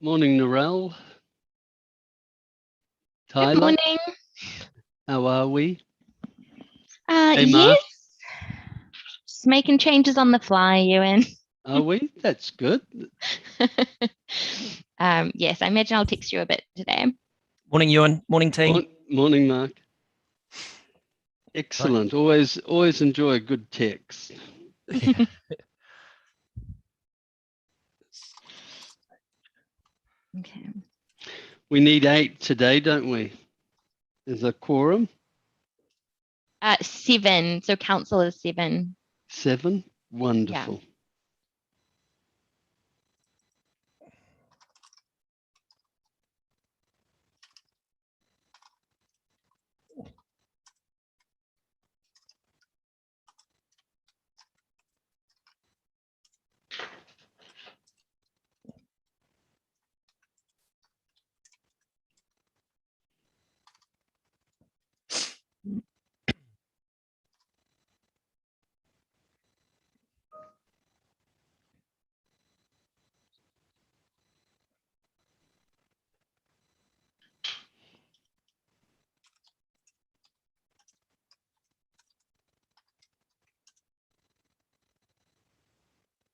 Morning, Narelle. Good Tyler, morning. how are we? Hey, Yes, Mark, just making changes on the fly, Ewan. are we? That's good. Yes, I imagine I'll text you a bit today. Morning, Ewan. Morning, team. Morning, Mark. Excellent. Always enjoy a good text. Okay. We need 8 today, don't we? There's a quorum. 7. So council is 7. 7. Wonderful.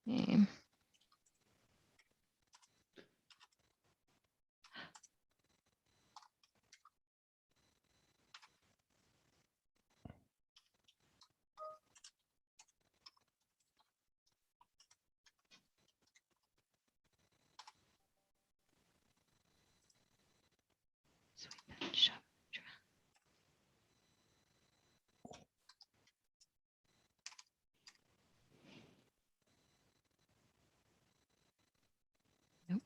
Okay. Nope.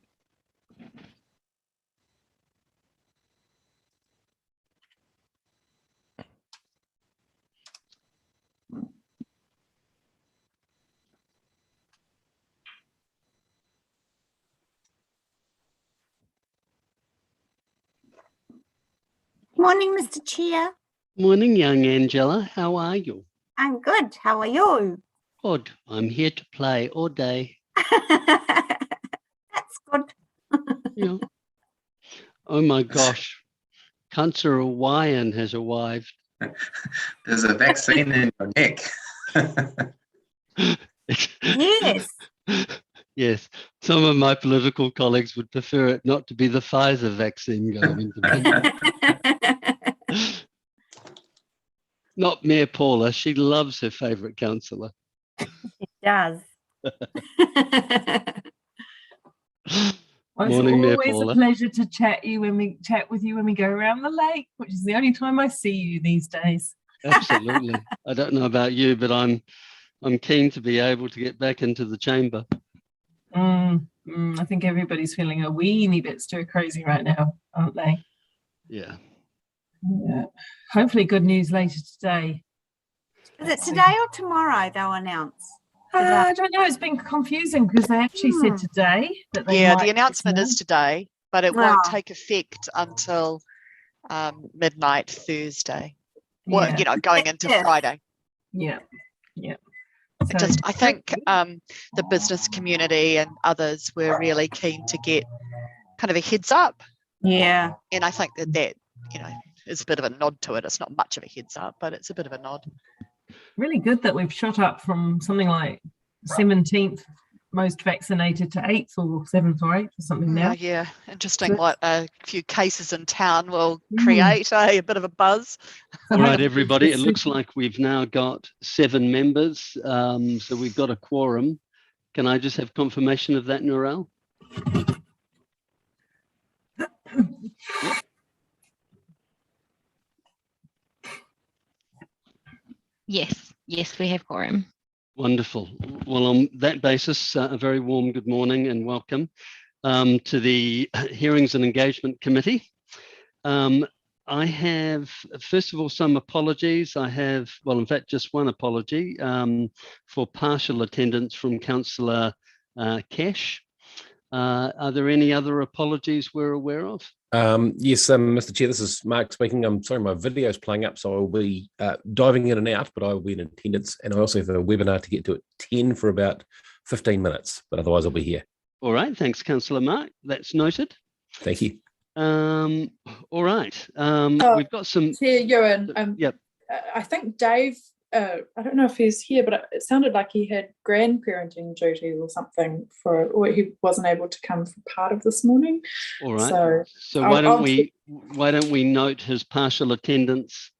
Morning, Mr. Chair. Morning, young Angela. How are you? I'm good. How are you? Good. I'm here to play all day. That's good. Yeah. Oh my gosh. Councillor Wyan has arrived. There's a vaccine in your neck. Yes. Yes. Some of my political colleagues would prefer it not to be the Pfizer vaccine going into me. Not Mayor Paula. She loves her favourite councillor. It does. Well, it's Morning, Mayor always Paula. a pleasure to chat with you when we go around the lake, which is the only time I see you these days. Absolutely. I don't know about you, but I'm keen to be able to get back into the chamber. I think everybody's feeling a weeny bit stir crazy right now, aren't they? Yeah. Yeah. Hopefully good news later today. Is it today or tomorrow they'll announce? I don't know. It's been confusing because they actually said today that they Yeah, might the announcement is today, but it won't take effect until midnight Thursday. Or, Yeah. you know, going into Friday. Yeah. So I think the business community and others were really keen to get kind of a heads up. Yeah. And I think that, you know, is a bit of a nod to it. It's not much of a heads up, but it's a bit of a nod. Really good that we've shot up from something like 17th most vaccinated to 8th or 7th or 8th or something now. Yeah, interesting what a few cases in town will create a bit of a buzz. All right, everybody, it looks like we've now got 7 members, so we've got a quorum. Can I just have confirmation of that, Narelle? Yes, we have quorum. Wonderful. Well, on that basis, a very warm good morning and welcome to the Hearings and Engagement Committee. I have, first of all, some apologies. I have, well, in fact, just one apology for partial attendance from Councillor Cash. Are there any other apologies we're aware of? Yes, Mr. Chair, this is Mark speaking. I'm sorry, my video is playing up, so I'll be diving in and out, but I will be in attendance. And I also have a webinar to get to at 10 for about 15 minutes, but otherwise I'll be here. All right, thanks, Councillor Mark. That's noted. Thank you. All right, Oh, we've got some. Chair Ewan, Yep. I think Dave, I don't know if he's here, but it sounded like he had grandparenting duties or something or he wasn't able to come for part of this morning. All right. So why don't we note his partial attendance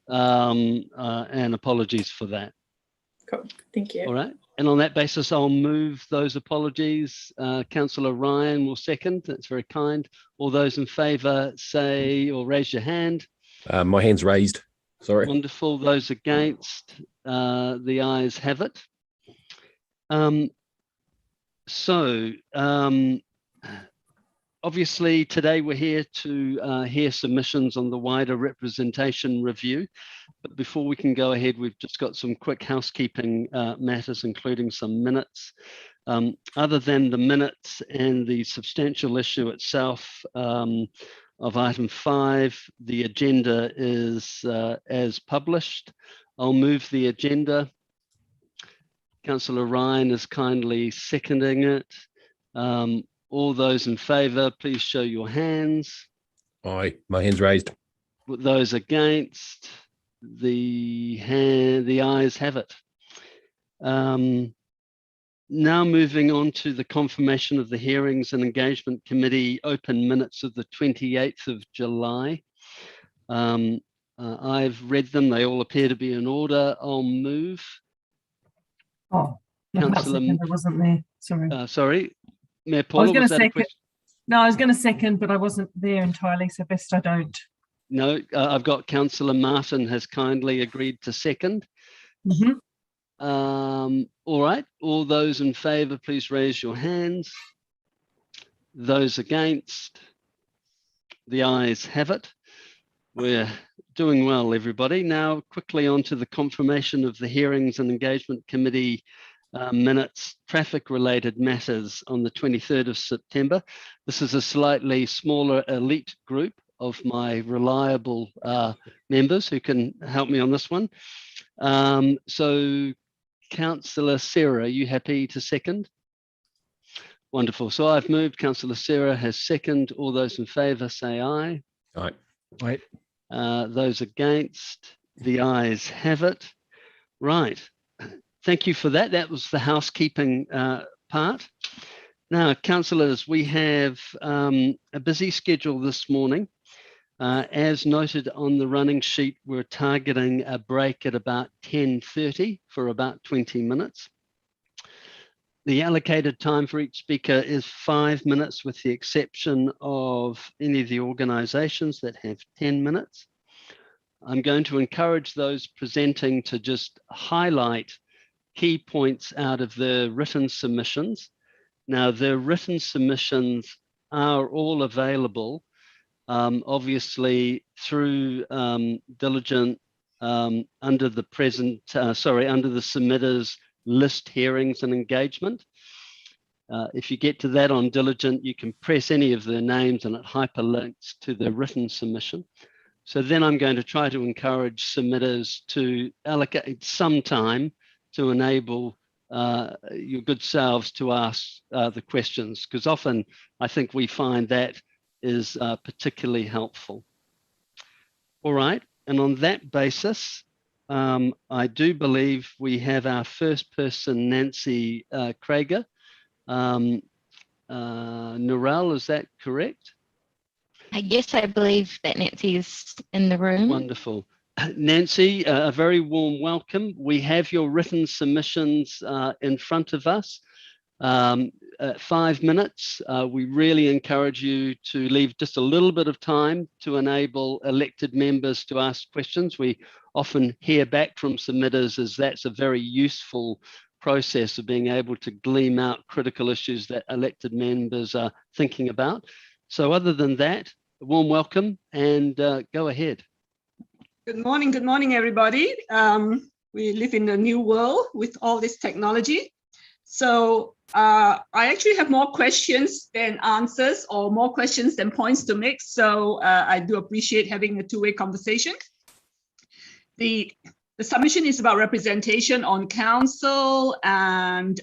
and apologies for that. Cool. Thank you. All right. And on that basis, I'll move those apologies. Councillor Ryan will second. That's very kind. All those in favour say or raise your hand. My hand's raised. Sorry. Wonderful. Those against, the ayes have it. Obviously, today we're here to hear submissions on the wider representation review. But before we can go ahead, we've just got some quick housekeeping matters, including some minutes. Other than the minutes and the substantial issue itself of item 5, the agenda is as published. I'll move the agenda. Councillor Ryan is kindly seconding it. All those in favour, please show your hands. Aye, my hand's raised. With those against, the ayes have it. Now moving on to the confirmation of the Hearings and Engagement Committee open minutes of the 28th of July. I've read them. They all appear to be in order. I'll move. Oh, Councillor, I wasn't there. Sorry. Sorry, Mayor I was Paula, going to was that a second. question? No, I was going to second, but I wasn't there entirely, so best I don't. No, I've got Councillor Martin has kindly agreed to second. Mhm. All right, all those in favour, please raise your hands. Those against, the ayes have it. We're doing well, everybody. Now quickly on to the confirmation of the Hearings and Engagement Committee minutes, traffic related matters on the 23rd of September. This is a slightly smaller elite group of my reliable members who can help me on this one. So Councillor Sarah, are you happy to second? Wonderful. So I've moved, Councillor Sarah has seconded. All those in favour say aye. Aye. Right. Those against, the ayes have it. Right. Thank you for that. That was the housekeeping part. Now, councillors, we have a busy schedule this morning. As noted on the running sheet, we're targeting a break at about 10:30 for about 20 minutes. The allocated time for each speaker is 5 minutes, with the exception of any of the organisations that have 10 minutes. I'm going to encourage those presenting to just highlight key points out of the written submissions. Now, the written submissions are all available obviously through Diligent under the submitters list hearings and engagement. If you get to that on Diligent, you can press any of their names and it hyperlinks to the written submission. So then I'm going to try to encourage submitters to allocate some time to enable your good selves to ask the questions, because often I think we find that is particularly helpful. All right, and on that basis, I do believe we have our first person, Nancy Krager. Narelle, is that correct? Yes, I believe that Nancy is in the room. Wonderful. Nancy, a very warm welcome. We have your written submissions in front of us. 5 minutes. We really encourage you to leave just a little bit of time to enable elected members to ask questions. We often hear back from submitters as that's a very useful process of being able to glean out critical issues that elected members are thinking about. So other than that, a warm welcome and go ahead. Good morning, everybody. We live in a new world with all this technology. So I actually have more questions than answers, or more questions than points to make. So I do appreciate having a two-way conversation. The submission is about representation on council, and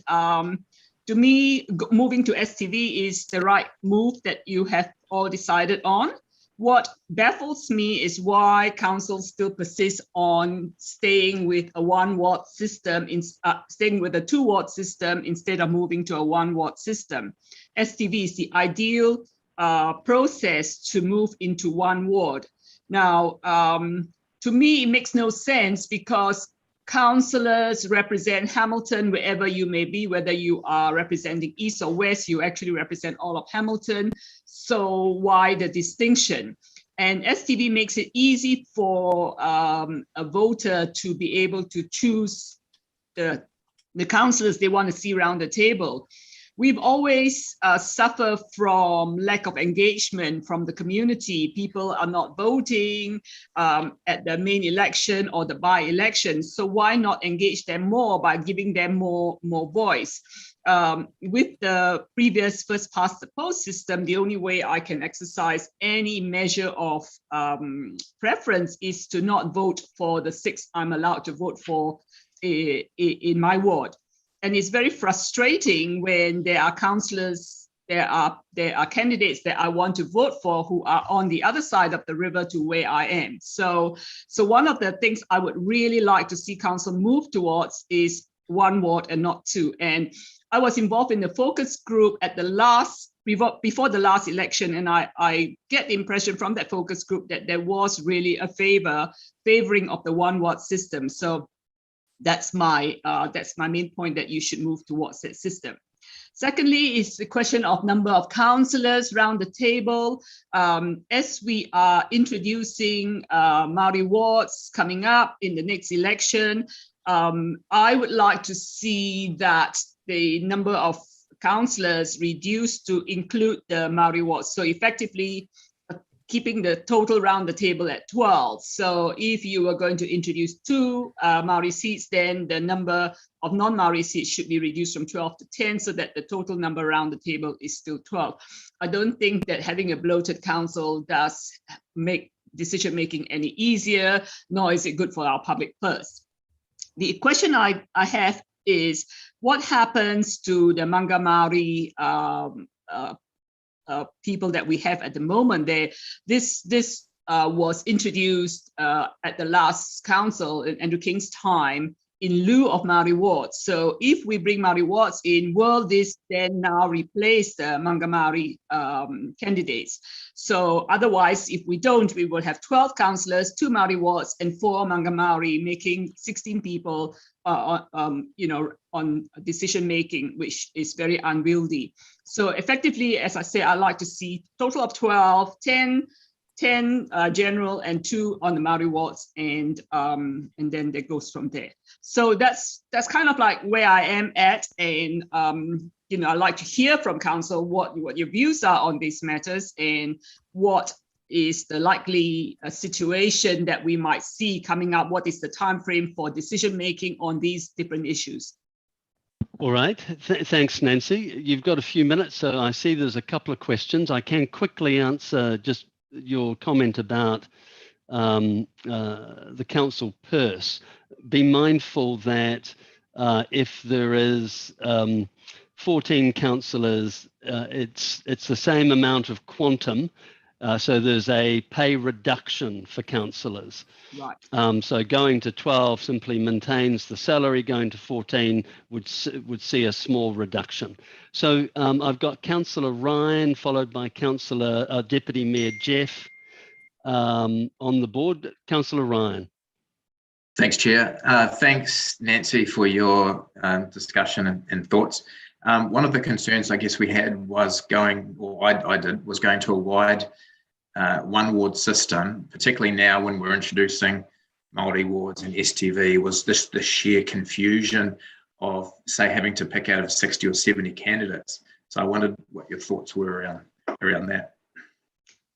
to me, moving to STV is the right move that you have all decided on. What baffles me is why council still persists on staying with a 1 ward system, staying with a 2 ward system instead of moving to a 1 ward system. STV is the ideal process to move into 1 ward. Now, to me, it makes no sense because councillors represent Hamilton wherever you may be, whether you are representing East or West, you actually represent all of Hamilton. So why the distinction? And STV makes it easy for a voter to be able to choose the councillors they want to see around the table. We've always suffered from lack of engagement from the community. People are not voting at the main election or the by-election. So why not engage them more by giving them more voice? With the previous first past the post system, the only way I can exercise any measure of preference is to not vote for the 6 I'm allowed to vote for in my ward. And it's very frustrating when there are councillors, there are candidates that I want to vote for who are on the other side of the river to where I am. So one of the things I would really like to see council move towards is 1 ward and not 2. And I was involved in the focus group at the before the last election, and I get the impression from that focus group that there was really a favoring of the 1 ward system. So that's my main point, that you should move towards that system. Secondly, is the question of number of councillors around the table. As we are introducing Maori wards coming up in the next election, I would like to see that the number of councillors reduced to include the Maori wards. So effectively, keeping the total round the table at 12. So if you were going to introduce 2 Maori seats, then the number of non-Maori seats should be reduced from 12 to 10 so that the total number around the table is still 12. I don't think that having a bloated council does make decision-making any easier, nor is it good for our public purse. The question I have is, what happens to the Manga Maori people that we have at the moment? This was introduced at the last council in Andrew King's time in lieu of Maori wards. So if we bring Maori wards in, will this then now replace the Manga Maori candidates? So otherwise, if we don't, we will have 12 councillors, 2 Maori wards, and 4 Manga Maori, making 16 people on decision making, which is very unwieldy. So effectively, as I say, I like to see total of 12, 10 general and 2 on the Maori wards, and then that goes from there. So that's kind of like where I am at, and I'd like to hear from council what your views are on these matters, and what is the likely situation that we might see coming up. What is the time frame for decision making on these different issues? All right, thanks, Nancy. You've got a few minutes, so I see there's a couple of questions. I can quickly answer just your comment about the council purse. Be mindful that if there is 14 councillors, it's the same amount of quantum. So there's a pay reduction for councillors. Right. So going to 12 simply maintains the salary. Going to 14 would see a small reduction. So I've got Councillor Ryan, followed by Councillor Deputy Mayor Jeff on the board. Councillor Ryan. Thanks, Chair. Thanks, Nancy, for your discussion and thoughts. One of the concerns I guess we had was going to a wide 1 ward system, particularly now when we're introducing Māori wards and STV, was the sheer confusion of, say, having to pick out of 60 or 70 candidates. So I wondered what your thoughts were around that.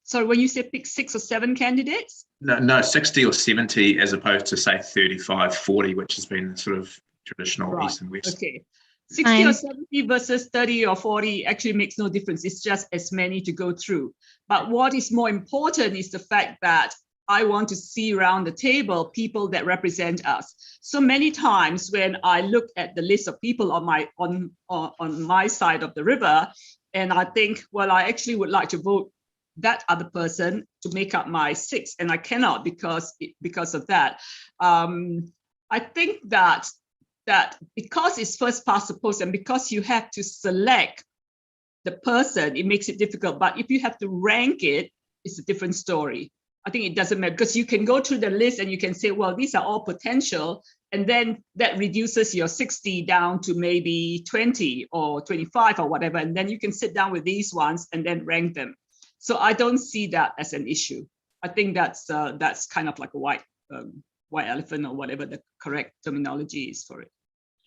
So when you say pick 6 or 7 candidates? No, 60 or 70 as opposed to, say, 35, 40, which has been the sort of traditional Right. East and West. Okay. 60 or 70 versus 30 or 40 actually makes no difference. It's just as many to go through. But what is more important is the fact that I want to see around the table people that represent us. So many times when I look at the list of people on my side of the river, and I think, well, I actually would like to vote that other person to make up my 6, and I cannot because of that. I think that because it's first past the post and because you have to select the person, it makes it difficult. But if you have to rank it, it's a different story. I think it doesn't matter because you can go through the list and you can say, well, these are all potential. And then that reduces your 60 down to maybe 20 or 25 or whatever. And then you can sit down with these ones and then rank them. So I don't see that as an issue. I think that's kind of like a white elephant or whatever the correct terminology is for it.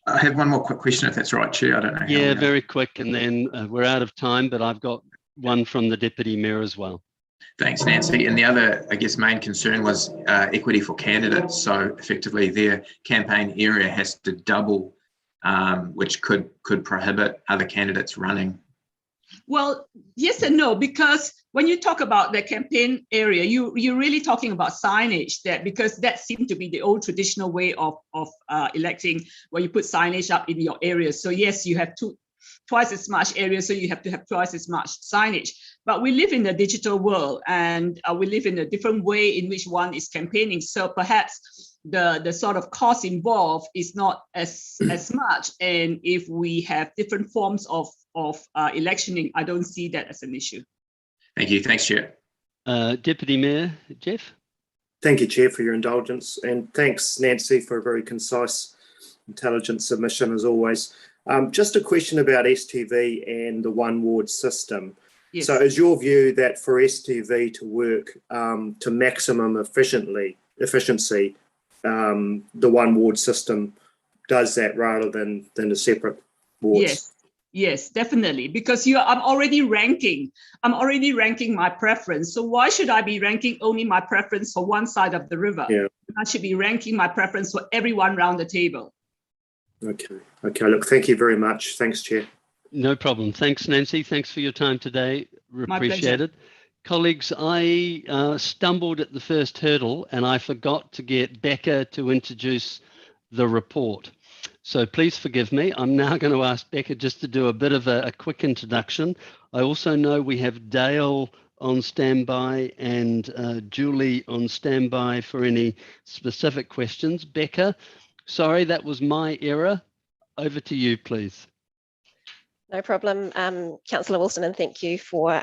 I have one more quick question, if that's right, Chair. I don't know. Yeah, very quick, and then we're out of time, but I've got one from the Deputy Mayor as well. Thanks, Nancy. And the other, I guess, main concern was equity for candidates. So effectively their campaign area has to double, which could prohibit other candidates running. Well, yes and no, because when you talk about the campaign area, you're really talking about signage, because that seemed to be the old traditional way of electing, where you put signage up in your area. So yes, you have twice as much area, so you have to have twice as much signage. But we live in a digital world, and we live in a different way in which one is campaigning. So perhaps the sort of cost involved is not as much. And if we have different forms of electioning, I don't see that as an issue. Thank you. Thanks, Chair. Deputy Mayor Jeff. Thank you, Chair, for your indulgence. And thanks, Nancy, for a very concise, intelligent submission as always. Just a question about STV and the one ward system. Yes. So is your view that for STV to work to maximum efficiency, the one ward system does that rather than the separate wards? Yes, definitely. Because I'm already ranking my preference. So why should I be ranking only my preference for one side of the river? Yeah. I should be ranking my preference for everyone around the table. Okay. Look, thank you very much. Thanks, Chair. No problem. Thanks, Nancy. Thanks for your time today. My Appreciate pleasure. it. Colleagues, I stumbled at the first hurdle and I forgot to get Becca to introduce the report. So please forgive me. I'm now going to ask Becca just to do a bit of a quick introduction. I also know we have Dale on standby and Julie on standby for any specific questions. Becca, sorry, that was my error. Over to you, please. No problem, Councillor Wilson, and thank you for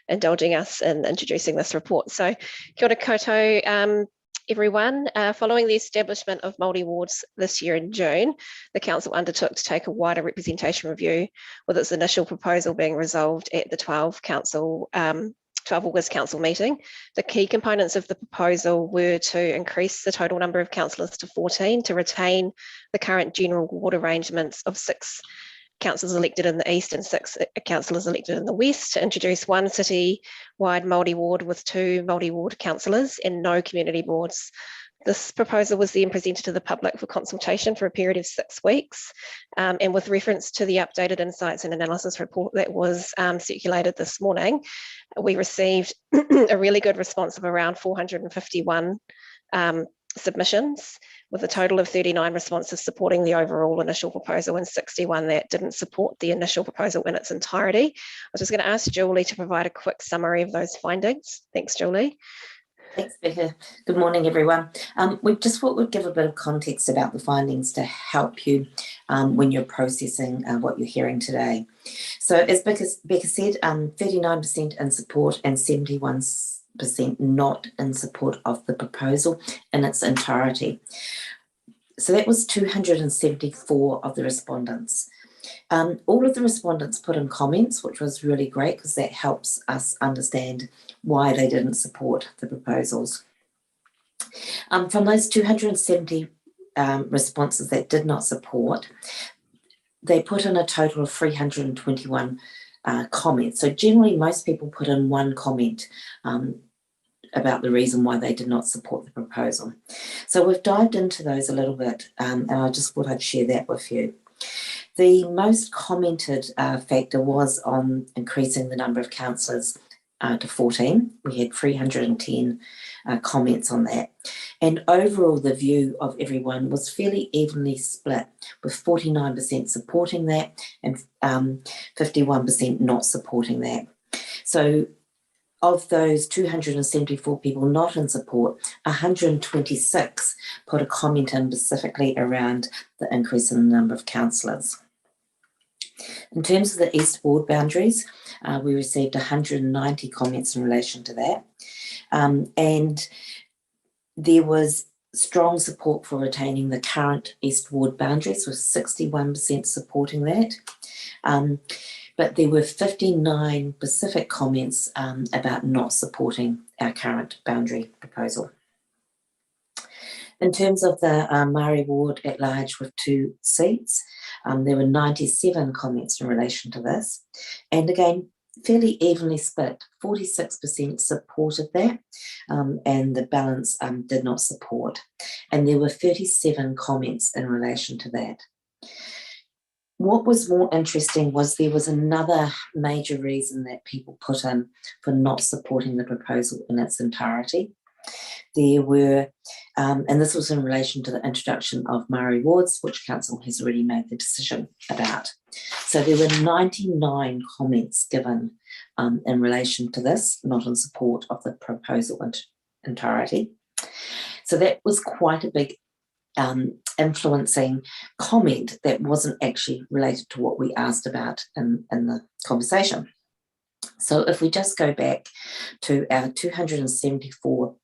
indulging us in introducing this report. So, kia ora koutou, everyone. Following the establishment of Māori wards this year in June, the Council undertook to take a wider representation review, with its initial proposal being resolved at the 12 August Council meeting. The key components of the proposal were to increase the total number of councillors to 14, to retain the current general ward arrangements of 6 councillors elected in the east and 6 councillors elected in the west, to introduce one city-wide Māori ward with 2 Māori ward councillors and no community boards. This proposal was then presented to the public for consultation for a period of 6 weeks, and with reference to the updated insights and analysis report that was circulated this morning, we received a really good response of around 451 submissions, with a total of 39 responses supporting the overall initial proposal and 61 that didn't support the initial proposal in its entirety. I was just going to ask Julie to provide a quick summary of those findings. Thanks, Julie. Thanks, Becca. Good morning, everyone. We just thought we'd give a bit of context about the findings to help you when you're processing what you're hearing today. So as Becca said, 39% in support and 71% not in support of the proposal in its entirety. So that was 274 of the respondents. All of the respondents put in comments, which was really great because that helps us understand why they didn't support the proposals. From those 270 responses that did not support, they put in a total of 321 comments. So generally most people put in one comment about the reason why they did not support the proposal. So we've dived into those a little bit, and I just thought I'd share that with you. The most commented factor was on increasing the number of councillors to 14. We had 310 comments on that. And overall, the view of everyone was fairly evenly split, with 49% supporting that and 51% not supporting that. So of those 274 people not in support, 126 put a comment in specifically around the increase in the number of councillors. In terms of the East Ward boundaries, we received 190 comments in relation to that. And there was strong support for retaining the current East Ward boundaries, with 61% supporting that. But there were 59 specific comments about not supporting our current boundary proposal. In terms of the Māori ward at large with 2 seats, there were 97 comments in relation to this. And again, fairly evenly split, 46% supported that, and the balance did not support. And there were 37 comments in relation to that. What was more interesting was there was another major reason that people put in for not supporting the proposal in its entirety. There were, and this was in relation to the introduction of Māori wards, which Council has already made the decision about. So there were 99 comments given in relation to this, not in support of the proposal in entirety. So that was quite a big influencing comment that wasn't actually related to what we asked about in the conversation. So if we just go back to our 274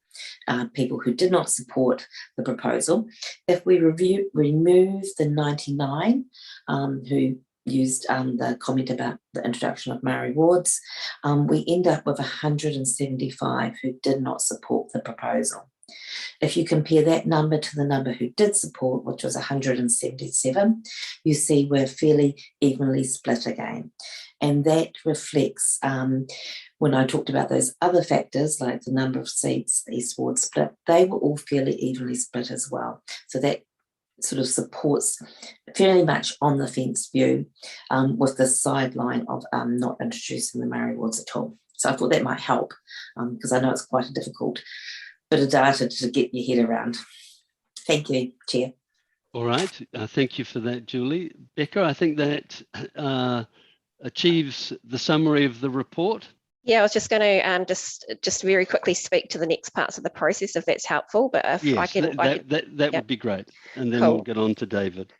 people who did not support the proposal, if we remove the 99 who used the comment about the introduction of Māori wards, we end up with 175 who did not support the proposal. If you compare that number to the number who did support, which was 177, you see we're fairly evenly split again. And that reflects, when I talked about those other factors, like the number of seats, the East Ward split, they were all fairly evenly split as well. So that sort of supports fairly much on the fence view, with the sideline of not introducing the Māori wards at all. So I thought that might help, because I know it's quite a difficult bit of data to get your head around. Thank you, Chair. All right, thank you for that, Julie. Becca, I think that achieves the summary of the report. Yeah, I was just going to just very quickly speak to the next parts of the process, if that's helpful. But if yes, I can, that would be great, and then we'll get on to David.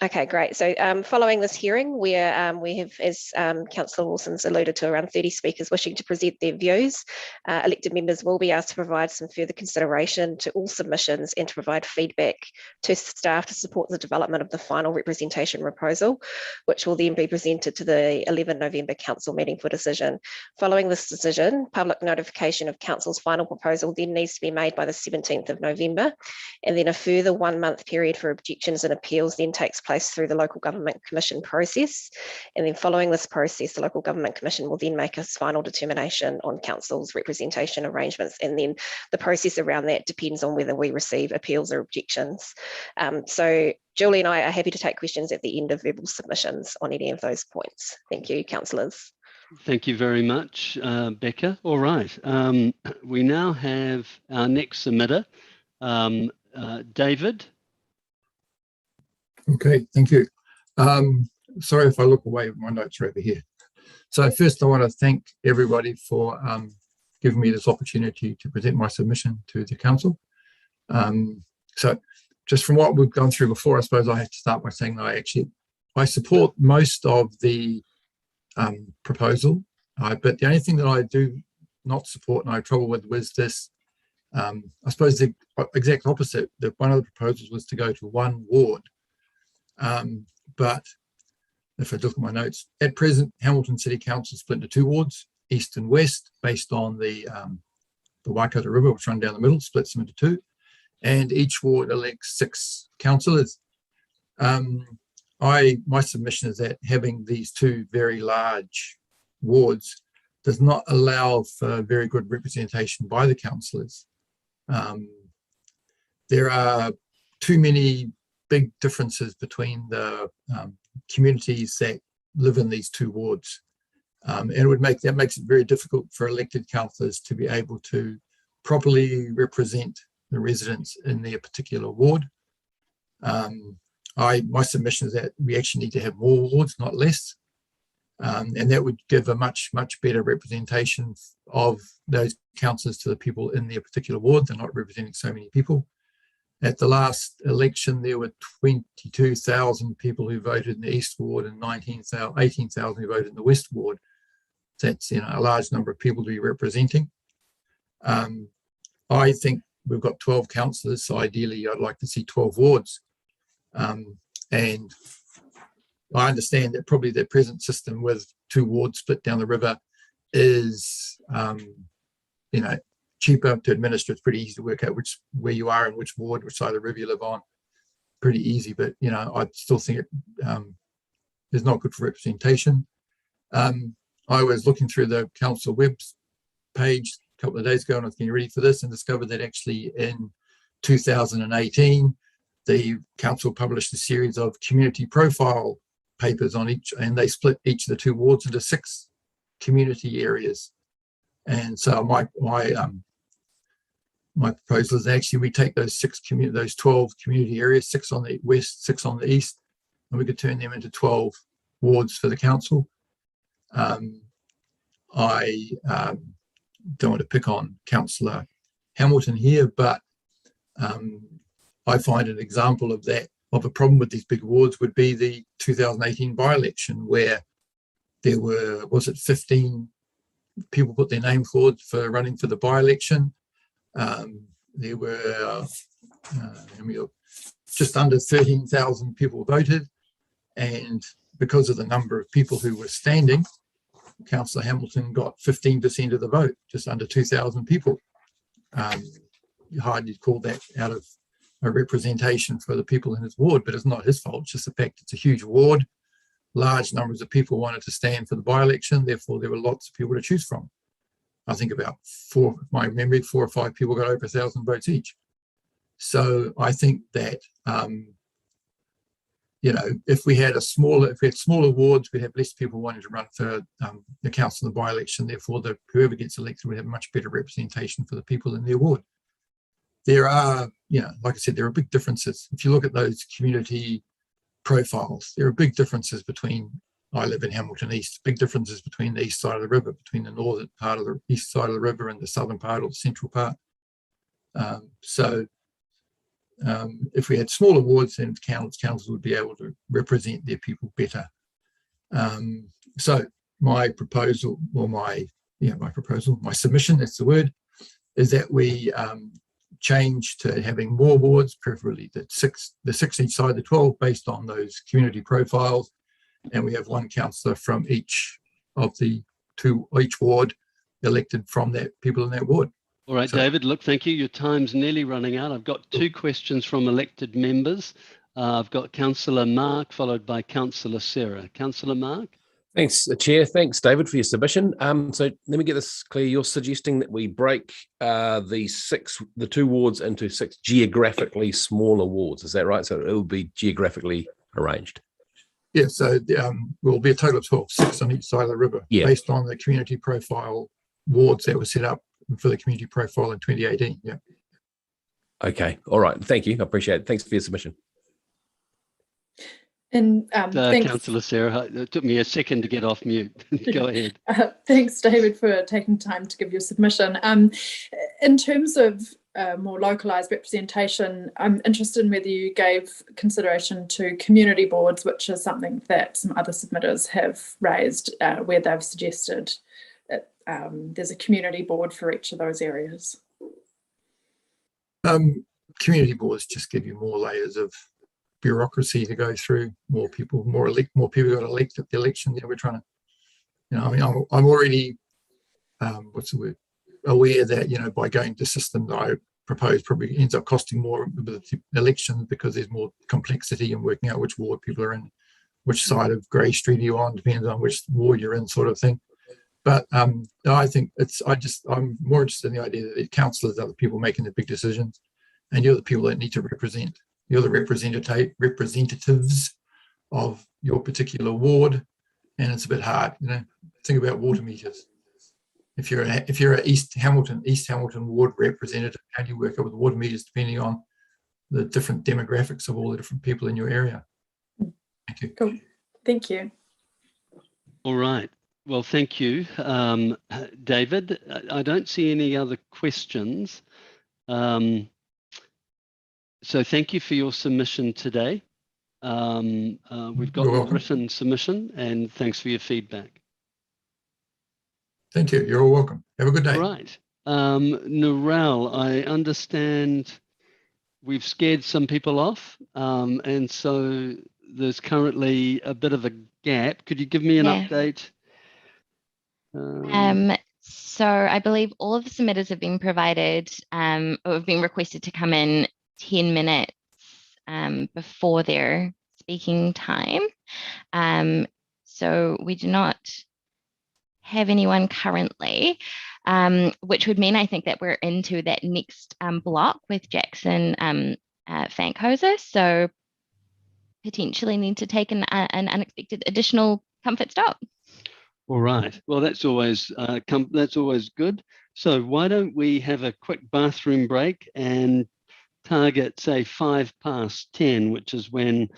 Okay, great. So following this hearing, where we have, as Councillor Wilson's alluded to, around 30 speakers wishing to present their views, elected members will be asked to provide some further consideration to all submissions and to provide feedback to staff to support the development of the final representation proposal, which will then be presented to the 11 November Council meeting for decision. Following this decision, public notification of Council's final proposal then needs to be made by the 17th of November, and then a further 1 month period for objections and appeals then takes place through the Local Government Commission process. And then following this process, the Local Government Commission will then make a final determination on Council's representation arrangements. And then the process around that depends on whether we receive appeals or objections. So Julie and I are happy to take questions at the end of verbal submissions on any of those points. Thank you, councillors. Thank you very much, Becca. All right, we now have our next submitter, David. Okay, thank you. Sorry if I look away, my notes are over here. So first I want to thank everybody for giving me this opportunity to present my submission to the council. So just from what we've gone through before, I suppose I have to start by saying that I support most of the proposal, but the only thing that I do not support and I have trouble with was this, I suppose the exact opposite, that one of the proposals was to go to one ward. But if I look at my notes, at present, Hamilton City Council split into 2 wards, east and west, based on the Waikato River, which runs down the middle, splits them into 2, and each ward elects 6 councillors. My submission is that having these 2 very large wards does not allow for very good representation by the councillors. There are too many big differences between the communities that live in these 2 wards. And that makes it very difficult for elected councillors to be able to properly represent the residents in their particular ward. My submission is that we actually need to have more wards, not less. And that would give a much better representation of those councillors to the people in their particular ward. They're not representing so many people. At the last election, there were 22,000 people who voted in the East Ward and 18,000 who voted in the West Ward. That's a large number of people to be representing. I think we've got 12 councillors, so ideally I'd like to see 12 wards. And I understand that probably the present system with 2 wards split down the river is, cheaper to administer. It's pretty easy to work out where you are and which ward, which side of the river you live on. Pretty easy, but I still think it is not good for representation. I was looking through the council web page a couple of days ago, and I was getting ready for this, and discovered that actually in 2018, the council published a series of community profile papers on each, and they split each of the 2 wards into 6 community areas. And so my proposal is actually we take those 12 community areas, 6 on the west, 6 on the east, and we could turn them into 12 wards for the council. I don't want to pick on Councillor Hamilton here, but I find an example of that, of a problem with these big wards, would be the 2018 by-election, where there were, 15 people put their name forward for running for the by-election. There were just under 13,000 people voted, and because of the number of people who were standing, Councillor Hamilton got 15% of the vote, just under 2,000 people. Hardly call that out of a representation for the people in his ward, but it's not his fault. It's just the fact it's a huge ward. Large numbers of people wanted to stand for the by-election, therefore there were lots of people to choose from. I think about 4 or 5 people got over 1,000 votes each. So I think that if we had smaller wards, we'd have less people wanting to run for the council in the by-election. Therefore, whoever gets elected would have much better representation for the people in their ward. There are, like I said, there are big differences. If you look at those community profiles, there are big differences between, I live in Hamilton East, big differences between the east side of the river, between the northern part of the east side of the river and the southern part or the central part. If we had smaller wards, then councils would be able to represent their people better. So my proposal, or my submission, that's the word, is that we change to having more wards, preferably the 6 each side, the 12 based on those community profiles, and we have 1 councillor from each of the 2, each ward elected from that people in that ward. All right, David, look, thank you. Your time's nearly running out. I've got 2 questions from elected members. I've got Councillor Mark, followed by Councillor Sarah. Councillor Mark. Thanks, Chair. Thanks, David, for your submission. So let me get this clear. You're suggesting that we break the 2 wards into 6 geographically smaller wards. Is that right? So it will be geographically arranged. Yeah, so will be a total of 12, 6 on each side of the river, based on the community profile wards that were set up for the community profile in 2018. Yeah. Okay. All right. Thank you. I appreciate it. Thanks for your submission. And Councillor Sarah, it took me a second to get off mute. Go ahead. Thanks, David, for taking time to give your submission. In terms of more localised representation, I'm interested in whether you gave consideration to community boards, which is something that some other submitters have raised, where they've suggested there's a community board for each of those areas. Community boards just give you more layers of bureaucracy to go through. More people got elected at the election. We're trying to, I'm already, aware that, by going to system that I propose probably ends up costing more with the elections, because there's more complexity in working out which ward people are in, which side of Grey Street are you on, depends on which ward you're in, sort of thing. But I think I'm more interested in the idea that the councillors are the people making the big decisions, and you're the people that need to represent. You're the representatives of your particular ward, and it's a bit hard. Think about water meters. If you're a East Hamilton ward representative, how do you work out with water meters depending on the different demographics of all the different people in your area? Thank you. Cool. Thank you. All right. Well, thank you, David. I don't see any other questions. So thank you for your submission today. We've got the written submission, and thanks for your feedback. Thank you. You're all welcome. Have a good day. All right. Narelle, I understand we've scared some people off, and so there's currently a bit of a gap. Could you give me an update? So I believe all of the submitters have been provided or have been requested to come in 10 minutes before their speaking time. So we do not have anyone currently, which would mean I think that we're into that next block with Jackson Fankhauser. So potentially need to take an unexpected additional comfort stop. All right. Well, that's always good. So why don't we have a quick bathroom break and target, say, 10:05, which is when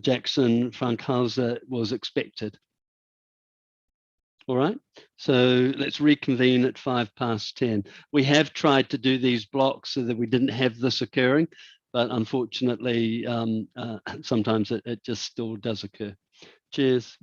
Jackson Fankhauser was expected. All right. So let's reconvene at 10:05. We have tried to do these blocks so that we didn't have this occurring, but unfortunately, sometimes it just still does occur. Cheers.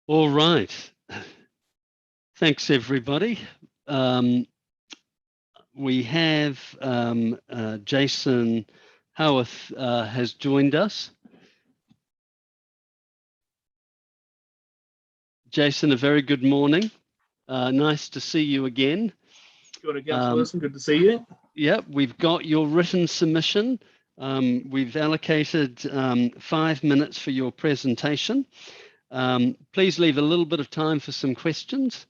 All right. Thanks, everybody. We have Jason Howarth has joined us. Jason, a very good morning. Nice to see you again. Good morning, Councillor Wilson. Good to see you. Yep, we've got your written submission. We've allocated 5 minutes for your presentation. Please leave a little bit of time for some questions.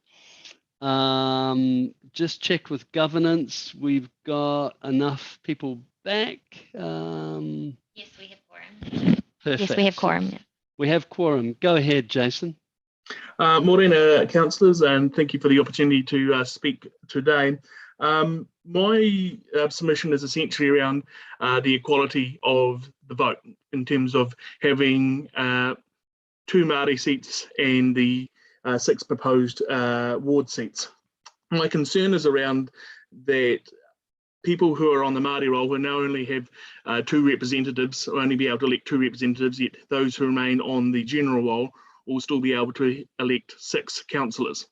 Just check with governance. We've got enough people back. Yes, we have quorum. Perfect. Yes, we have quorum. Yeah. We have quorum. Go ahead, Jason. Morning, councillors, and thank you for the opportunity to speak today. My submission is essentially around the equality of the vote in terms of having 2 Māori seats and the 6 proposed ward seats. My concern is around that people who are on the Māori roll will now only have 2 representatives, or only be able to elect 2 representatives, yet those who remain on the general roll will still be able to elect 6 councillors.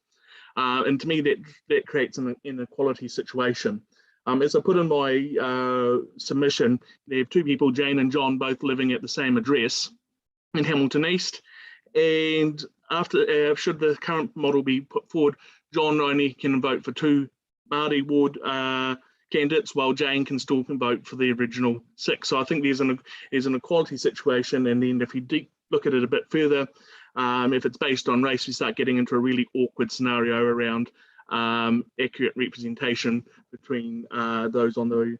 And to me, that creates an inequality situation. As I put in my submission, there have 2 people, Jane and John, both living at the same address in Hamilton East. And after, should the current model be put forward, John only can vote for 2 Māori ward candidates, while Jane can still vote for the original 6. So I think there's an equality situation. And then if you look at it a bit further, if it's based on race, we start getting into a really awkward scenario around accurate representation between those on the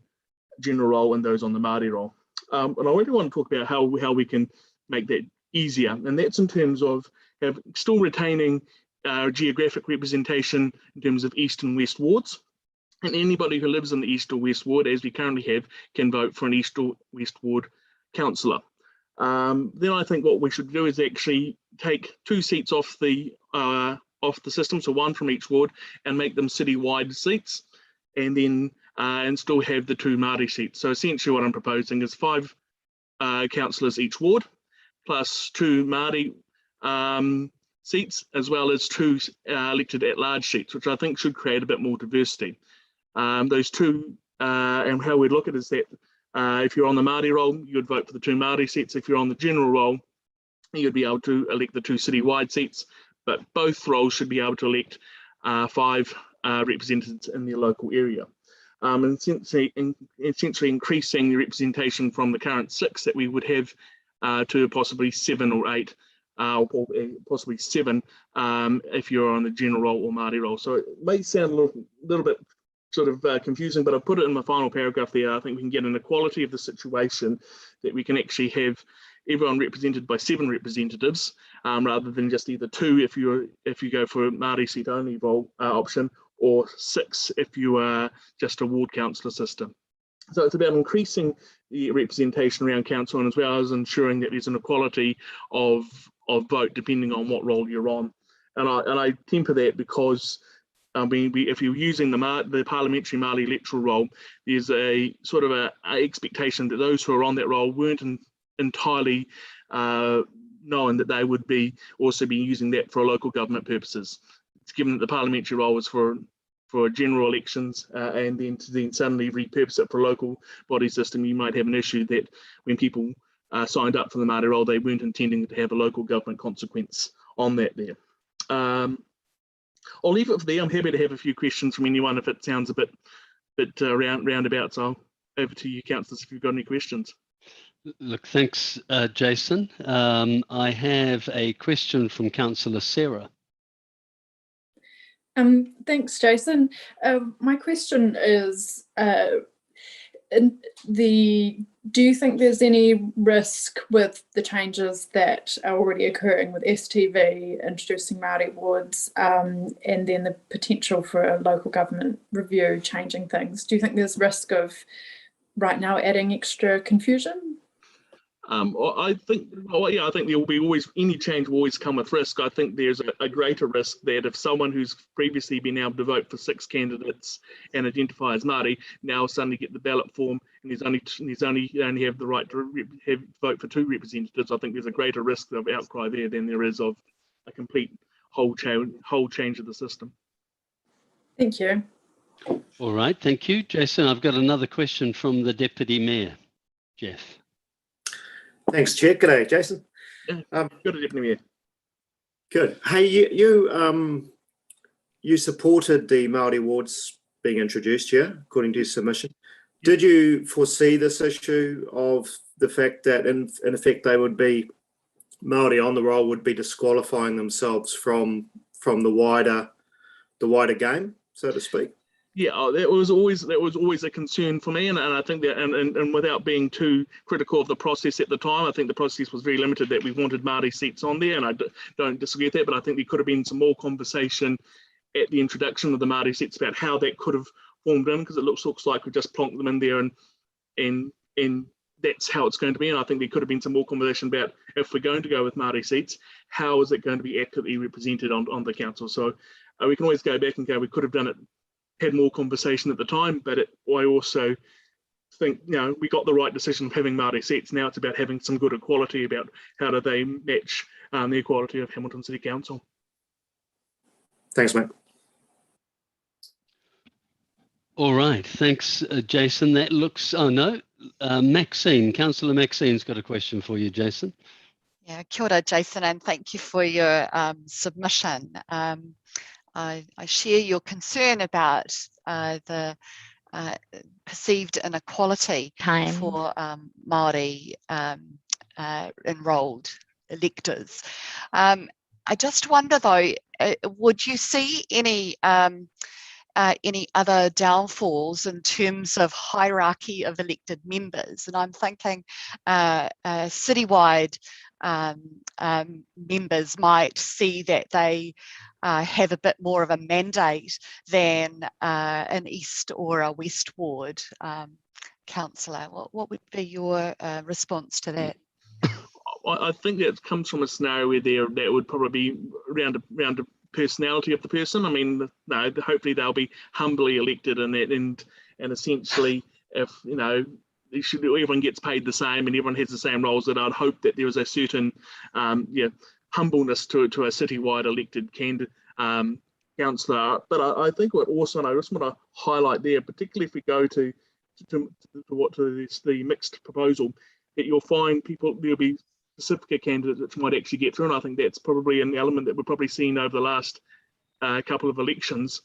general roll and those on the Māori roll. And I really want to talk about how we can make that easier, and that's in terms of still retaining geographic representation in terms of East and West wards. And anybody who lives in the East or West ward, as we currently have, can vote for an East or West ward councillor. Then I think what we should do is actually take 2 seats off the system, so 1 from each ward, and make them city-wide seats, and then and still have the 2 Māori seats. So essentially what I'm proposing is 5 councillors each ward, plus 2 Māori seats, as well as 2 elected at-large seats, which I think should create a bit more diversity. Those 2, and how we'd look at it is that if you're on the Māori roll, you'd vote for the 2 Māori seats. If you're on the general roll, you'd be able to elect the 2 city-wide seats, but both rolls should be able to elect 5 representatives in their local area. And essentially increasing the representation from the current 6 that we would have to possibly 7 or 8, or possibly 7 if you're on the general roll or Māori roll. So it may sound a little bit sort of confusing, but I've put it in my final paragraph there. I think we can get an equality of the situation, that we can actually have everyone represented by 7 representatives, rather than just either 2 if you go for a Māori seat only roll option, or 6 if you are just a ward councillor system. So it's about increasing the representation around council, and as well as ensuring that there's an equality of vote depending on what role you're on. And I temper that because if you're using the parliamentary Māori electoral roll, there's a sort of a expectation that those who are on that roll weren't entirely knowing that they would also be using that for local government purposes. It's given that the parliamentary roll was for general elections, and then suddenly repurpose it for a local body system, you might have an issue that when people signed up for the Māori roll, they weren't intending to have a local government consequence on that there. I'll leave it for there. I'm happy to have a few questions from anyone if it sounds a bit roundabout. So over to you, councillors, if you've got any questions. Look, thanks, Jason. I have a question from Councillor Sarah. Thanks, Jason. My question is, do you think there's any risk with the changes that are already occurring with STV introducing Māori wards, and then the potential for a local government review changing things? Do you think there's risk of right now adding extra confusion? I think there will be any change will always come with risk. I think there's a greater risk that if someone who's previously been able to vote for 6 candidates and identify as Māori now suddenly get the ballot form and you only have the right to vote for 2 representatives, I think there's a greater risk of outcry there than there is of a complete whole change of the system. Thank you. All right, thank you. Jason, I've got another question from the Deputy Mayor, Jeff. Thanks, Chair. G'day, Jason. Good, Deputy Mayor. Good. Hey, you supported the Māori wards being introduced here, according to your submission. Did you foresee this issue of the fact that, in effect, they would be Māori on the roll would be disqualifying themselves from the wider game, so to speak? Yeah, that was always a concern for me, and I think that, and without being too critical of the process at the time, I think the process was very limited that we wanted Māori seats on there, and I don't disagree with that. But I think there could have been some more conversation at the introduction of the Māori seats about how that could have formed in, because it looks like we just plonked them in there, and that's how it's going to be. And I think there could have been some more conversation about, if we're going to go with Māori seats, how is it going to be accurately represented on the council? So we can always go back and go, we could have done it, had more conversation at the time, but I also think, we got the right decision of having Māori seats. Now it's about having some good equality about how do they match the equality of Hamilton City Council. Thanks, mate. All right, thanks, Jason. That looks, Maxine, Councillor Maxine's got a question for you, Jason. Yeah, kia ora, Jason, and thank you for your submission. I share your concern about the perceived inequality for Māori enrolled electors. I just wonder though, would you see any other downfalls in terms of hierarchy of elected members? And I'm thinking citywide members might see that they have a bit more of a mandate than an East or a West Ward councillor. What would be your response to that? I think that comes from a scenario where that would probably be around the personality of the person. I mean, no, hopefully they'll be humbly elected in that, and essentially, if everyone gets paid the same and everyone has the same roles, that I'd hope that there was a certain humbleness to a citywide elected councillor. But I think what also, and I just want to highlight there, particularly if we go to the mixed proposal, that you'll find there'll be Pacifica candidates which might actually get through, and I think that's probably an element that we've probably seen over the last couple of elections.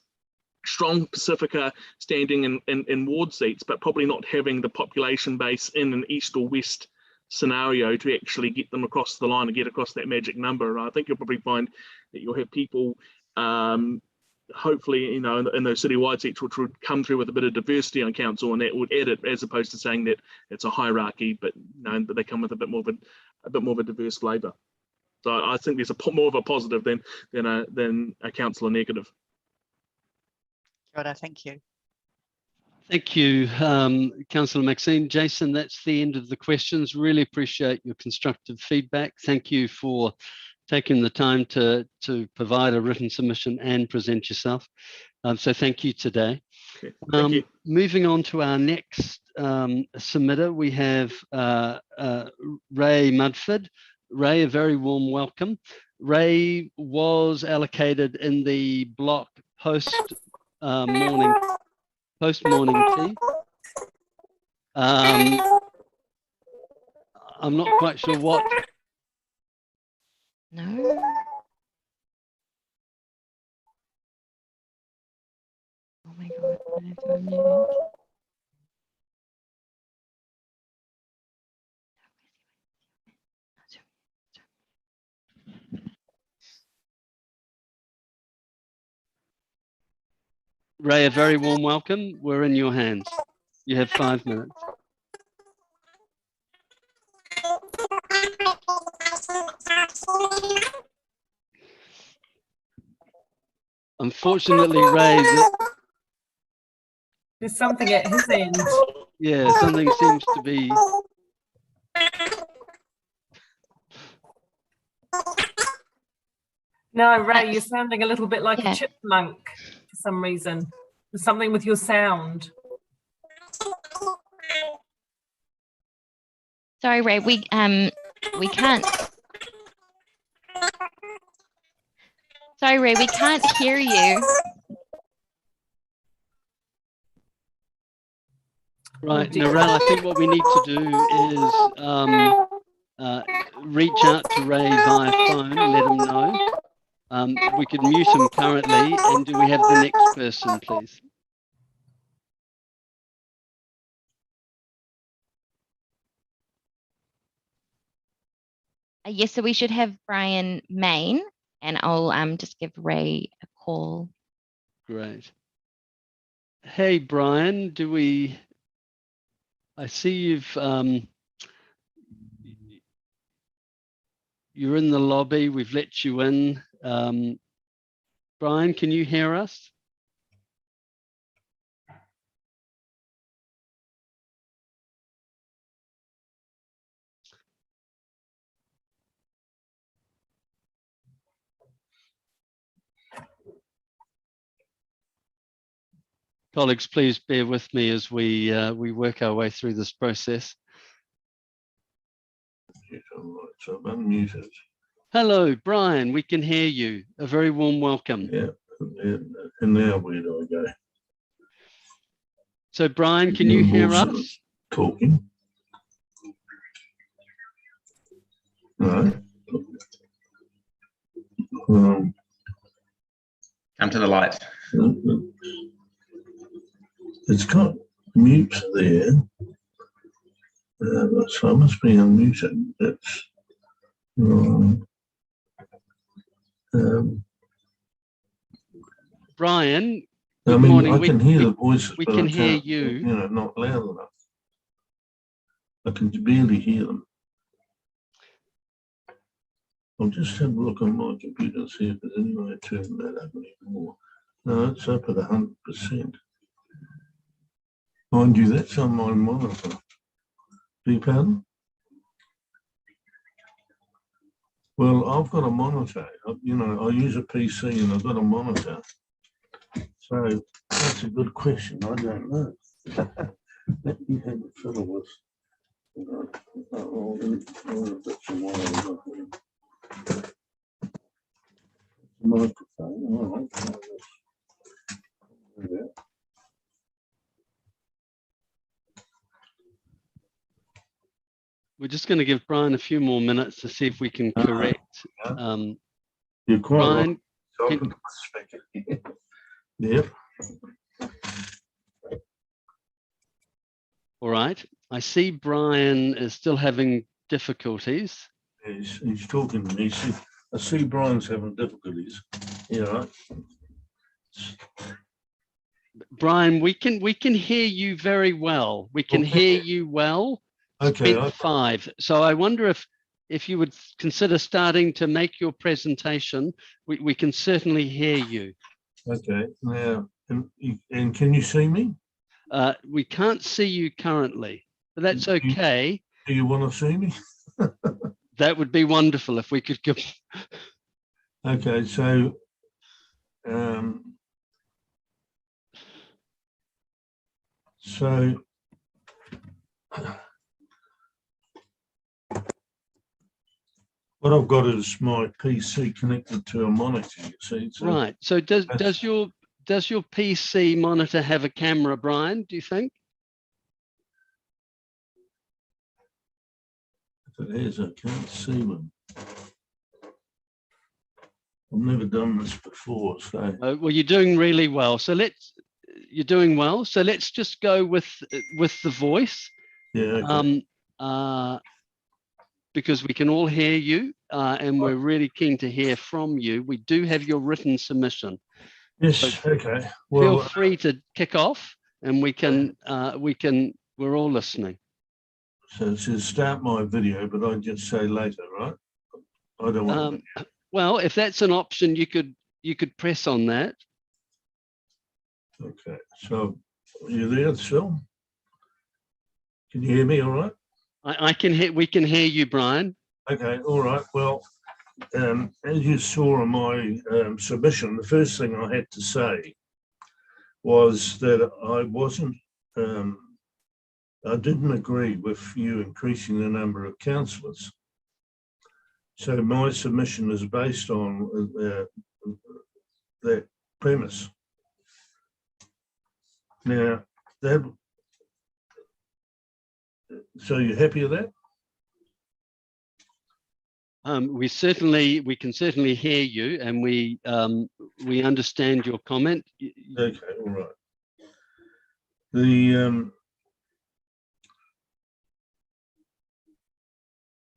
Strong Pacifica standing in ward seats, but probably not having the population base in an East or West scenario to actually get them across the line and get across that magic number. And I think you'll probably find that you'll have people, hopefully, in those citywide seats, which would come through with a bit of diversity on council, and that would add it, as opposed to saying that it's a hierarchy, but but they come with a bit more of a diverse flavour. So I think there's more of a positive than a councillor negative. Thank you. Thank you, Councillor Maxine. Jason, that's the end of the questions. Really appreciate your constructive feedback. Thank you for taking the time to provide a written submission and present yourself. So thank you today. Okay, thank you. Moving on to our next submitter, we have Ray Mudford. Ray, a very warm welcome. Ray was allocated in the block post morning tea. I'm not quite sure what. No. Oh my God, I have to unmute. Ray, a very warm welcome. We're in your hands. You have 5 minutes. Unfortunately, Ray, there's something at his end. Yeah, something seems to be. No, Ray, you're sounding a little bit like a chipmunk for some reason. There's something with your sound. Sorry, Ray, we can't. Sorry, Ray, we can't hear you. Right, Narelle, I think what we need to do is reach out to Ray via phone, let him know. We could mute him currently, and do we have the next person, please? Yes, so we should have Brian Main, and I'll just give Ray a call. Great. Hey, Brian, I see you're in the lobby. We've let you in. Brian, can you hear us? Colleagues, please bear with me as we work our way through this process. So I'm unmuted. Hello, Brian. We can hear you. A very warm welcome. Yeah, and now where do I go? So, Brian, can you hear us? Talking. No. Come to the light. It's got mute there. So I must be unmuted. That's Brian, I good mean, morning. I can hear the voices, we but can I hear can't, you. You know, not loud enough. I can barely hear them. I'll just have a look on my computer and see if there's any way to turn that up anymore. No, it's up at 100%. Mind you, that's on my monitor. Do you pardon? Well, I've got a monitor. You know, I use a PC and I've got a monitor. So that's a good question. I don't know. Let me have a fiddle with all the bits of wires up here. The microphone. All right. There. We're just going to give Brian a few more minutes to see if we can correct. You're quite Brian, right. Yep. All right. I see Brian is still having difficulties. He's talking to me. I see Brian's having difficulties. Yeah, right. Brian, we can hear you very well. We can hear you well. Okay. Speak 5. So I wonder if you would consider starting to make your presentation. We can certainly hear you. Okay. Now, and can you see me? We can't see you currently, but that's okay. Do you want to see me? That would be wonderful if we could give. Okay, so what I've got is my PC connected to a monitor. You see, so right. So does your PC monitor have a camera, Brian? Do you think? If it is, I can't see one. I've never done this before, so. Well, you're doing really well. So you're doing well. So let's just go with the voice. Yeah. Okay. Because we can all hear you, and we're really keen to hear from you. We do have your written submission. Yes. So okay. Well, feel free to kick off, and we're all listening. So it says start my video, but I just say later, right? I don't want. Well, if that's an option, you could press on that. Okay. So are you there, Phil? Can you hear me? All right. I can hear. We can hear you, Brian. Okay. All right. Well, as you saw in my submission, the first thing I had to say was that I wasn't. I didn't agree with you increasing the number of councillors. So my submission is based on that premise. Now, so you're happy with that? We can certainly hear you, and we understand your comment. Okay, all right.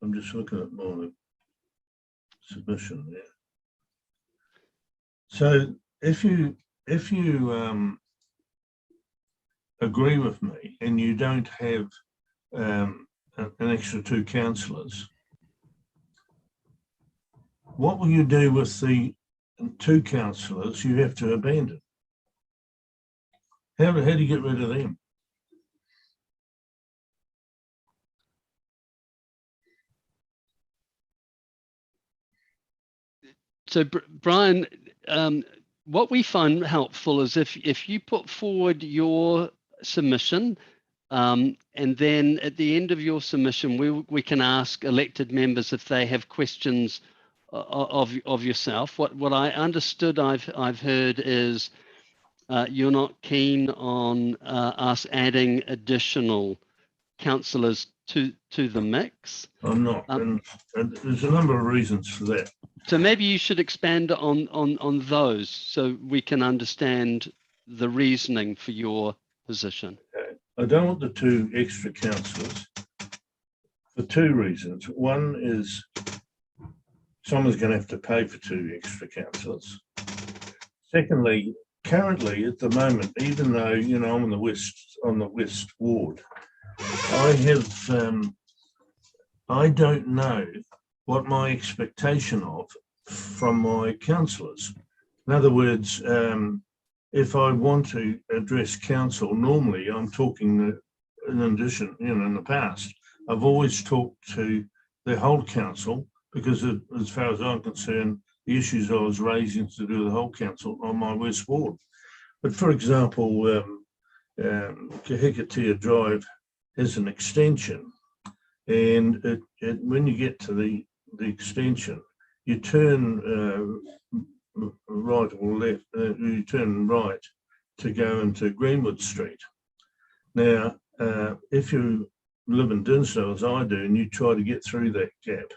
I'm just looking at my submission there. So if you agree with me and you don't have an extra 2 councillors, what will you do with the 2 councillors you have to abandon? How do you get rid of them? So, Brian, what we find helpful is if you put forward your submission, and then at the end of your submission, we can ask elected members if they have questions of yourself. What I understood I've heard is you're not keen on us adding additional councillors to the mix. I'm not, and there's a number of reasons for that. So maybe you should expand on those so we can understand the reasoning for your position. I don't want the 2 extra councillors for 2 reasons. One is someone's going to have to pay for 2 extra councillors. Secondly, currently at the moment, even though I'm on the west ward, I don't know what my expectation from my councillors. In other words, if I want to address council, normally I'm talking in addition, in the past, I've always talked to the whole council because as far as I'm concerned, the issues I was raising to do with the whole council on my west ward. But for example, Kahikatea Drive has an extension, and when you get to the extension, you turn right or left, you turn right to go into Greenwood Street. Now, if you live in Dinsdale as I do, and you try to get through that gap,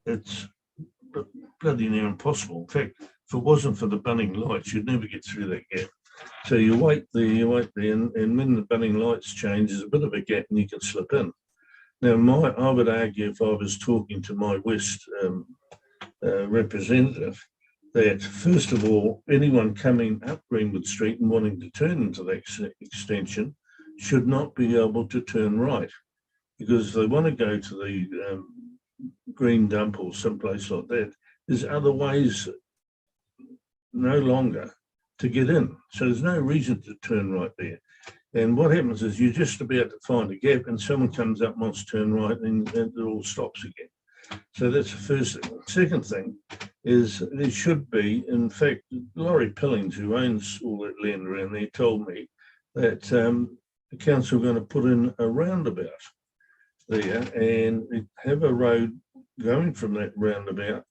it's bloody near impossible. In fact, if it wasn't for the bunning lights, you'd never get through that gap. So you wait there, and when the bunning lights change, there's a bit of a gap and you can slip in. Now, I would argue, if I was talking to my West representative, that first of all, anyone coming up Greenwood Street and wanting to turn into that extension should not be able to turn right, because if they want to go to the green dump or someplace like that, there's other ways no longer to get in. So there's no reason to turn right there. And what happens is you're just about to find a gap and someone comes up and wants to turn right and it all stops again. So that's the first thing. Second thing is there should be, in fact, Laurie Pillings, who owns all that land around there, told me that the council are going to put in a roundabout there and have a road going from that roundabout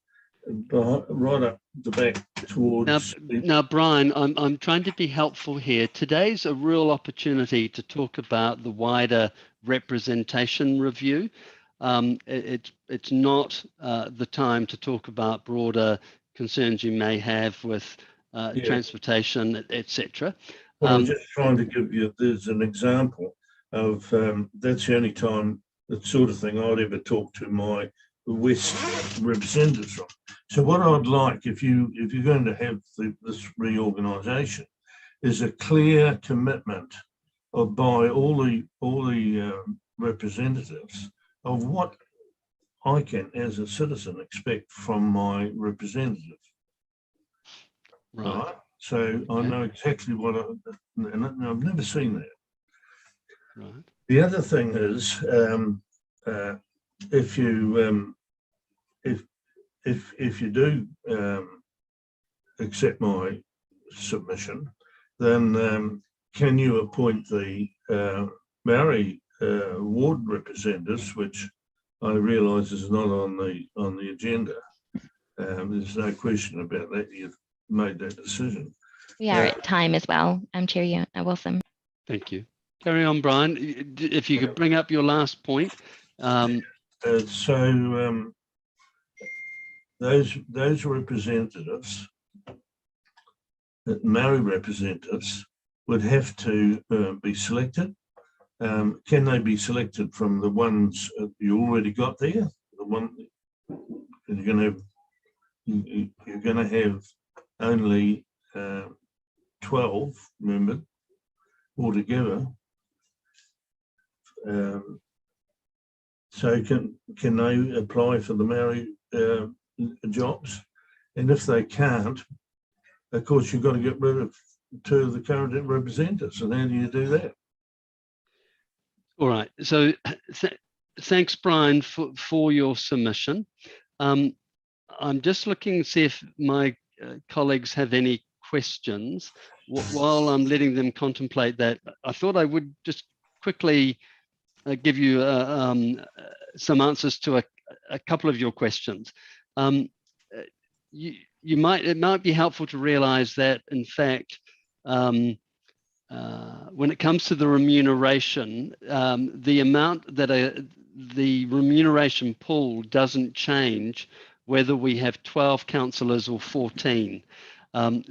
right up the back towards. Now, Brian, I'm trying to be helpful here. Today's a real opportunity to talk about the wider representation review. It's not the time to talk about broader concerns you may have with transportation, etc. Well, I'm just trying to give you, there's an example of that's the only time that sort of thing I'd ever talk to my West representatives from. So what I'd like, if you're going to have this reorganisation, is a clear commitment by all the representatives of what I can, as a citizen, expect from my representative. Right. So I know exactly what and I've never seen that. Right. The other thing is, if you do accept my submission, then can you appoint the Maori ward representatives, which I realise it's not on the agenda. There's no question about that. You've made that decision. We are at time as well, Chair Wilson. Thank you. Carry on, Brian. If you could bring up your last point. Those representatives, Maori representatives, would have to be selected. Can they be selected from the ones you already got there? The one you're going to have only 12 members altogether. So can they apply for the Maori jobs? And if they can't, of course, you've got to get rid of 2 of the current representatives. And how do you do that? All right. So thanks, Brian, for your submission. I'm just looking to see if my colleagues have any questions. While I'm letting them contemplate that, I thought I would just quickly give you some answers to a couple of your questions. It might be helpful to realize that, in fact, when it comes to the remuneration, the amount that the remuneration pool doesn't change whether we have 12 councillors or 14.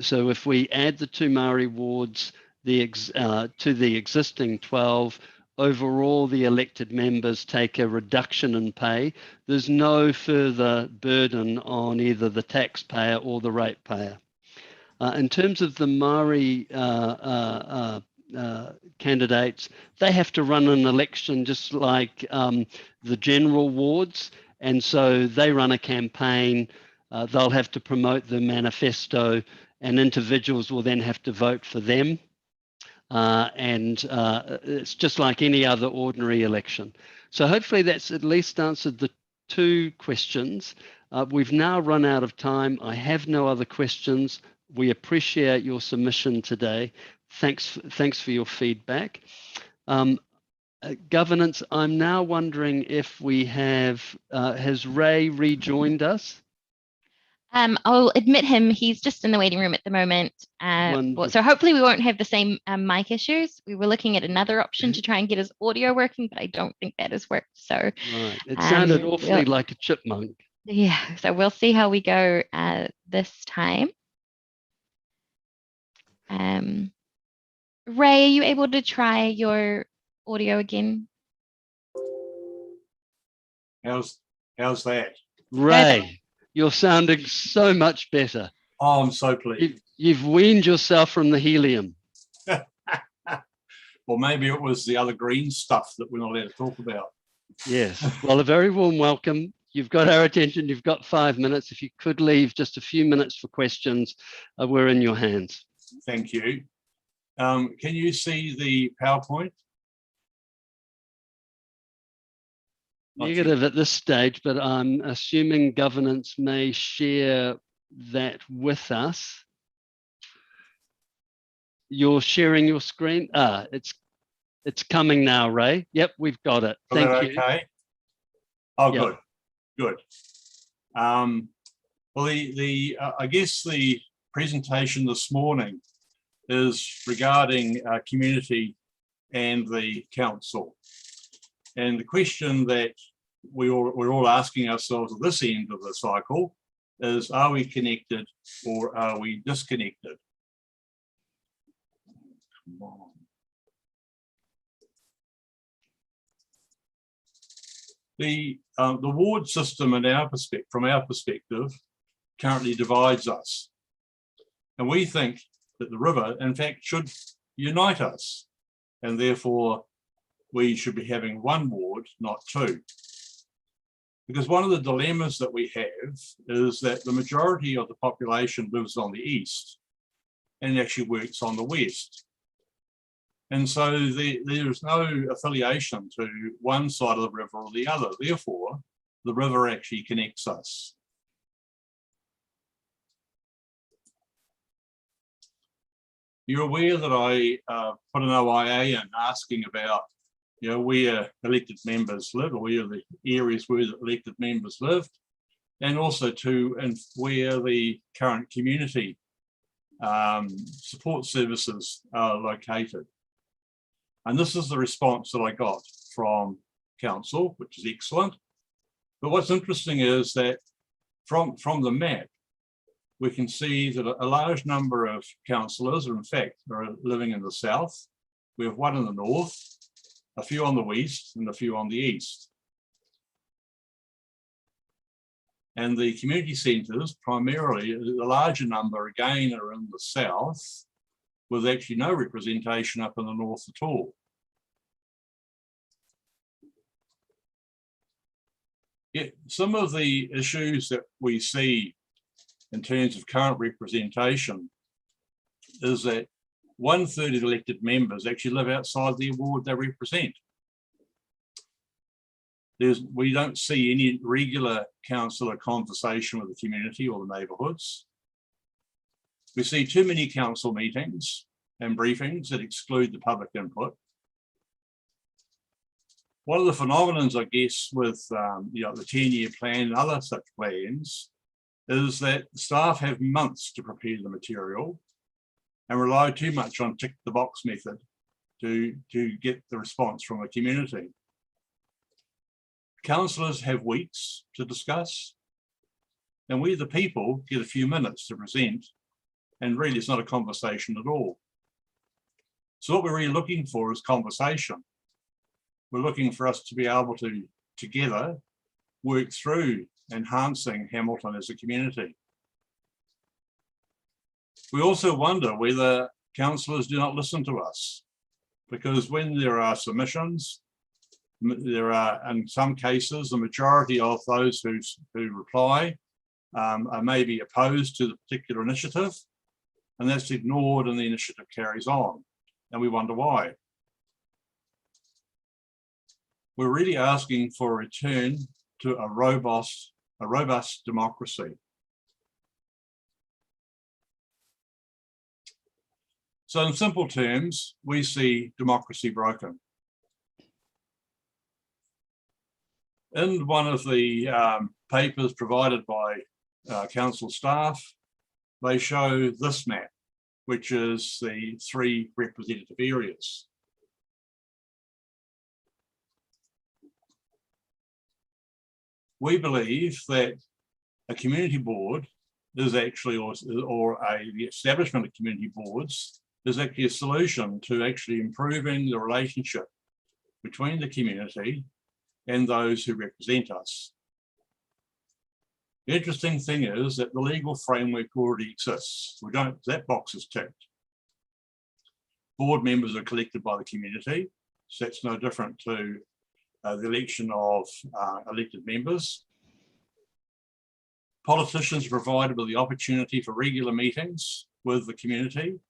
So if we add the 2 Maori wards to the existing 12, overall the elected members take a reduction in pay. There's no further burden on either the taxpayer or the ratepayer. In terms of the Maori candidates, they have to run an election just like the general wards, and so they run a campaign. They'll have to promote the manifesto, and individuals will then have to vote for them. It's just like any other ordinary election. So hopefully that's at least answered the 2 questions. We've now run out of time. I have no other questions. We appreciate your submission today. Thanks for your feedback. Governance, I'm now wondering if we have, has Ray rejoined us? I'll admit him, he's just in the waiting room at the moment. So hopefully we won't have the same mic issues. We were looking at another option to try and get his audio working, but I don't think that has worked. So right. It sounded awfully like a chipmunk. Yeah, so we'll see how we go this time. Ray, are you able to try your audio again? How's that? Ray, you're sounding so much better. Oh, I'm so pleased. You've weaned yourself from the helium. Well, maybe it was the other green stuff that we're not allowed to talk about. Yes. Well, a very warm welcome. You've got our attention. You've got 5 minutes. If you could leave just a few minutes for questions, we're in your hands. Thank you. Can you see the PowerPoint? Negative at this stage, but I'm assuming governance may share that with us. You're sharing your screen? It's coming now, Ray. Yep, we've got it. Thank you. Okay. Oh, yep. Good. Well, I guess the presentation this morning is regarding community and the council. And the question that we're all asking ourselves at this end of the cycle is, are we connected or are we disconnected? Come on. The ward system from our perspective currently divides us. And we think that the river, in fact, should unite us. And therefore, we should be having 1 ward, not 2. Because one of the dilemmas that we have is that the majority of the population lives on the east and actually works on the west. And so there is no affiliation to one side of the river or the other. Therefore, the river actually connects us. You're aware that I put an OIA in asking about you know, where elected members live, or where the areas where the elected members live, and also where the current community support services are located. And this is the response that I got from council, which is excellent. But what's interesting is that from the map, we can see that a large number of councillors, in fact, are living in the south. We have one in the north, a few on the west, and a few on the east. And the community centres, primarily, the larger number again are in the south, with actually no representation up in the north at all. Yet some of the issues that we see in terms of current representation is that 1/3 of elected members actually live outside the ward they represent. We don't see any regular councillor conversation with the community or the neighbourhoods. We see too many council meetings and briefings that exclude the public input. One of the phenomenons, I guess, with you know, the 10-year plan and other such plans is that staff have months to prepare the material and rely too much on tick the box method to get the response from the community. Councillors have weeks to discuss, and we, the people, get a few minutes to present, and really it's not a conversation at all. So what we're really looking for is conversation. We're looking for us to be able to, together, work through enhancing Hamilton as a community. We also wonder whether councillors do not listen to us, because when there are submissions, there are, in some cases, the majority of those who reply are maybe opposed to the particular initiative, and that's ignored and the initiative carries on, and we wonder why. We're really asking for a return to a robust democracy. So in simple terms, we see democracy broken. In one of the papers provided by council staff, they show this map, which is the 3 representative areas. We believe that a community board is actually, the establishment of community boards is actually a solution to actually improving the relationship between the community and those who represent us. The interesting thing is that the legal framework already exists. That box is ticked. Board members are elected by the community, so that's no different to the election of elected members. Politicians are provided with the opportunity for regular meetings with the community,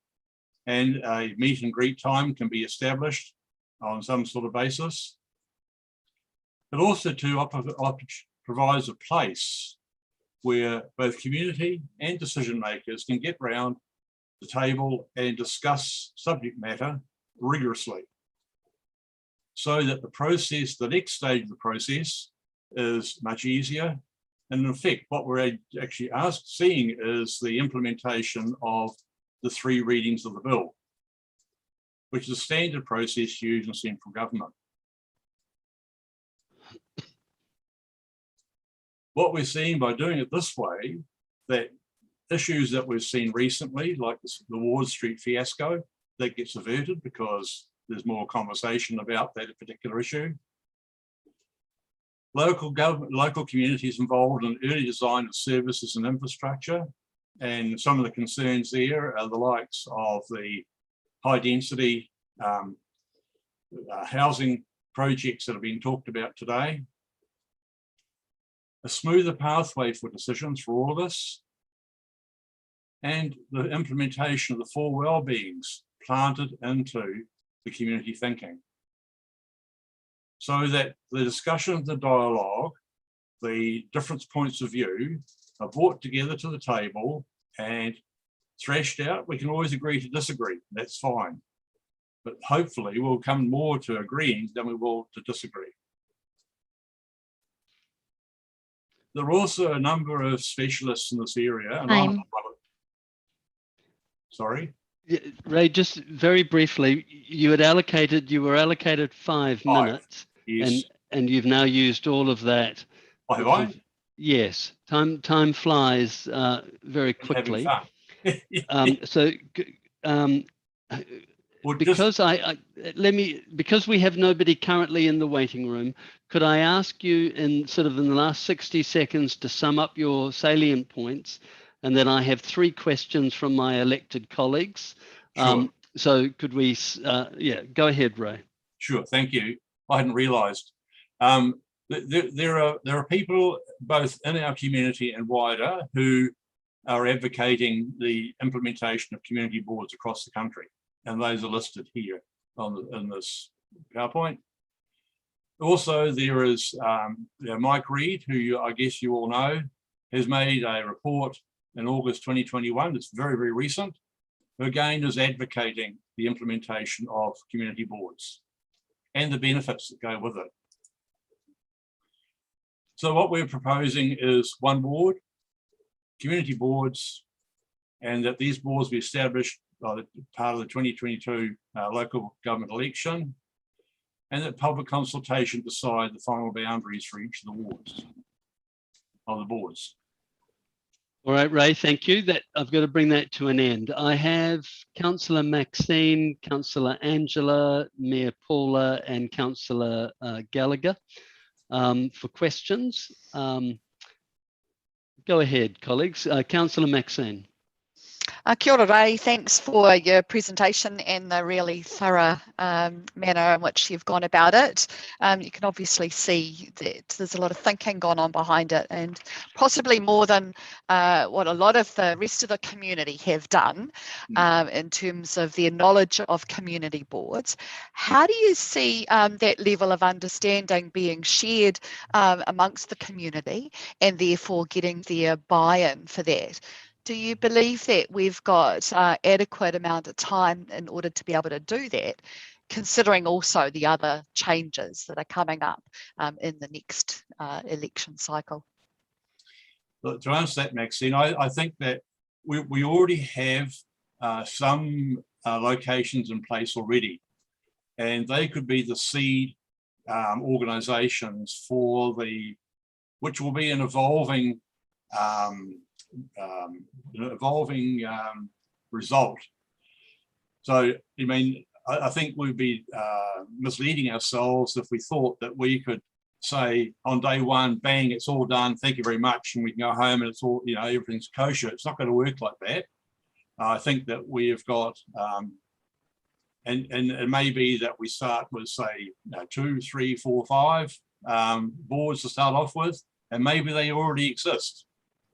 and a meet and greet time can be established on some sort of basis. But also provides a place where both community and decision makers can get round the table and discuss subject matter rigorously, so that the process, the next stage of the process, is much easier. And in effect, what we're actually seeing is the implementation of the 3 readings of the bill, which is a standard process used in central government. What we're seeing by doing it this way, that issues that we've seen recently, like the Ward Street fiasco, that gets averted because there's more conversation about that particular issue. Local government, local communities involved in early design of services and infrastructure, and some of the concerns there are the likes of the high density housing projects that have been talked about today. A smoother pathway for decisions for all of us, and the implementation of the 4 well-beings planted into the community thinking, so that the discussion, the dialogue, the different points of view are brought together to the table and thrashed out. We can always agree to disagree, that's fine. but hopefully we'll come more to agreeing than we will to disagree. There are also a number of specialists in this area. And I'm sorry. Yeah, Ray, just very briefly, you were allocated 5 minutes, yes. and you've now used all of that. Oh, have I? Yes, time flies very quickly. Because we have nobody currently in the waiting room, could I ask you in the last 60 seconds to sum up your salient points, and then I have 3 questions from my elected colleagues. Sure. So could we, go ahead, Ray. Sure, thank you. I hadn't realised. There are people both in our community and wider who are advocating the implementation of community boards across the country, and those are listed here in this PowerPoint. Also, there is Mike Reid, who I guess you all know, has made a report in August 2021. It's very, very recent, who again is advocating the implementation of community boards and the benefits that go with it. So what we're proposing is one board, community boards, and that these boards be established by part of the 2022 local government election, and that public consultation decide the final boundaries for each of the wards, of the boards. All right, Ray, thank you. I've got to bring that to an end. I have Councillor Maxine, Councillor Angela, Mayor Paula, and Councillor Gallagher for questions. Go ahead, colleagues. Councillor Maxine. Kia ora, Ray. Thanks for your presentation and the really thorough manner in which you've gone about it. You can obviously see that there's a lot of thinking gone on behind it, and possibly more than what a lot of the rest of the community have done in terms of their knowledge of community boards. How do you see that level of understanding being shared amongst the community, and therefore getting their buy-in for that? Do you believe that we've got adequate amount of time in order to be able to do that, considering also the other changes that are coming up in the next election cycle? Look, to answer that, Maxine, I think that we already have some locations in place already, and they could be the seed organisations for which will be an evolving result. So, I mean, I think we'd be misleading ourselves if we thought that we could say on day one, bang, it's all done, thank you very much, and we can go home and it's all, everything's kosher. It's not going to work like that. I think that we have got, and it may be that we start with, say, 2, 3, 4, 5 boards to start off with, and maybe they already exist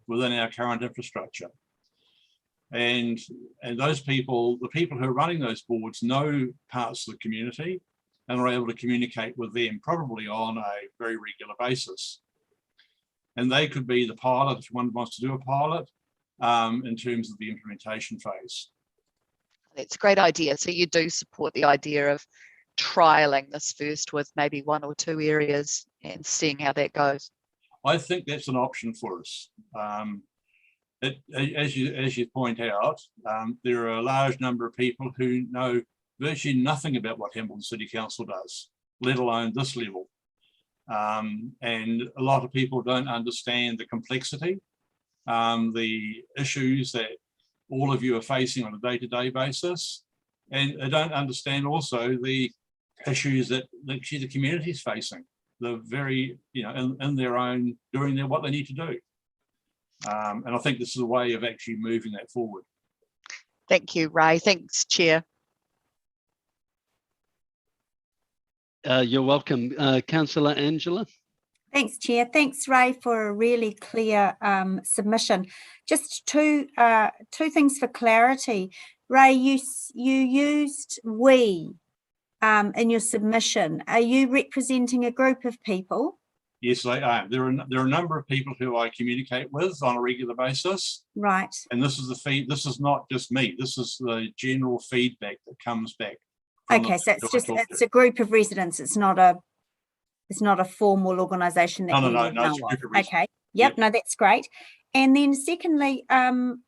within our current infrastructure. And those people, the people who are running those boards, know parts of the community and are able to communicate with them probably on a very regular basis. And they could be the pilot if one wants to do a pilot in terms of the implementation phase. That's a great idea. So you do support the idea of trialing this first with maybe 1 or 2 areas and seeing how that goes? I think that's an option for us. As you point out, there are a large number of people who know virtually nothing about what Hamilton City Council does, let alone this level. And a lot of people don't understand the complexity, the issues that all of you are facing on a day-to-day basis, and they don't understand also the issues that the community is facing. They're very, in their own, doing what they need to do. And I think this is a way of actually moving that forward. Thank you, Ray. Thanks, Chair. You're welcome. Councillor Angela. Thanks, Chair. Thanks, Ray, for a really clear submission. Just two things for clarity. Ray, you used we in your submission. Are you representing a group of people? Yes, I am. There are a number of people who I communicate with on a regular basis. Right. And this is the feed. This is not just me. This is the general feedback that comes back Okay, so it's a group of residents. It's not a formal organisation that No, you would it's a know group of. of residents. Okay, yep, no, that's great. And then secondly, can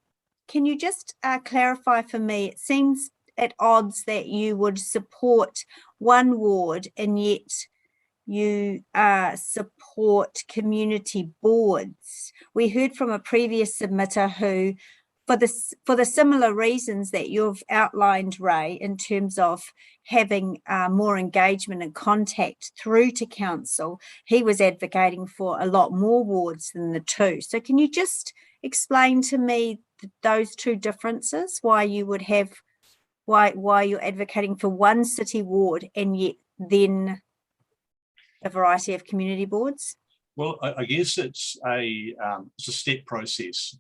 you just clarify for me? It seems at odds that you would support one ward and yet you support community boards. We heard from a previous submitter who, for the similar reasons that you've outlined, Ray, in terms of having more engagement and contact through to council, he was advocating for a lot more wards than the two. So can you just explain to me those two differences, why you would have, why you're advocating for one city ward and yet then a variety of community boards? Well, I guess it's a step process.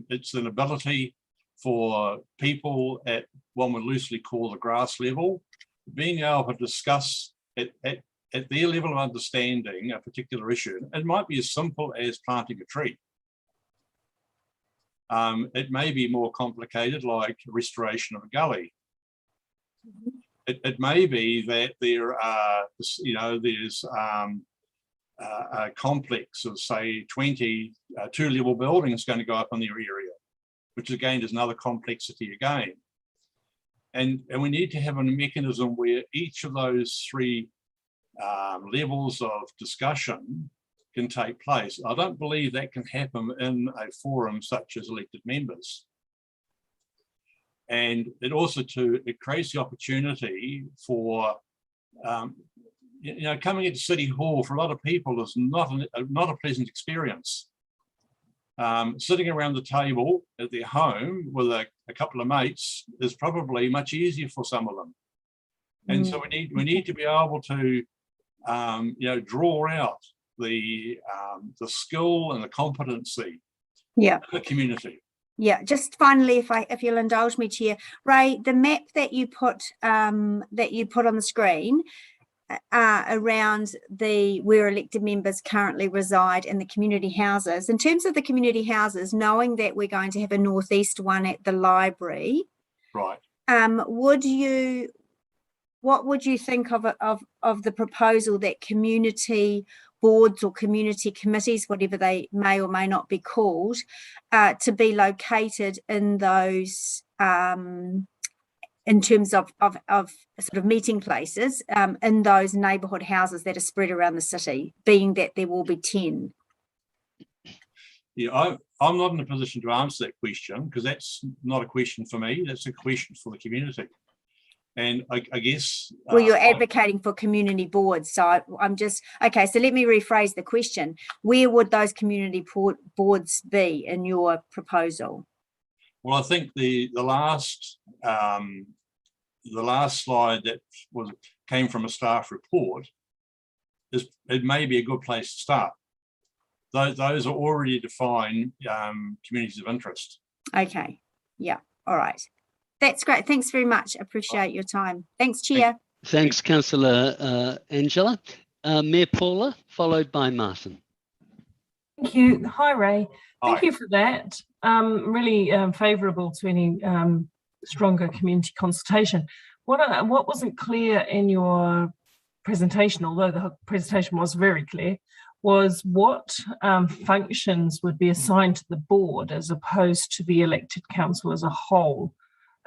It's an ability for people at what we loosely call the grass level, being able to discuss at their level of understanding a particular issue. It might be as simple as planting a tree. It may be more complicated, like restoration of a gully. It may be that there are, there's a complex of, say, 20 two-level buildings going to go up in their area, which again is another complexity again. And we need to have a mechanism where each of those three levels of discussion can take place. I don't believe that can happen in a forum such as elected members. And it also it creates the opportunity for coming into City Hall for a lot of people is not a pleasant experience. Sitting around the table at their home with a couple of mates is probably much easier for some of them. And so we need to be able to draw out the skill and the competency of the community. Yeah, just finally, if you'll indulge me, Chair, Ray, the map that you put on the screen around where elected members currently reside in the community houses. In terms of the community houses, knowing that we're going to have a northeast one at the library, right? What would you think of the proposal that community boards or community committees, whatever they may or may not be called, to be located in those, in terms of sort of meeting places, in those neighbourhood houses that are spread around the city, being that there will be 10? Yeah, I'm not in a position to answer that question because that's not a question for me. That's a question for the community. And I guess... Well, you're advocating for community boards. So I'm just... Okay, so let me rephrase the question. Where would those community boards be in your proposal? Well, I think the last slide that came from a staff report it may be a good place to start. Those are already defined communities of interest. Okay. Yeah. All right. That's great. Thanks very much. Appreciate your time. Thanks, Chair. Thanks, Councillor Angela. Mayor Paula, followed by Martin. Thank you. Hi, Ray. Thank Hi. you for that. Really favourable to any stronger community consultation. What wasn't clear in your presentation, although the presentation was very clear, was what functions would be assigned to the board as opposed to the elected council as a whole.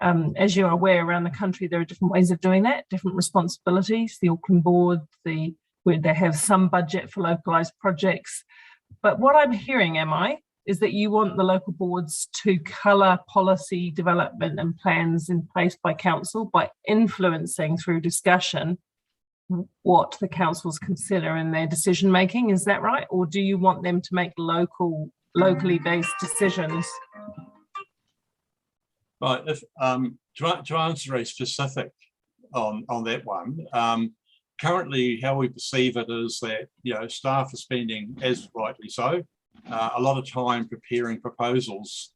As you're aware, around the country, there are different ways of doing that, different responsibilities. The Auckland board, where they have some budget for localised projects. But what I'm hearing, is that you want the local boards to colour policy development and plans in place by council by influencing through discussion what the councils consider in their decision making. Is that right? Or do you want them to make locally based decisions? Right. If to answer a specific on that one, currently how we perceive it is that staff are spending, as rightly so, a lot of time preparing proposals,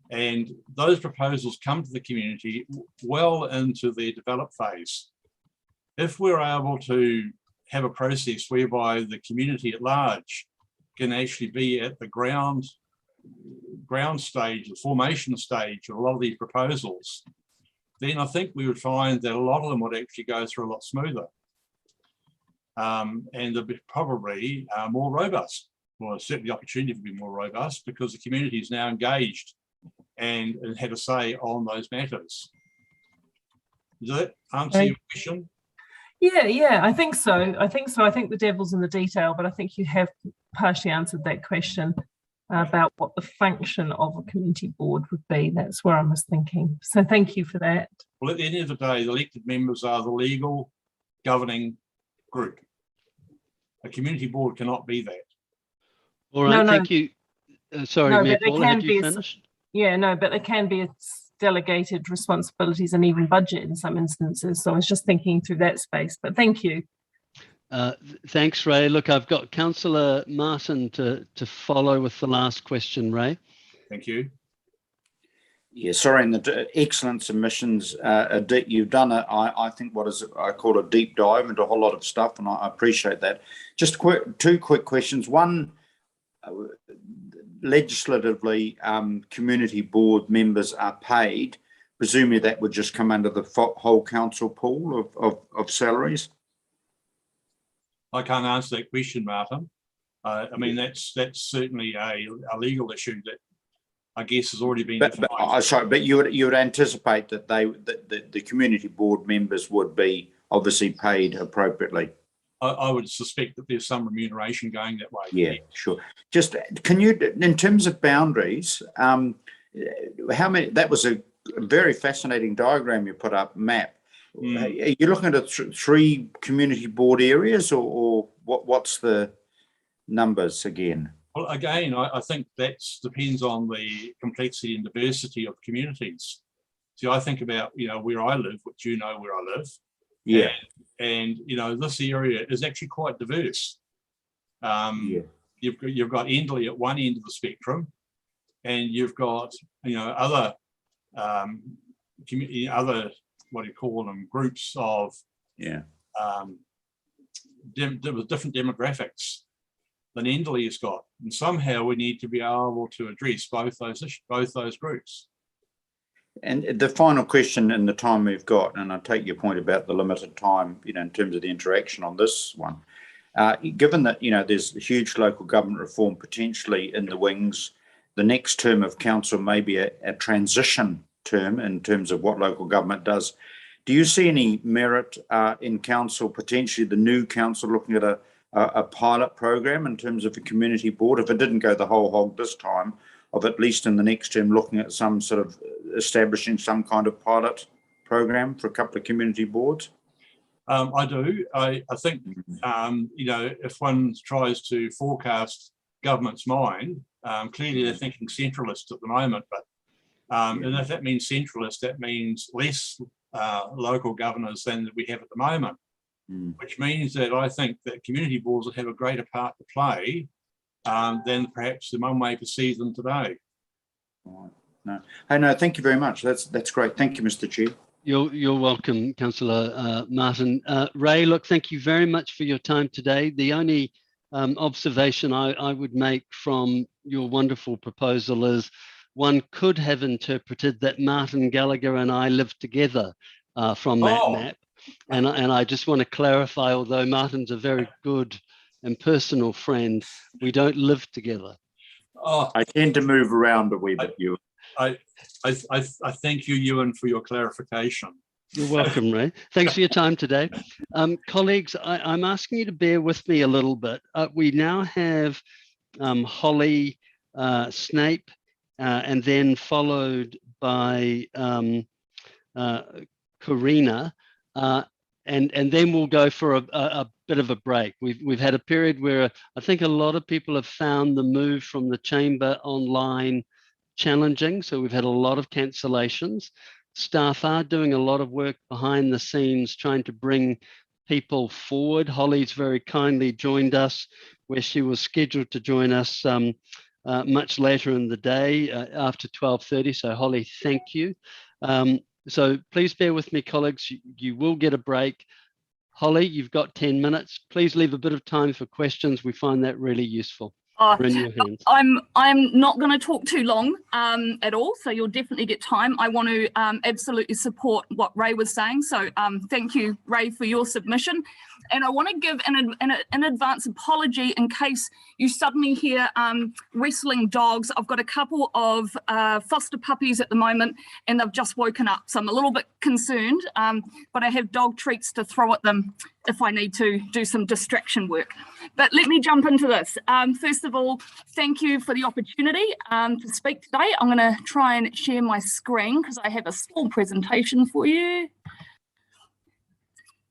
and those proposals come to the community well into their develop phase. If we're able to have a process whereby the community at large can actually be at the ground stage, the formation stage of a lot of these proposals, then I think we would find that a lot of them would actually go through a lot smoother. And they'd be probably more robust. Well, certainly the opportunity to be more robust because the community is now engaged and had a say on those matters. Does that answer your question? Yeah, I think so. I think the devil's in the detail, but I think you have partially answered that question about what the function of a community board would be. That's where I was thinking. So thank you for that. Well, at the end of the day, the elected members are the legal governing group. A community board cannot be that. All right, thank you. Sorry, Mayor Paula, had you finished? But there can be delegated responsibilities and even budget in some instances. So I was just thinking through that space, but thank you. Thanks, Ray. Look, I've got Councillor Martin to follow with the last question, Ray. Thank you. Yeah, sorry, and the excellent submissions. You've done I think I call a deep dive into a whole lot of stuff, and I appreciate that. Just two quick questions. One, legislatively, community board members are paid. Presumably that would just come under the whole council pool of salaries. I can't answer that question, Martin. I mean, that's certainly a legal issue that I guess has already been defined. Sorry, but you would anticipate that the community board members would be obviously paid appropriately. I would suspect that there's some remuneration going that way. Yeah, sure. Just can you, in terms of boundaries, how many? That was a very fascinating diagram you put up, map. Are you looking at three community board areas, or what's the numbers again? Well, again, I think that depends on the complexity and diversity of communities. See, I think about, where I live, which where I live. Yeah. And this area is actually quite diverse. You've got Endley at one end of the spectrum, and you've got other other what do you call them, groups of with different demographics than Endley has got, and somehow we need to be able to address both those groups. And the final question in the time we've got, and I take your point about the limited time, in terms of the interaction on this one, given that, there's huge local government reform potentially in the wings, the next term of council may be a transition term in terms of what local government does. Do you see any merit in council, potentially the new council, looking at a pilot program in terms of a community board, if it didn't go the whole hog this time, of at least in the next term looking at some sort of establishing some kind of pilot program for a couple of community boards? I do. I think, if one tries to forecast government's mind, clearly they're thinking centralist at the moment, but and if that means centralist, that means less local governors than we have at the moment, which means that I think that community boards will have a greater part to play than perhaps the one way perceive them today. No, thank you very much. That's great. Thank you, Mr. Chair. You're welcome, Councillor Martin. Ray, look, thank you very much for your time today. The only observation I would make from your wonderful proposal is one could have interpreted that Martin Gallagher and I live together from that map. And I just want to clarify, although Martin's a very good and personal friend, we don't live together. I tend to move around a wee bit, Ewan. I thank you, Ewan, for your clarification. You're welcome, Ray. Thanks for your time today. Colleagues, I'm asking you to bear with me a little bit. We now have Holly Snape, and then followed by Karina, and then we'll go for a bit of a break. We've had a period where I think a lot of people have found the move from the chamber online challenging, so we've had a lot of cancellations. Staff are doing a lot of work behind the scenes trying to bring people forward. Holly's very kindly joined us where she was scheduled to join us much later in the day after 12:30. So Holly, thank you. So please bear with me, colleagues. You will get a break. Holly, you've got 10 minutes. Please leave a bit of time for questions. We find that really useful. in your hands. I'm not going to talk too long at all, so you'll definitely get time. I want to absolutely support what Ray was saying. So thank you, Ray, for your submission. And I want to give an advance apology in case you suddenly hear wrestling dogs. I've got a couple of foster puppies at the moment, and they've just woken up. So I'm a little bit concerned, but I have dog treats to throw at them if I need to do some distraction work. But let me jump into this. First of all, thank you for the opportunity to speak today. I'm going to try and share my screen because I have a small presentation for you.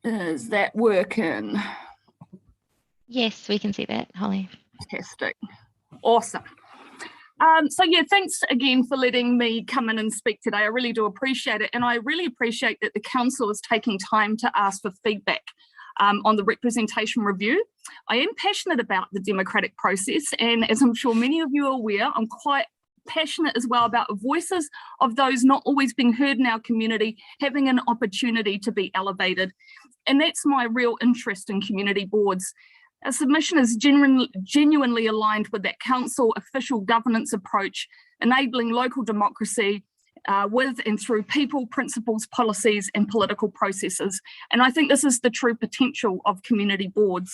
Is that working? Yes, we can see that, Holly. Fantastic. Awesome. So yeah, thanks again for letting me come in and speak today. I really do appreciate it. And I really appreciate that the council is taking time to ask for feedback on the representation review. I am passionate about the democratic process. And as I'm sure many of you are aware, I'm quite passionate as well about voices of those not always being heard in our community, having an opportunity to be elevated. And that's my real interest in community boards. Our submission is genuinely aligned with that council official governance approach, enabling local democracy with and through people, principles, policies, and political processes. And I think this is the true potential of community boards.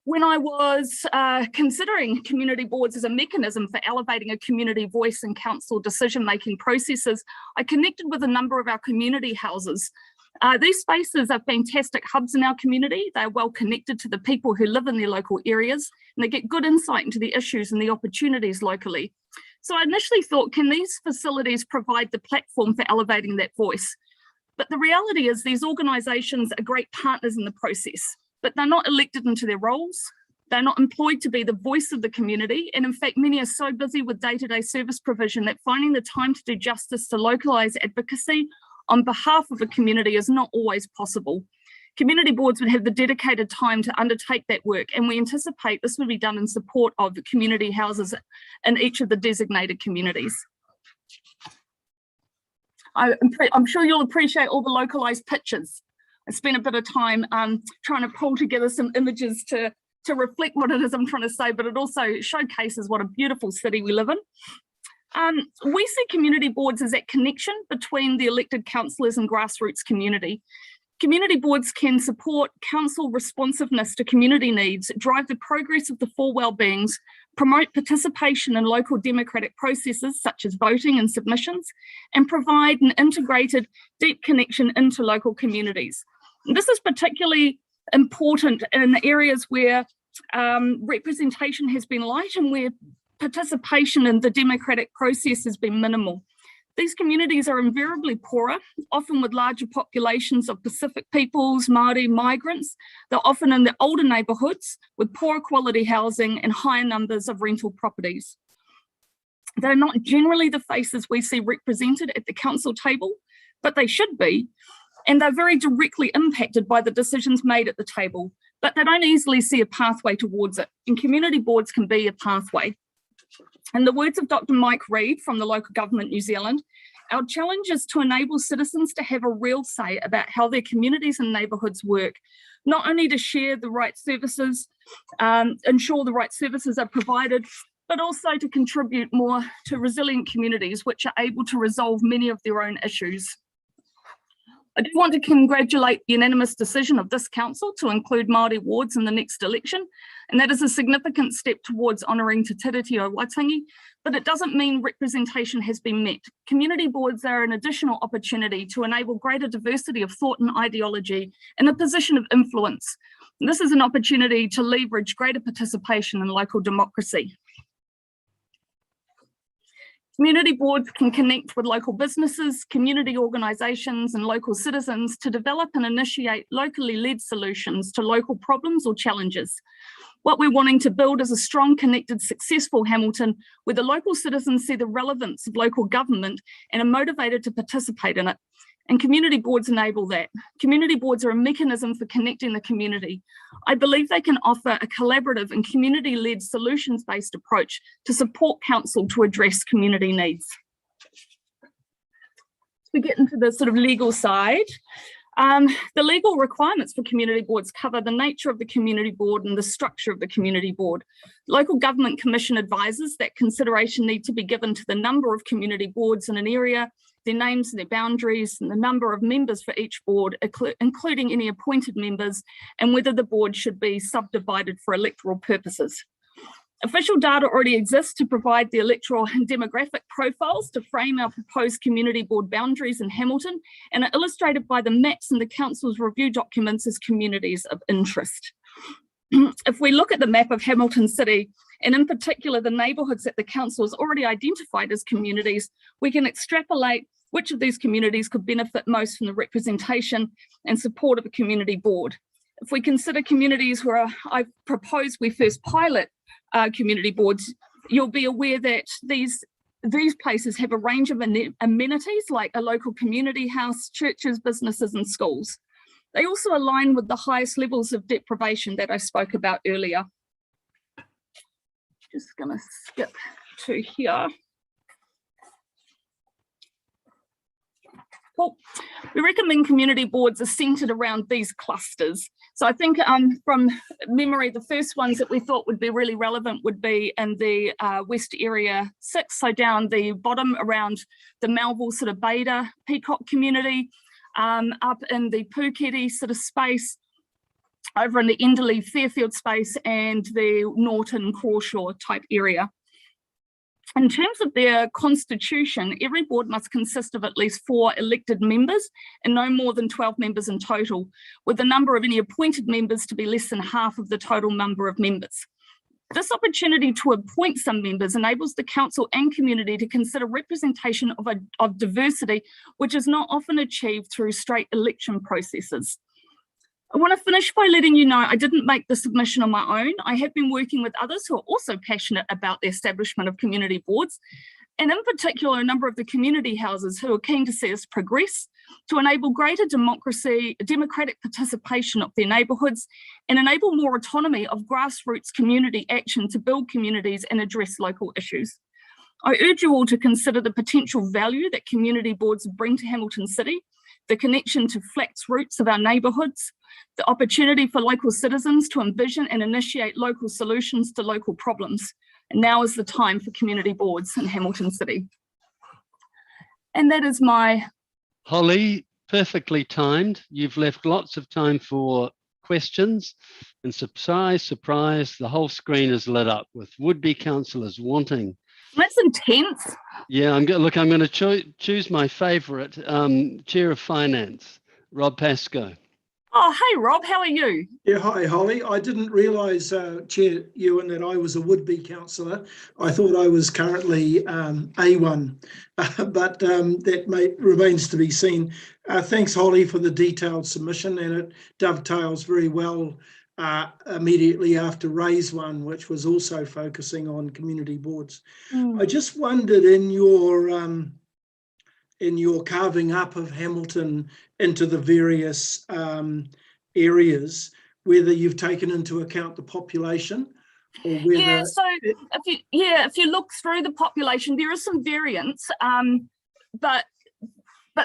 When I was considering community boards as a mechanism for elevating a community voice in council decision-making processes, I connected with a number of our community houses. These spaces are fantastic hubs in our community. They're well connected to the people who live in their local areas, and they get good insight into the issues and the opportunities locally. So I initially thought, can these facilities provide the platform for elevating that voice? But the reality is these organisations are great partners in the process, but they're not elected into their roles. They're not employed to be the voice of the community. And in fact, many are so busy with day-to-day service provision that finding the time to do justice to localised advocacy on behalf of a community is not always possible. Community boards would have the dedicated time to undertake that work, and we anticipate this will be done in support of the community houses in each of the designated communities. I'm sure you'll appreciate all the localised pictures. I spent a bit of time trying to pull together some images to reflect what it is I'm trying to say, but it also showcases what a beautiful city we live in. We see community boards as that connection between the elected councillors and grassroots community. Community boards can support council responsiveness to community needs, drive the progress of the four wellbeings, promote participation in local democratic processes such as voting and submissions, and provide an integrated, deep connection into local communities. And this is particularly important in areas where representation has been light and where participation in the democratic process has been minimal. These communities are invariably poorer, often with larger populations of Pacific peoples, Māori, migrants. They're often in the older neighbourhoods with poorer quality housing and higher numbers of rental properties. They're not generally the faces we see represented at the council table, but they should be, and they're very directly impacted by the decisions made at the table, but they don't easily see a pathway towards it, and community boards can be a pathway. In the words of Dr. Mike Reid from the Local Government New Zealand, our challenge is to enable citizens to have a real say about how their communities and neighbourhoods work, not only to share the right services, ensure the right services are provided, but also to contribute more to resilient communities which are able to resolve many of their own issues. I do want to congratulate the unanimous decision of this council to include Māori wards in the next election, and that is a significant step towards honouring Te Tiriti o Waitangi, but it doesn't mean representation has been met. Community boards are an additional opportunity to enable greater diversity of thought and ideology in a position of influence. And this is an opportunity to leverage greater participation in local democracy. Community boards can connect with local businesses, community organisations and local citizens to develop and initiate locally led solutions to local problems or challenges. What we're wanting to build is a strong, connected, successful Hamilton where the local citizens see the relevance of local government and are motivated to participate in it. And community boards enable that. Community boards are a mechanism for connecting the community. I believe they can offer a collaborative and community-led solutions-based approach to support council to address community needs. We get into the sort of legal side. The legal requirements for community boards cover the nature of the community board and the structure of the community board. Local Government Commission advises that consideration need to be given to the number of community boards in an area, their names and their boundaries, and the number of members for each board, including any appointed members, and whether the board should be subdivided for electoral purposes. Official data already exists to provide the electoral and demographic profiles to frame our proposed community board boundaries in Hamilton, and are illustrated by the maps in the council's review documents as communities of interest. If we look at the map of Hamilton City, and in particular the neighbourhoods that the council has already identified as communities, we can extrapolate which of these communities could benefit most from the representation and support of a community board. If we consider communities where I propose we first pilot community boards, you'll be aware that these places have a range of amenities like a local community house, churches, businesses and schools. They also align with the highest levels of deprivation that I spoke about earlier. Just going to skip to here. Cool. We recommend community boards are centred around these clusters. So I think from memory, the first ones that we thought would be really relevant would be in the West Area 6, so down the bottom around the Melville sort of Beta Peacock community, up in the Puketi sort of space, over in the Enderley Fairfield space, and the Norton Crawshaw type area. In terms of their constitution, every board must consist of at least 4 elected members and no more than 12 members in total, with the number of any appointed members to be less than half of the total number of members. This opportunity to appoint some members enables the council and community to consider representation of diversity, which is not often achieved through straight election processes. I want to finish by letting you know I didn't make the submission on my own. I have been working with others who are also passionate about the establishment of community boards, and in particular a number of the community houses who are keen to see us progress to enable greater democratic participation of their neighbourhoods and enable more autonomy of grassroots community action to build communities and address local issues. I urge you all to consider the potential value that community boards bring to Hamilton City, the connection to flex roots of our neighbourhoods, the opportunity for local citizens to envision and initiate local solutions to local problems. And now is the time for community boards in Hamilton City. And that is my... Holly, perfectly timed. You've left lots of time for questions, and surprise, the whole screen is lit up with would-be councillors wanting. That's intense. Yeah, I'm going to choose my favourite, Chair of Finance, Rob Pascoe. Oh, hey, Rob, how are you? Yeah, hi, Holly. I didn't realise, Chair Ewan, that I was a would-be councillor. I thought I was currently A1, but that remains to be seen. Thanks, Holly, for the detailed submission, and it dovetails very well immediately after Ray's one, which was also focusing on community boards. I just wondered in your carving up of Hamilton into the various areas, whether you've taken into account the population or whether... Yeah, so if you look through the population, there is some variance, but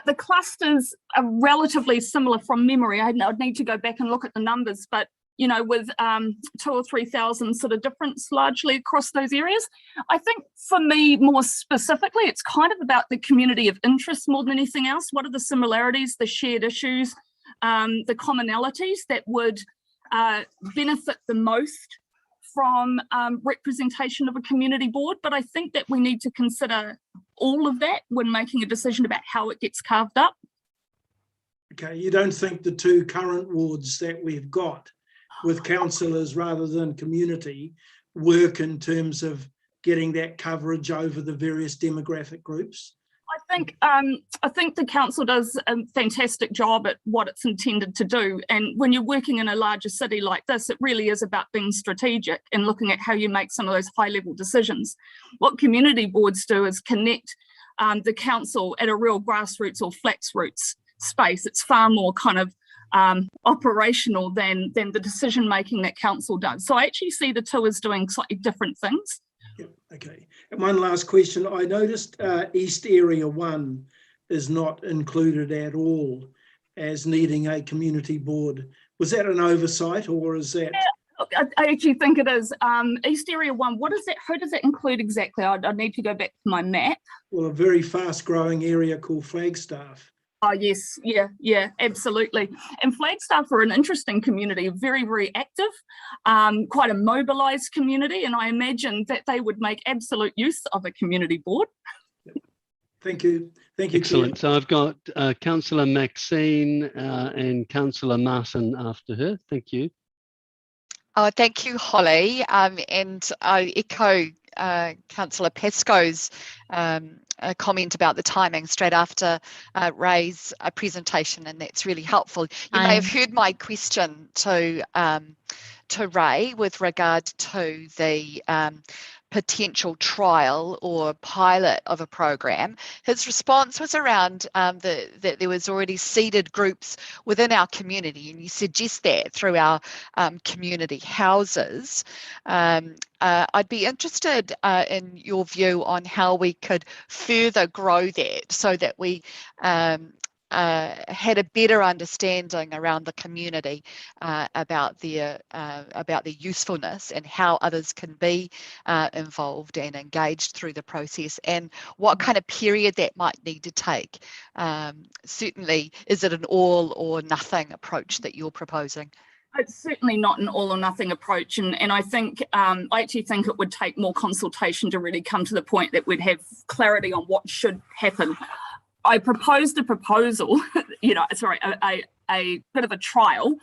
the clusters are relatively similar from memory. I'd need to go back and look at the numbers, but you know, with 2,000 or 3,000 sort of difference largely across those areas. I think for me, more specifically, it's kind of about the community of interest more than anything else. What are the similarities, the shared issues, the commonalities that would benefit the most from representation of a community board? But I think that we need to consider all of that when making a decision about how it gets carved up. Okay, you don't think the 2 current wards that we've got with councillors rather than community work in terms of getting that coverage over the various demographic groups? I think the council does a fantastic job at what it's intended to do. And when you're working in a larger city like this, it really is about being strategic and looking at how you make some of those high-level decisions. What community boards do is connect the council at a real grassroots or flex roots space. It's far more kind of operational than the decision making that council does. So I actually see the 2 as doing slightly different things. Yeah, okay. And one last question. I noticed East Area 1 is not included at all as needing a community board. Was that an oversight, or is that? Look, I actually think it is. East Area 1, what is that? Who does it include exactly? I need to go back to my map. Well, a very fast growing area called Flagstaff. Oh, yes. Yeah, absolutely. And Flagstaff are an interesting community, very, very active, quite a mobilised community. And I imagine that they would make absolute use of a community board. Thank you. Thank you. Excellent. Chair. So I've got Councillor Maxine and Councillor Martin after her. Thank you. Oh, thank you, Holly. And I echo Councillor Pesco's comment about the timing straight after Ray's presentation, and that's really helpful. You may have heard my question to Ray with regard to the potential trial or pilot of a program. His response was around that there was already seeded groups within our community, and you suggest that through our community houses. I'd be interested in your view on how we could further grow that so that we had a better understanding around the community about their usefulness and how others can be involved and engaged through the process, and what kind of period that might need to take. Certainly, is it an all or nothing approach that you're proposing? It's certainly not an all or nothing approach, and I think I actually think it would take more consultation to really come to the point that we'd have clarity on what should happen. I proposed a proposal, a bit of a trial,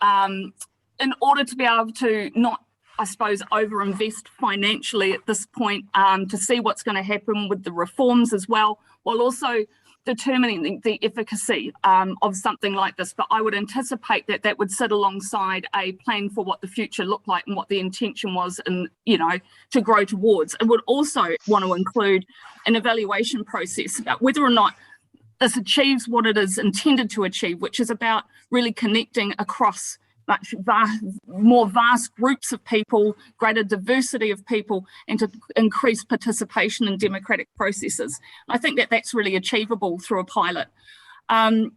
in order to be able to not, I suppose, overinvest financially at this point, to see what's going to happen with the reforms as well, while also determining the efficacy of something like this. But I would anticipate that that would sit alongside a plan for what the future looked like and what the intention was, and to grow towards. It would also want to include an evaluation process about whether or not this achieves what it is intended to achieve, which is about really connecting across much more vast groups of people, greater diversity of people, and to increase participation in democratic processes. I think that that's really achievable through a pilot. I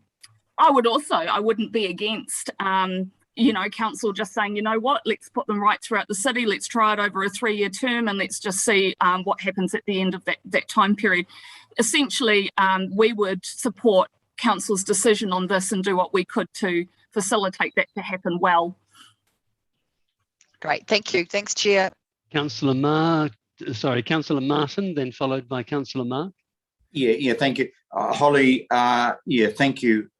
wouldn't be against council just saying, you know what, let's put them right throughout the city, let's try it over a 3-year term, and let's just see what happens at the end of that time period. Essentially, we would support council's decision on this and do what we could to facilitate that to happen well. Great, thank you. Thanks, Chair. Councillor Martin, then followed by Councillor Mark. Yeah, thank you. Holly, thank you.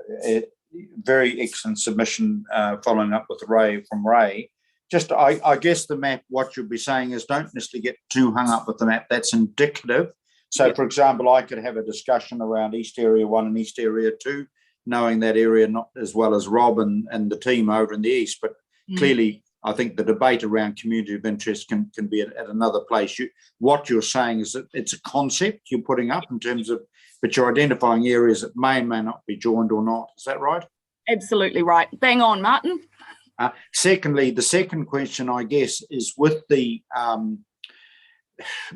Very excellent submission following up with Ray. Just, I guess the map, what you'll be saying is don't necessarily get too hung up with the map. That's indicative. So, for example, I could have a discussion around East Area 1 and East Area 2, knowing that area not as well as Rob and the team over in the East. But clearly, I think the debate around community of interest can be at another place. What you're saying is that it's a concept you're putting up in terms of, but you're identifying areas that may and may not be joined or not. Is that right? Absolutely right. Bang on, Martin. Secondly, the second question, I guess, is with the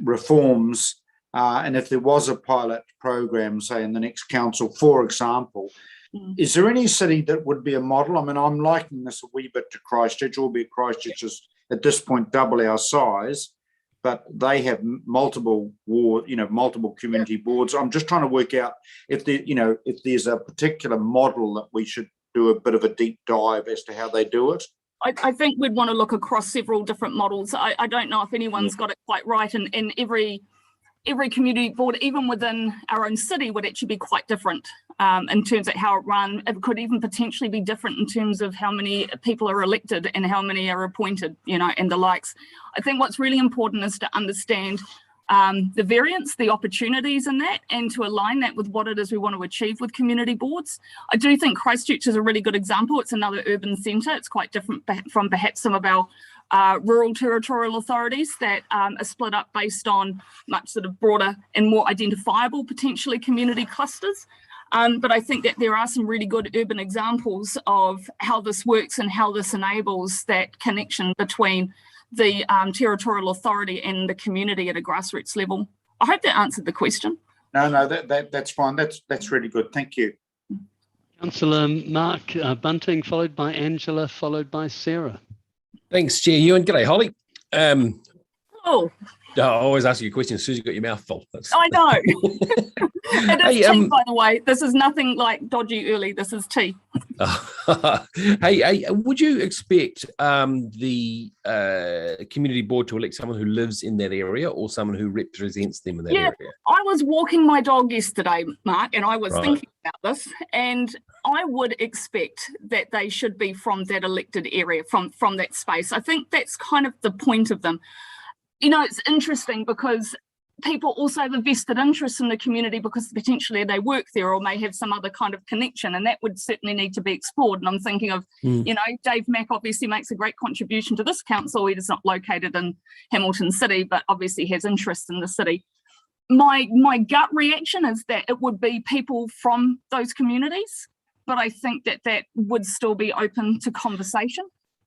reforms, and if there was a pilot program, say in the next council, for example, is there any city that would be a model? I mean, I'm liking this a wee bit to Christchurch, albeit Christchurch is at this point double our size, but they have multiple community boards. I'm just trying to work out if there's a particular model that we should do a bit of a deep dive as to how they do it. I think we'd want to look across several different models. I don't know if anyone's got it quite right, and every community board, even within our own city, would actually be quite different in terms of how it run. It could even potentially be different in terms of how many people are elected and how many are appointed, and the likes. I think what's really important is to understand the variance, the opportunities in that, and to align that with what it is we want to achieve with community boards. I do think Christchurch is a really good example. It's another urban centre. It's quite different from perhaps some of our rural territorial authorities that are split up based on much sort of broader and more identifiable potentially community clusters. But I think that there are some really good urban examples of how this works and how this enables that connection between the territorial authority and the community at a grassroots level. I hope that answered the question. No, that's fine. That's really good. Thank you. Councillor Mark Bunting, followed by Angela, followed by Sarah. Thanks, Chair Ewan. G'day, Holly. Oh, I always ask you a question as soon as you've got your mouth full. I know. It is Hey, tea, by the way. This is nothing like dodgy early. This is tea. hey, would you expect the community board to elect someone who lives in that area or someone who represents them in that area? I was walking my dog yesterday, Mark, and I was Right. thinking about this, and I would expect that they should be from that elected area, from that space. I think that's kind of the point of them. You know, it's interesting because people also have a vested interest in the community because potentially they work there or may have some other kind of connection, and that would certainly need to be explored. And I'm thinking of, you know, Dave Mack obviously makes a great contribution to this council. He is not located in Hamilton City, but obviously has interest in the city. My gut reaction is that it would be people from those communities, but I think that would still be open to conversation.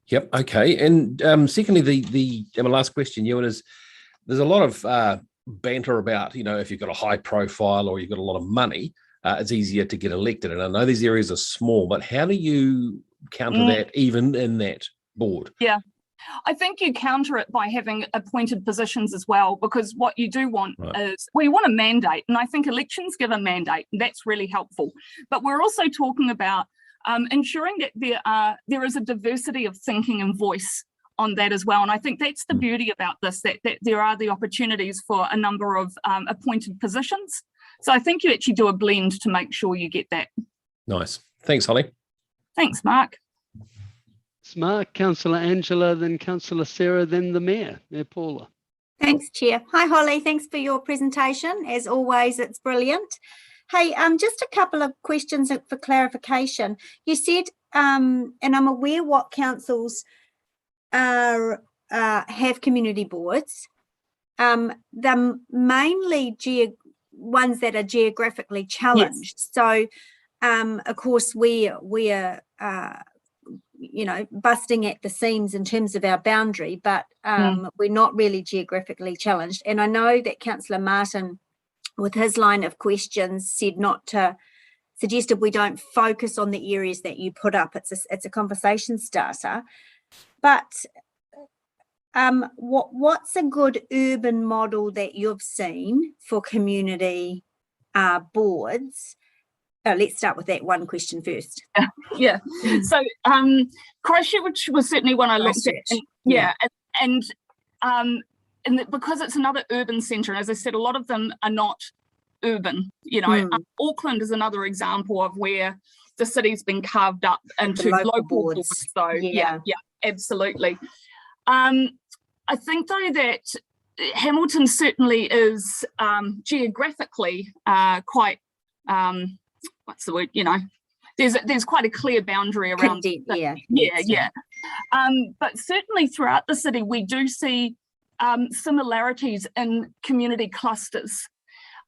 Yep. Okay. And secondly, my last question, Ewan, is there's a lot of banter about, you know, if you've got a high profile or you've got a lot of money, it's easier to get elected. And I know these areas are small, but how do you counter that even in that board? Yeah. I think you counter it by having appointed positions as well, because what you do want is, well, you want a mandate, and I think elections give a mandate, and that's really helpful. But we're also talking about ensuring that there is a diversity of thinking and voice on that as well. And I think that's the beauty about this, that there are the opportunities for a number of appointed positions. So I think you actually do a blend to make sure you get that. Nice. Thanks, Holly. Thanks, Mark. It's Mark, Councillor Angela, then Councillor Sarah, then the Mayor, Paula. Thanks, Chair. Hi, Holly. Thanks for your presentation. As always, it's brilliant. Hey, just a couple of questions for clarification. You said, and I'm aware what councils have community boards. They're mainly ones that are geographically challenged. Yes. So, of course, we are you know, busting at the seams in terms of our boundary, but we're not really geographically challenged. And I know that Councillor Martin, with his line of questions, said not to, suggested we don't focus on the areas that you put up. It's a conversation starter. But what's a good urban model that you've seen for community boards? Let's start with that one question first. Yeah. So Christchurch was certainly one I looked at. And because it's another urban centre, and as I said, a lot of them are not urban. You know, Auckland is another example of where the city's been carved up into local boards. So yeah, absolutely. I think though that Hamilton certainly is geographically quite what's the word? You know, there's quite a clear boundary around. But certainly throughout the city, we do see similarities in community clusters,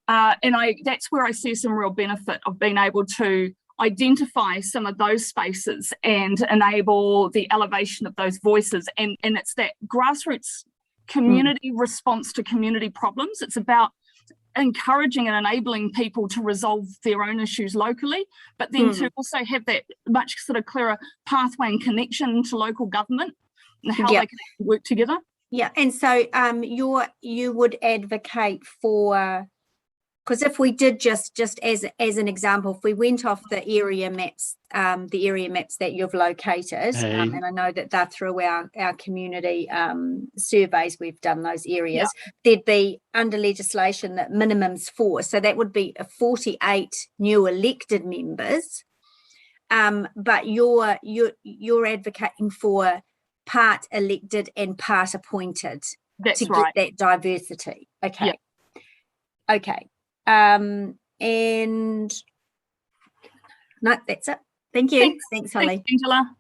and that's where I see some real benefit of being able to identify some of those spaces and enable the elevation of those voices. And it's that grassroots community response to community problems. It's about encouraging and enabling people to resolve their own issues locally, but then to also have that much sort of clearer pathway and connection to local government and how they can work together. Yeah, and so you would advocate for, because if we did just as an example, if we went off the area maps that you've located, and I know that they're through our community surveys, we've done those areas, there'd be under legislation that minimum's 4, so that would be 48 new elected members, but you're advocating for part elected and part appointed. That's to right. Get that diversity. Okay. Okay. And no, that's it. Thank you. Thanks Holly. Thanks, Angela.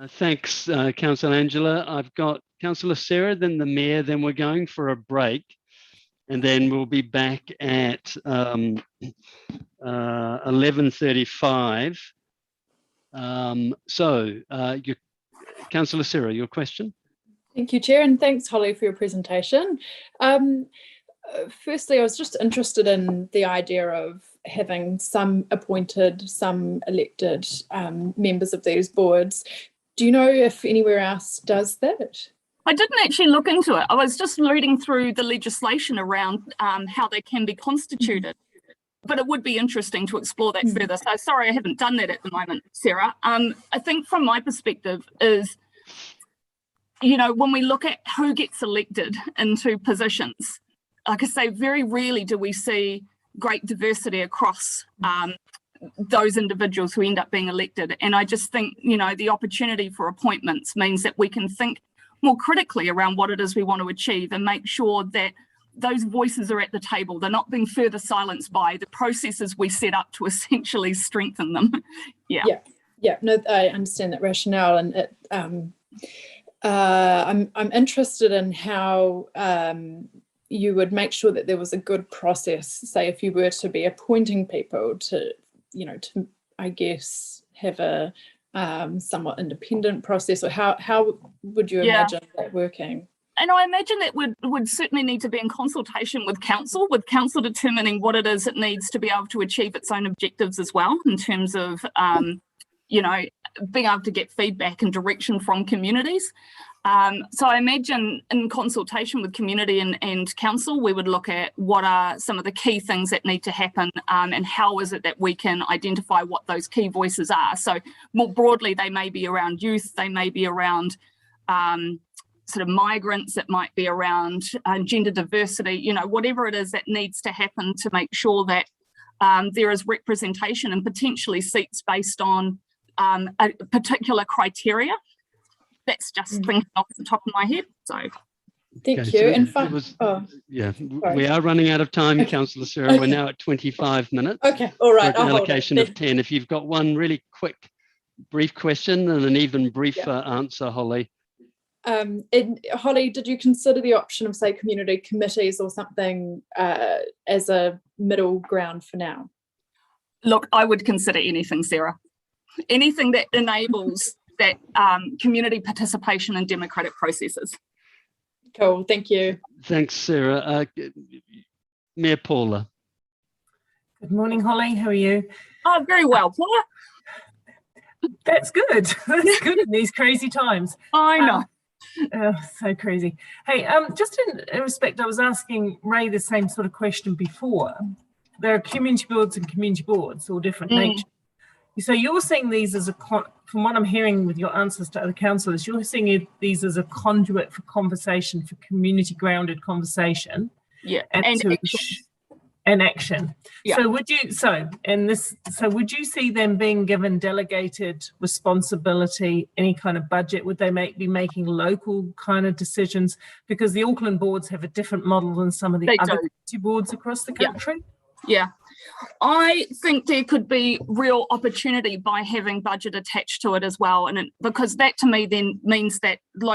Thanks, Councillor Angela. I've got Councillor Sarah, then the Mayor, then we're going for a break, and then we'll be back at 11:35. Councillor Sarah, your question? Thank you, Chair, and thanks, Holly, for your presentation. Firstly, I was just interested in the idea of having some appointed, some elected members of these boards. Do you know if anywhere else does that? I didn't actually look into it. I was just reading through the legislation around how they can be constituted. But it would be interesting to explore that further. So sorry, I haven't done that at the moment, Sarah. I think from my perspective is, when we look at who gets elected into positions, like I say, very rarely do we see great diversity across those individuals who end up being elected. And I just think, the opportunity for appointments means that we can think more critically around what it is we want to achieve and make sure that those voices are at the table. They're not being further silenced by the processes we set up to essentially strengthen them. Yeah. No, I understand that rationale, and it, I'm interested in how you would make sure that there was a good process. Say, if you were to be appointing people to, I guess, have a somewhat independent process, or how would you imagine that working? And I imagine that would certainly need to be in consultation with council determining what it is it needs to be able to achieve its own objectives as well, in terms of, being able to get feedback and direction from communities. So I imagine in consultation with community and council, we would look at what are some of the key things that need to happen, and how is it that we can identify what those key voices are. So more broadly, they may be around youth, they may be around sort of migrants, it might be around gender diversity, whatever it is that needs to happen to make sure that there is representation and potentially seats based on a particular criteria. That's just thinking off the top of my head. So thank you. In fact, we are running out of time, Councillor Sarah. We're now at 25 minutes. Okay, all right. For an allocation of 10. If you've got one really quick, brief question and an even briefer answer, Holly. Holly, did you consider the option of, say, community committees or something as a middle ground for now? Look, I would consider anything, Sarah. Anything that enables that community participation in democratic processes. Cool, thank you. Thanks, Sarah. Mayor Paula. Good morning, Holly. How are you? Oh, very well, Paula. That's good. That's good in these crazy times. I know. So crazy. Hey, just in respect, I was asking Ray the same sort of question before. There are community boards and community boards, all different nature. So you're seeing these as from what I'm hearing with your answers to other councillors, you're seeing these as a conduit for conversation, for community grounded conversation. Yeah, and action. Yeah. So would you see them being given delegated responsibility, any kind of budget? Would they be making local kind of decisions? Because the Auckland boards have a different model than some of the other community boards across the country. Yeah. I think there could be real opportunity by having budget attached to it as well, and because that to me then means that the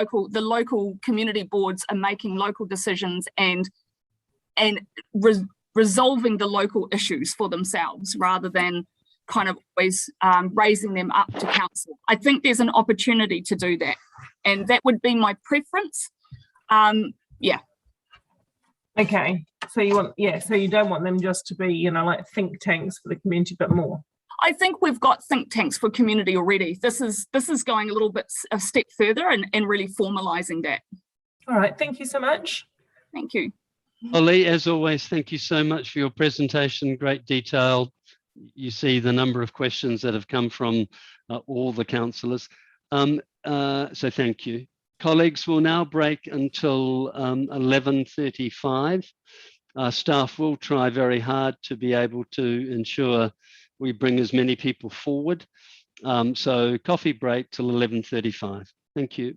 local community boards are making local decisions and resolving the local issues for themselves rather than kind of always raising them up to council. I think there's an opportunity to do that, and that would be my preference. Yeah. Okay, so you don't want them just to be, like think tanks for the community, but more. I think we've got think tanks for community already. This is going a little bit a step further and really formalising that. All right, thank you so much. Thank you. Holly, as always, thank you so much for your presentation. Great detail. You see the number of questions that have come from all the councillors. So thank you. Colleagues, will now break until 11:35. Staff will try very hard to be able to ensure we bring as many people forward. So coffee break till 11:35. Thank you.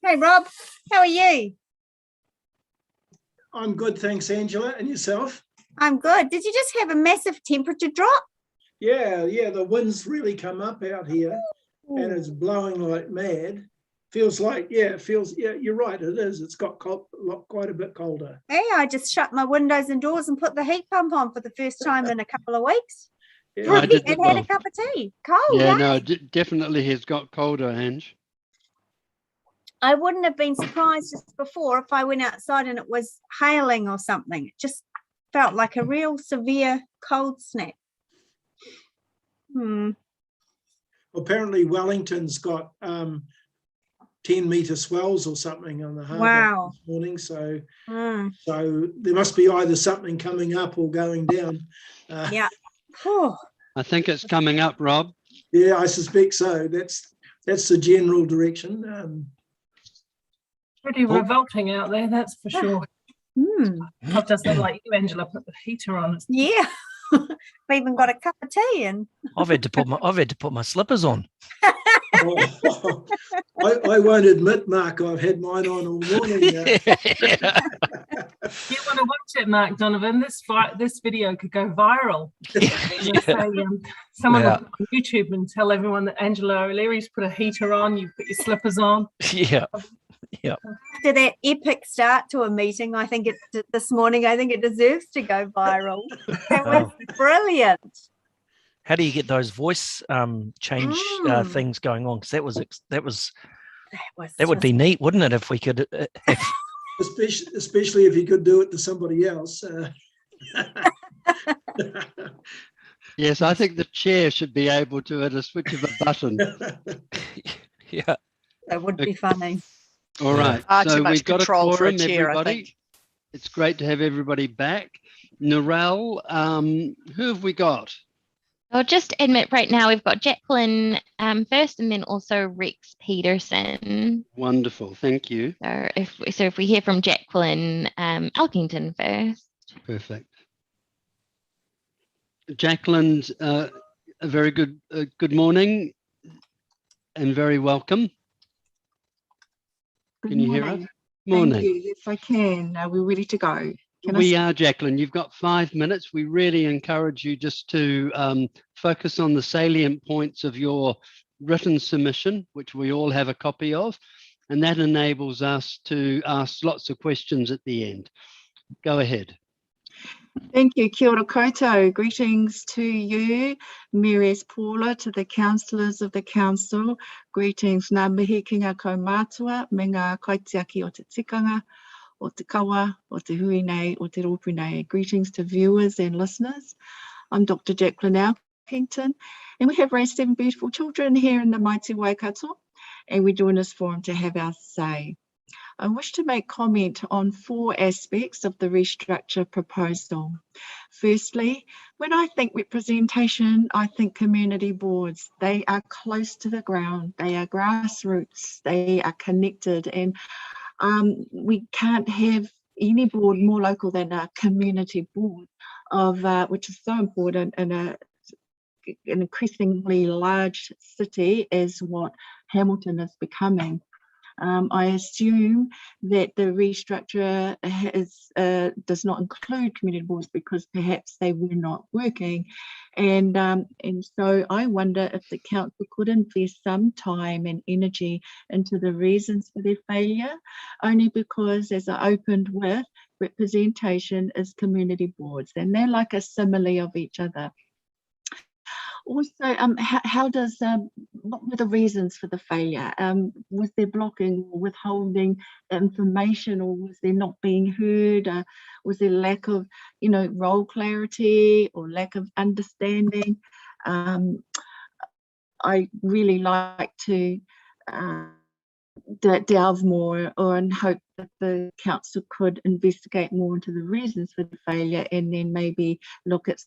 Hey, Rob, how are you? I'm good, thanks, Angela. And yourself? I'm good. Did you just have a massive temperature drop? Yeah, the wind's really come up out here and it's blowing like mad. Feels like, yeah, you're right, it is. It's got quite a bit colder. Hey, I just shut my windows and doors and put the heat pump on for the first time in a couple of weeks. Yeah. I did And well. had a cup of tea. Cold, Yeah, eh? no, it definitely has got colder, Ange. I wouldn't have been surprised just before if I went outside and it was hailing or something. It just felt like a real severe cold snap. Apparently Wellington's got 10-meter swells or something on the harbour Wow. this morning. So there must be either something coming up or going down. Yeah. I think it's coming up, Rob. Yeah, I suspect so. That's the general direction. Pretty revolting out there, that's for sure. I've just done like you, Angela, put the heater on. Yeah. I've even got a cup of tea and I've had to put my slippers on. I won't admit, Mark, I've had mine on all morning. You want to watch it, Mark Donovan? This video could go viral. Someone will put on YouTube and tell everyone that Angela O'Leary's put a heater on, you put your slippers on. Yeah. after that epic start to a meeting, I think this morning, I think it deserves to go viral. That was brilliant. How do you get those voice change things going on? Because that would be neat, wouldn't it? If we could, especially if you could do it to somebody else. Yes, I think the chair should be able to at a switch of a button. Yeah, that would be funny. All right, so we've got a quorum, everybody. It's great to have everybody back. Narelle, who have we got? I'll just admit right now we've got Jacqueline first, and then also Rex Peterson. Wonderful, thank you. So if we hear from Jacqueline Elkington first. Perfect. Jacqueline, a very good morning and very welcome. Can you hear us? Morning. Thank you. Yes, I can. Are we ready to go? We are, Jacqueline. You've got 5 minutes. We really encourage you just to focus on the salient points of your written submission, which we all have a copy of, and that enables us to ask lots of questions at the end. Go ahead. Thank you. Kia ora koutou. Greetings to you, Mayoress Paula, to the councillors of the council. Greetings ngā mihi ki ngā kaumātua me ngā kaitiaki o te tikanga, o te kawa, o te hui nei, o te rōpū nei. Greetings to viewers and listeners. I'm Dr. Jacqueline Elkington, and we have raised 7 beautiful children here in the mighty Waikato, and we're doing this forum to have our say. I wish to make comment on 4 aspects of the restructure proposal. Firstly, when I think representation, I think community boards. They are close to the ground, they are grassroots, they are connected, and we can't have any board more local than a community board, which is so important in an increasingly large city as what Hamilton is becoming. I assume that the restructure does not include community boards because perhaps they were not working, and so I wonder if the council could invest some time and energy into the reasons for their failure, only because, as I opened with, representation is community boards, and they're like a simile of each other. Also, what were the reasons for the failure? Was there blocking or withholding information, or was there not being heard? Was there lack of, role clarity or lack of understanding? I really like to delve more and hope that the council could investigate more into the reasons for the failure, and then maybe look at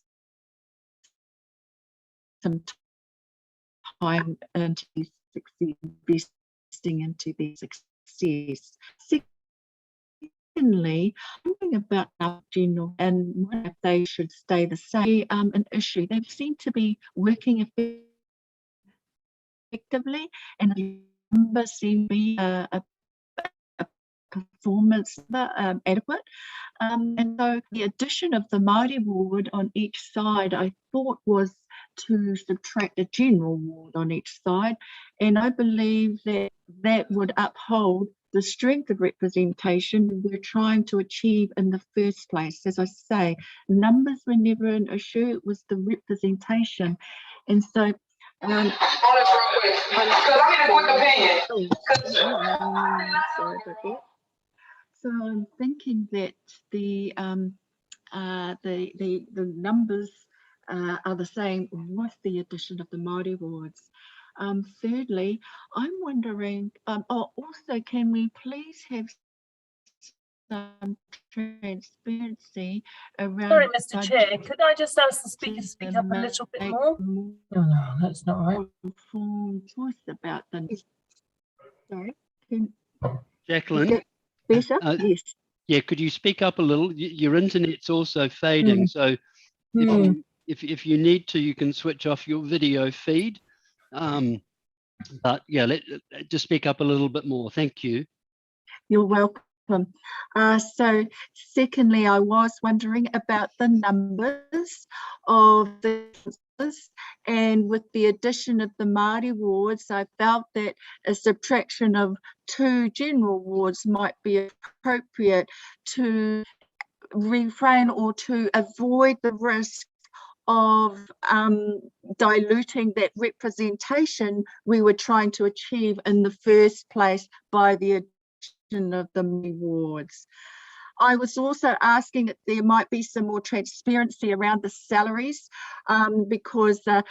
some time into succeed, investing into their success. Secondly, thinking about our general and if they should stay the same, an issue. They seem to be working effectively, and numbers seem to be performance adequate. And so the addition of the Māori ward on each side, I thought, was to subtract a general ward on each side. And I believe that that would uphold the strength of representation we're trying to achieve in the first place. As I say, numbers were never an issue, it was the representation. And so sorry about that. So I'm thinking that the numbers are the same with the addition of the Māori wards. Thirdly, I'm wondering, also, can we please have some transparency around... Sorry, Mr. Chair, could I just ask the speaker to speak up a little bit more? No, that's not right. Informed choice about the... Sorry. Jacqueline? Better? Yes. Yeah, could you speak up a little? Your internet's also fading, so if you need to, you can switch off your video feed. But yeah, just speak up a little bit more. Thank you. You're welcome. So secondly, I was wondering about the numbers of the councillors, and with the addition of the Māori wards, I felt that a subtraction of 2 general wards might be appropriate to refrain or to avoid the risk of diluting that representation we were trying to achieve in the first place by the addition of the wards. I was also asking that there might be some more transparency around the salaries, because that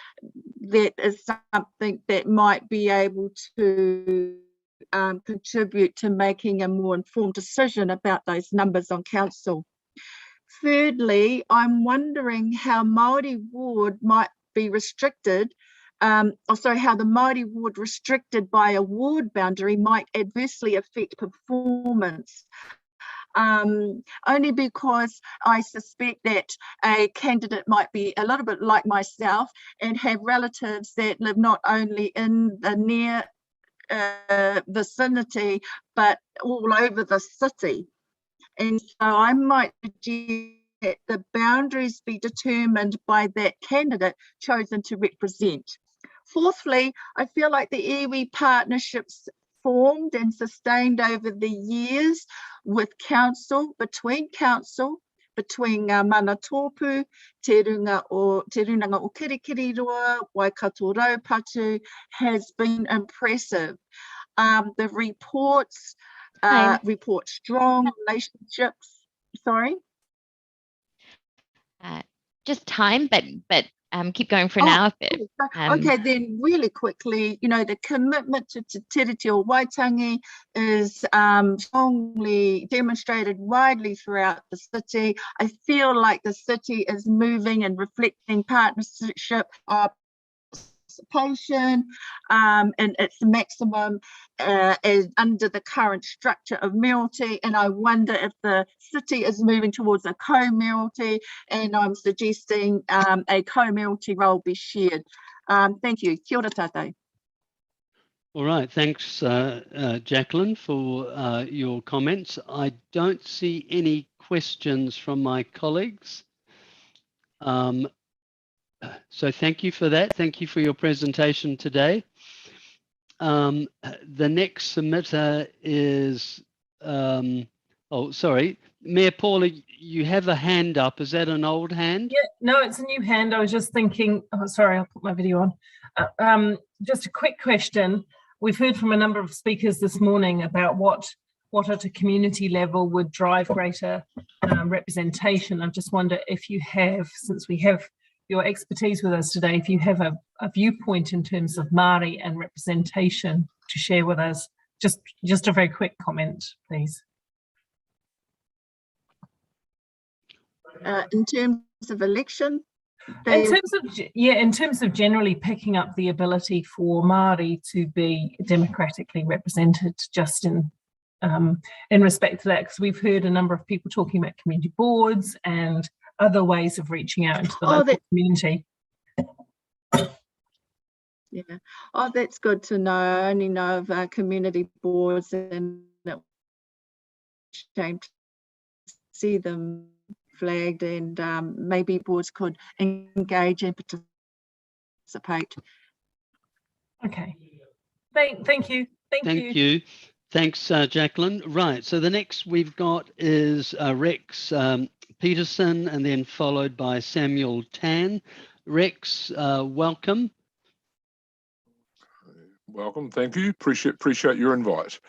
is something that might be able to contribute to making a more informed decision about those numbers on council. Thirdly, I'm wondering how Māori ward might be restricted, how the Māori ward restricted by a ward boundary might adversely affect performance. Only because I suspect that a candidate might be a little bit like myself and have relatives that live not only in the near vicinity, but all over the city. And so I might suggest that the boundaries be determined by that candidate chosen to represent. Fourthly, I feel like the iwi partnerships formed and sustained over the years with council, between Manatopu, Te Runga o Kirikiriroa, Waikato Raupatu, has been impressive. The reports report strong relationships. Sorry? Just time, but keep going for now. Okay, then really quickly, the commitment to Te Tiriti Waitangi is strongly demonstrated widely throughout the city. I feel like the city is moving and reflecting partnership participation and its maximum is under the current structure of mayoralty, and I wonder if the city is moving towards a co-mayoralty, and I'm suggesting a co-mayoralty role be shared. Thank you. Kia ora tātou. All right, thanks Jacqueline for your comments. I don't see any questions from my colleagues. So thank you for that. Thank you for your presentation today. The next submitter is, sorry, Mayor Paula, you have a hand up. Is that an old hand? Yeah, no, it's a new hand. I was just thinking, sorry, I'll put my video on. Just a quick question. We've heard from a number of speakers this morning about what at a community level would drive greater representation. I just wonder if you have, since we have your expertise with us today, if you have a viewpoint in terms of Māori and representation to share with us. Just a very quick comment, please. In terms of election? In terms of generally picking up the ability for Māori to be democratically represented, just in respect to that, because we've heard a number of people talking about community boards and other ways of reaching out into the local community. Yeah. Oh, that's good to know. I only know of community boards, and shame to see them flagged, and maybe boards could engage and participate. Okay. Thank you. Thank you. Thanks, Jacqueline. Right, so the next we've got is Rex Peterson, and then followed by Samuel Tan. Rex, welcome. Welcome, thank you. Appreciate your invite.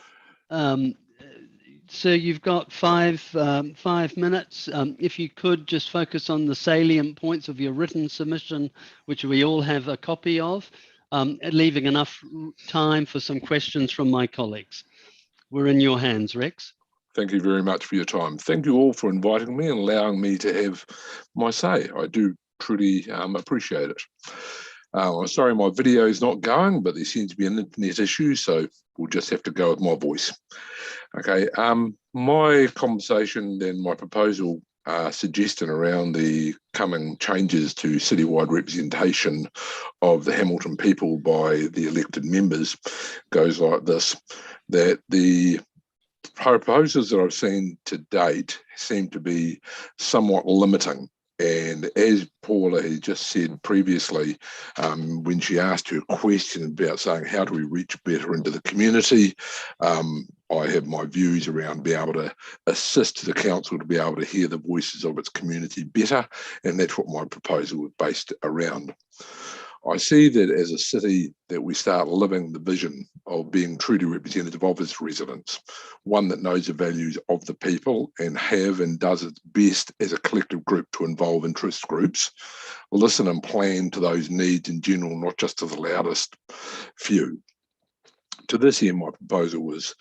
So you've got five minutes. If you could just focus on the salient points of your written submission, which we all have a copy of, leaving enough time for some questions from my colleagues. We're in your hands, Rex. Thank you very much for your time. Thank you all for inviting me and allowing me to have my say. I do truly appreciate it. I'm sorry my video is not going, but there seems to be an internet issue, so we'll just have to go with my voice. Okay, my conversation and my proposal suggestion around the coming changes to citywide representation of the Hamilton people by the elected members goes like this, that the proposals that I've seen to date seem to be somewhat limiting. And as Paula has just said previously, when she asked her question about saying how do we reach better into the community, I have my views around being able to assist the council to be able to hear the voices of its community better, and that's what my proposal is based around. I see that as a city that we start living the vision of being truly representative of its residents, one that knows the values of the people and does its best as a collective group to involve interest groups, listen and plan to those needs in general, not just to the loudest few. To this end, my proposal was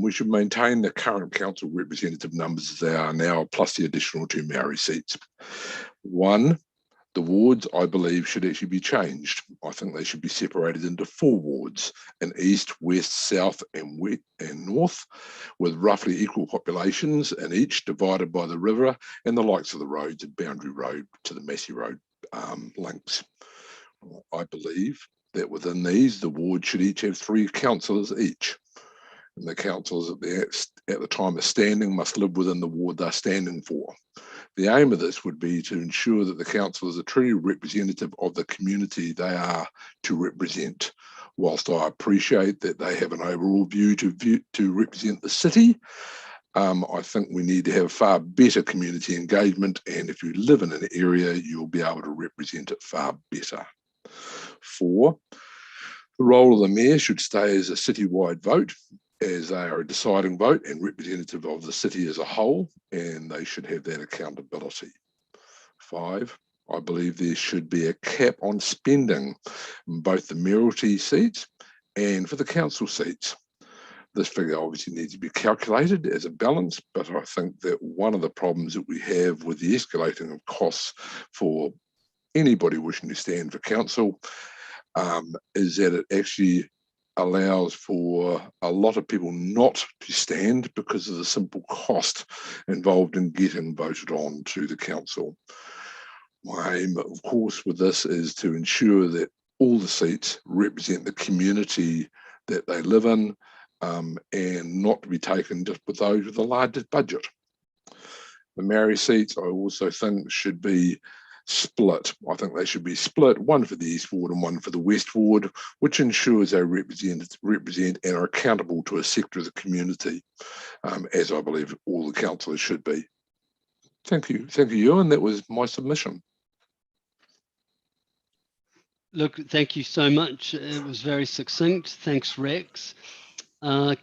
we should maintain the current council representative numbers as they are now, plus the additional 2 Maori seats. One, the wards, I believe, should actually be changed. I think they should be separated into 4 wards, an east, west, south, and north, with roughly equal populations in each, divided by the river and the likes of the roads, and Boundary Road to the Massey Road links. I believe that within these, the wards should each have 3 councillors each. And the councillors at the time of standing must live within the ward they're standing for. The aim of this would be to ensure that the councillors are truly representative of the community they are to represent. Whilst I appreciate that they have an overall view to represent the city, I think we need to have far better community engagement, and if you live in an area, you'll be able to represent it far better. 4, the role of the mayor should stay as a citywide vote, as they are a deciding vote and representative of the city as a whole, and they should have that accountability. 5, I believe there should be a cap on spending in both the mayoralty seats and for the council seats. This figure obviously needs to be calculated as a balance, but I think that one of the problems that we have with the escalating of costs for anybody wishing to stand for council is that it actually allows for a lot of people not to stand because of the simple cost involved in getting voted on to the council. My aim, of course, with this is to ensure that all the seats represent the community that they live in, and not to be taken just with those with the largest budget. The Maori seats, I also think, should be split. I think they should be split, one for the East Ward and one for the West Ward, which ensures they represent and are accountable to a sector of the community, as I believe all the councillors should be. Thank you, Ewan. That was my submission. Look, thank you so much. It was very succinct. Thanks, Rex.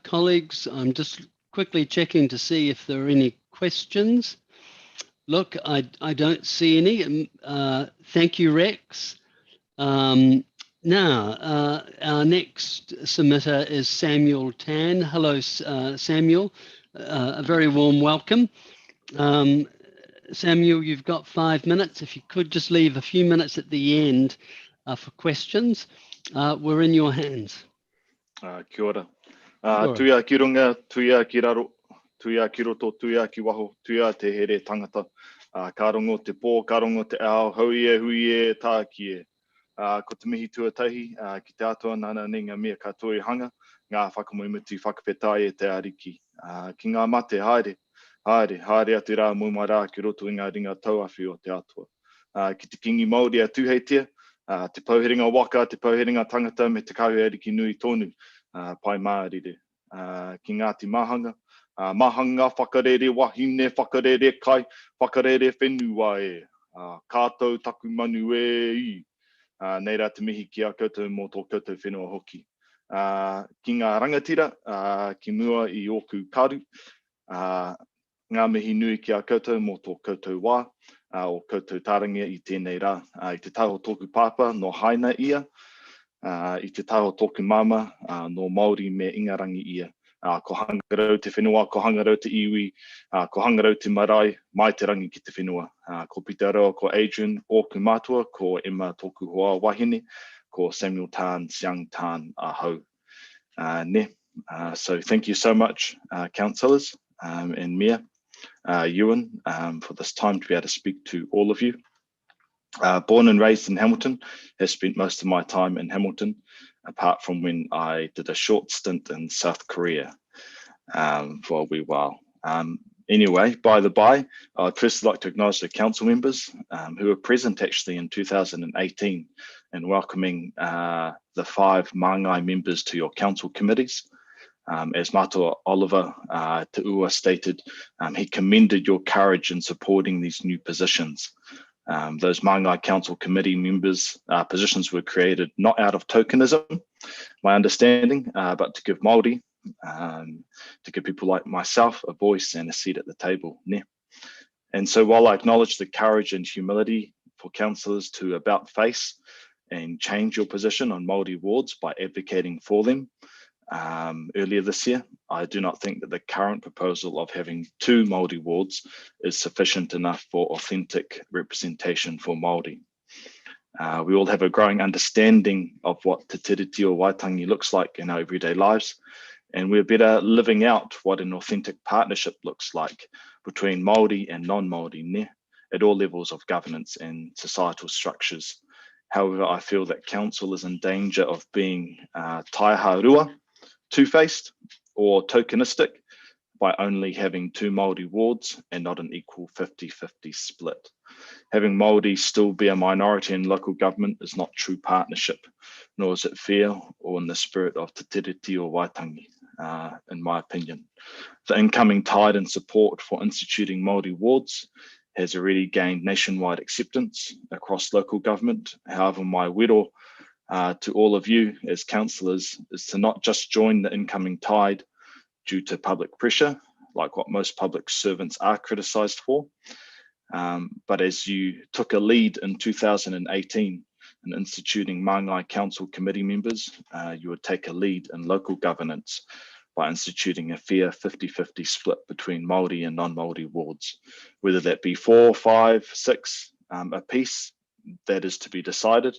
Colleagues, I'm just quickly checking to see if there are any questions. Look, I don't see any. Thank you, Rex. Now, our next submitter is Samuel Tan. Hello, Samuel. A very warm welcome. Samuel, you've got 5 minutes. If you could just leave a few minutes at the end for questions, we're in your hands. Kia ora. Tuia ki runga, tuia ki raro, tuia ki roto, tuia ki waho, tuia te here tangata. Ka rongo te pō, ka rongo te ao, hui e, tā ki e. Ko te mihi tuatahi, ki te atua nana ni ngā mea katoa i hanga, ngā whakamoemuti whakawhetai e te ariki. Ki ngā mate, haere atu rā mua rā ki roto i ngā ringa tauawhi o te atua. Ki te kingi Māori a tūheitia, te pauheringa waka, te pauheringa tangata me te kahu ariki nui tonu, pai mārire. Ki Ngāti Mahanga, mahanga whakarere wahine, whakarere kai, whakarere whenua e. Kātou taku manu e i. Nei rā te mihi ki a koutou mō tō koutou whenua hoki. Ki ngā rangatira, ki mua i oku karu, ngā mihi nui ki a koutou mō tō koutou wā, o koutou tārangia i tēnei rā. I te taho tōku pāpā no haina ia, i te taho tōku mama no Māori me ingarangi ia. Ko hangarau te whenua, ko hangarau te iwi, ko hangarau te marae, mai te rangi ki te whenua. Ko Peter Aroa, ko Adrian, ōku mātua, ko Emma tōku hoa wahine, ko Samuel Tan, Siang Tan, ahau. So thank you so much, councillors and Mayor Ewan, for this time to be able to speak to all of you. Born and raised in Hamilton, have spent most of my time in Hamilton, apart from when I did a short stint in South Korea for a wee while. Anyway, by the by, I'd first like to acknowledge the council members who were present actually in 2018 and welcoming the 5 Māngai members to your council committees. As Matua Oliver Te Ua stated, he commended your courage in supporting these new positions. Those Māngai Council Committee members' positions were created not out of tokenism, my understanding, but to give Māori, to give people like myself a voice and a seat at the table. And so while I acknowledge the courage and humility for councillors to about face and change your position on Māori wards by advocating for them, earlier this year, I do not think that the current proposal of having 2 Māori wards is sufficient enough for authentic representation for Māori. We all have a growing understanding of what Te Tiriti o Waitangi looks like in our everyday lives, and we're better living out what an authentic partnership looks like between Māori and non-Māori at all levels of governance and societal structures. However, I feel that council is in danger of being taiharua, two-faced or tokenistic by only having 2 Māori wards and not an equal 50-50 split. Having Māori still be a minority in local government is not true partnership, nor is it fair or in the spirit of Te Tiriti o Waitangi, in my opinion. The incoming tide in support for instituting Māori wards has already gained nationwide acceptance across local government. However, my wero to all of you as councillors is to not just join the incoming tide due to public pressure, like what most public servants are criticised for, but as you took a lead in 2018 in instituting Māngai Council Committee members, you would take a lead in local governance by instituting a fair 50-50 split between Māori and non-Māori wards, whether that be 4, 5, 6 a piece, that is to be decided.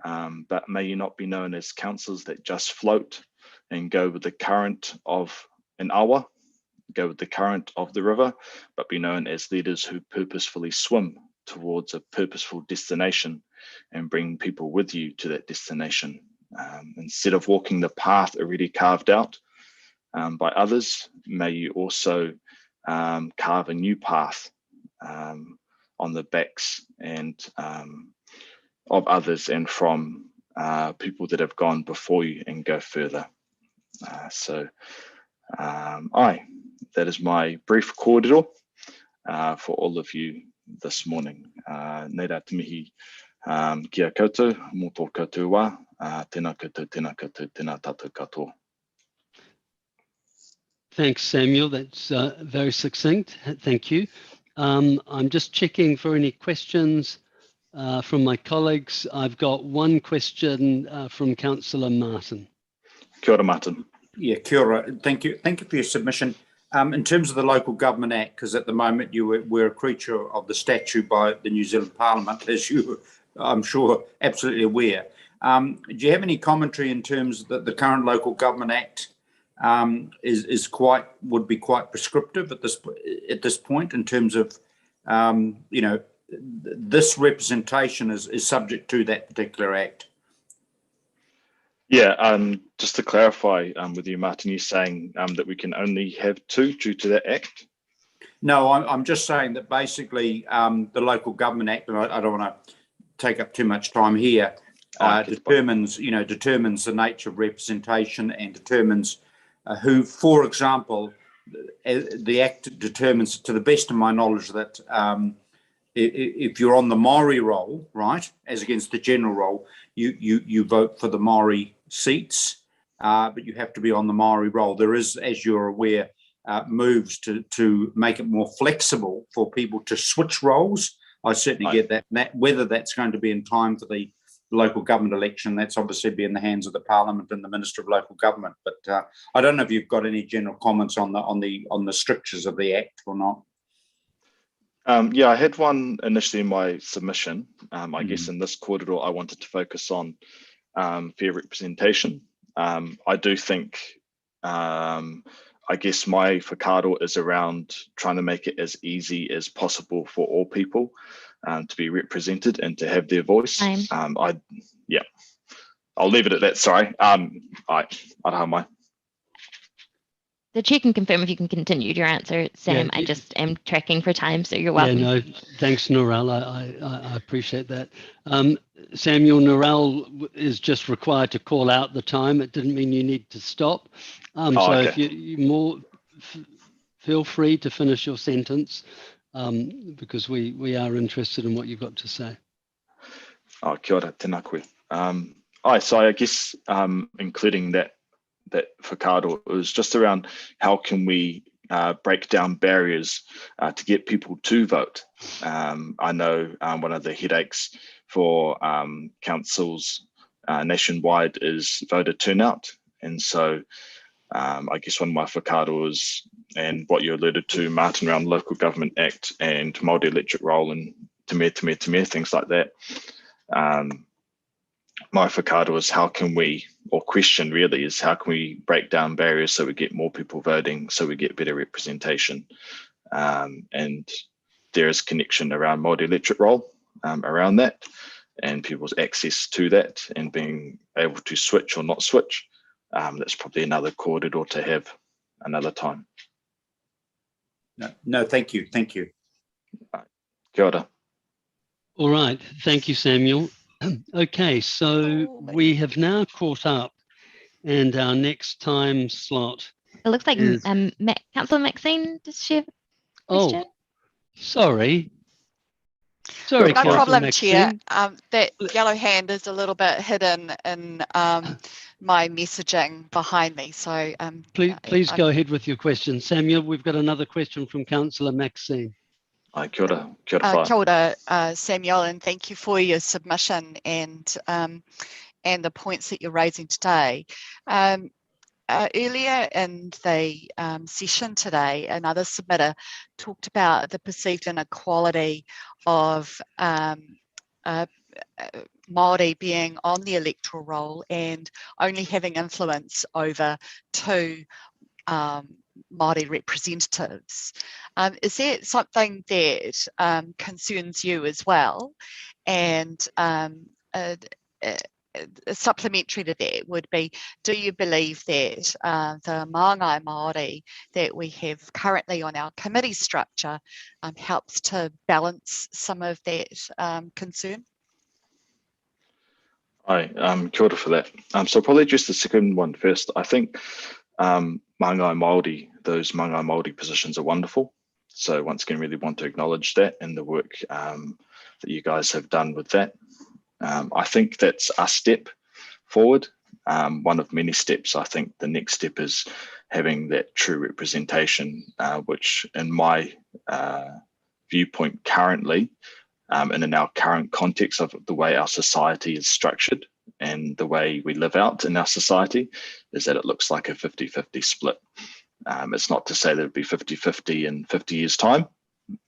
But may you not be known as councillors that just float and go with the current of an awa, go with the current of the river, but be known as leaders who purposefully swim towards a purposeful destination and bring people with you to that destination. Instead of walking the path already carved out by others, may you also carve a new path on the backs and of others and from people that have gone before you and go further. That is my brief kōrero for all of you this morning. Nei rā te mihi kia koutou, mō tō koutou wā, tēnā koutou, tēnā koutou, tēnā tātou katoa. Thanks, Samuel. That's very succinct. Thank you. I'm just checking for any questions from my colleagues. I've got one question from Councillor Martin. Kia ora, Martin. Yeah, kia ora. Thank you. Thank you for your submission. In terms of the Local Government Act, because at the moment we're a creature of the statute by the New Zealand Parliament, as you, I'm sure, absolutely aware. Do you have any commentary in terms that the current Local Government Act would be quite prescriptive at this point in terms of this representation is subject to that particular act? Yeah, just to clarify with you, Martin, you're saying that we can only have 2 due to that act? No, I'm just saying that basically the Local Government Act, and I don't want to take up too much time here, determines the nature of representation and determines who, for example, the Act determines, to the best of my knowledge, that if you're on the Maori roll, right, as against the general roll, you vote for the Maori seats, but you have to be on the Maori roll. There is, as you're aware, moves to make it more flexible for people to switch roles. I certainly get that. Whether that's going to be in time for the local government election, that's obviously be in the hands of the Parliament and the Minister of Local Government. But I don't know if you've got any general comments on the strictures of the Act or not. Yeah, I had one initially in my submission. I guess in this corridor, I wanted to focus on fair representation. I do think, I guess my whakaaro is around trying to make it as easy as possible for all people to be represented and to have their voice. Yeah, I'll leave it at that. Sorry. Araha mai. The chair can confirm if you can continue your answer, Sam. I just am tracking for time, so you're welcome. Yeah, no, thanks, Norel. I appreciate that. Samuel, Norel is just required to call out the time. It didn't mean you need to stop. If you feel free to finish your sentence, because we are interested in what you've got to say. Kia ora, tēnā koe. So I guess including that whakaaro is just around how can we break down barriers to get people to vote. I know one of the headaches for councils nationwide is voter turnout. And so I guess one of my whakaaros and what you alluded to, Martin, around the Local Government Act and Māori electric roll and te mea, things like that. My whakaaro is how can we, or question really, is how can we break down barriers so we get more people voting, so we get better representation. And there is connection around Māori electric roll around that and people's access to that and being able to switch or not switch. That's probably another corridor to have another time. No, thank you. Thank you. Kia ora. All right. Thank you, Samuel. Okay, so we have now caught up and our next time slot. It looks like Councillor Maxine, does she have a question? Sorry, No Councillor problem, Maxine. Chair. That yellow hand is a little bit hidden in my messaging behind me. So Please go ahead with your question. Samuel, we've got another question from Councillor Maxine. Kia ora. Kia ora, Samuel, and thank you for your submission and the points that you're raising today. Earlier in the session today, another submitter talked about the perceived inequality of Māori being on the electoral roll and only having influence over 2 Māori representatives. Is that something that concerns you as well? And supplementary to that would be, do you believe that the Māngai Māori that we have currently on our committee structure helps to balance some of that concern? Hi, kia ora for that. So probably just the second one first. I think Māngai Māori, those Māngai Māori positions are wonderful. So once again, really want to acknowledge that and the work that you guys have done with that. I think that's a step forward, one of many steps. I think the next step is having that true representation, which in my viewpoint currently, and in our current context of the way our society is structured and the way we live out in our society, is that it looks like a 50-50 split. It's not to say that it'd be 50-50 in 50 years' time.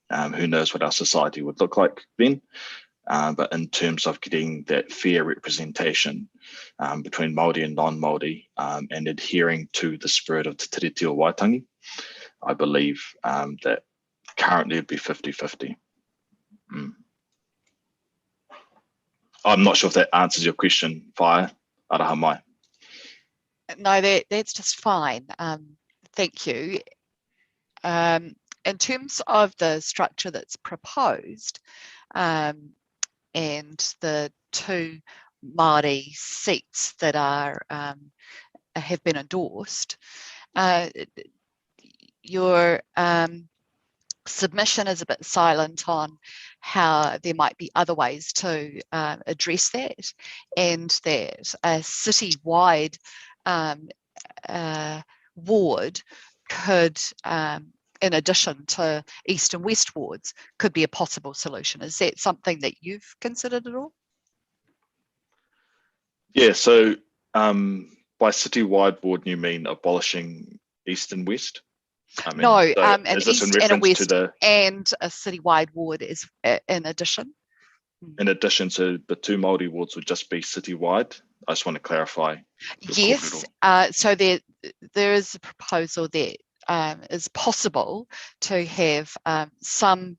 Who knows what our society would look like then. But in terms of getting that fair representation between Māori and non-Māori and adhering to the spirit of Te Tiriti o Waitangi, I believe that currently it'd be 50-50. I'm not sure if that answers your question, Whaia. Araha mai. No, that's just fine. Thank you. In terms of the structure that's proposed and the 2 Māori seats that are have been endorsed, your submission is a bit silent on how there might be other ways to address that, and that a city-wide ward could, in addition to east and west wards, could be a possible solution. Is that something that you've considered at all? Yeah, so by city-wide ward, you mean abolishing east and west? I mean, No, so an is this in east and a reference to west the, and a city-wide ward is in addition? in addition to the 2 Māori wards would just be city-wide? I just want to clarify. Yes, so there is a proposal that is possible to have some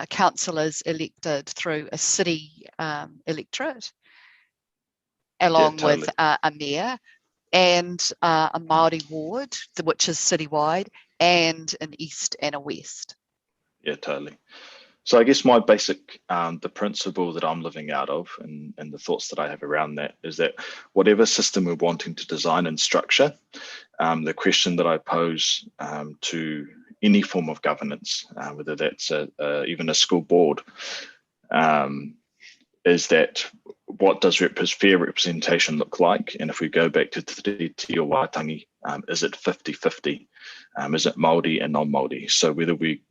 councillors elected through a city electorate, along with a mayor, and a Māori ward, which is citywide, and an east and a west. Yeah, totally. So I guess my basic, the principle that I'm living out of and the thoughts that I have around that is that whatever system we're wanting to design and structure, the question that I pose to any form of governance, whether that's even a school board, is that what does fair representation look like? And if we go back to Te Reo Waitangi, is it 50-50? Is it Māori and non-Māori? So whether we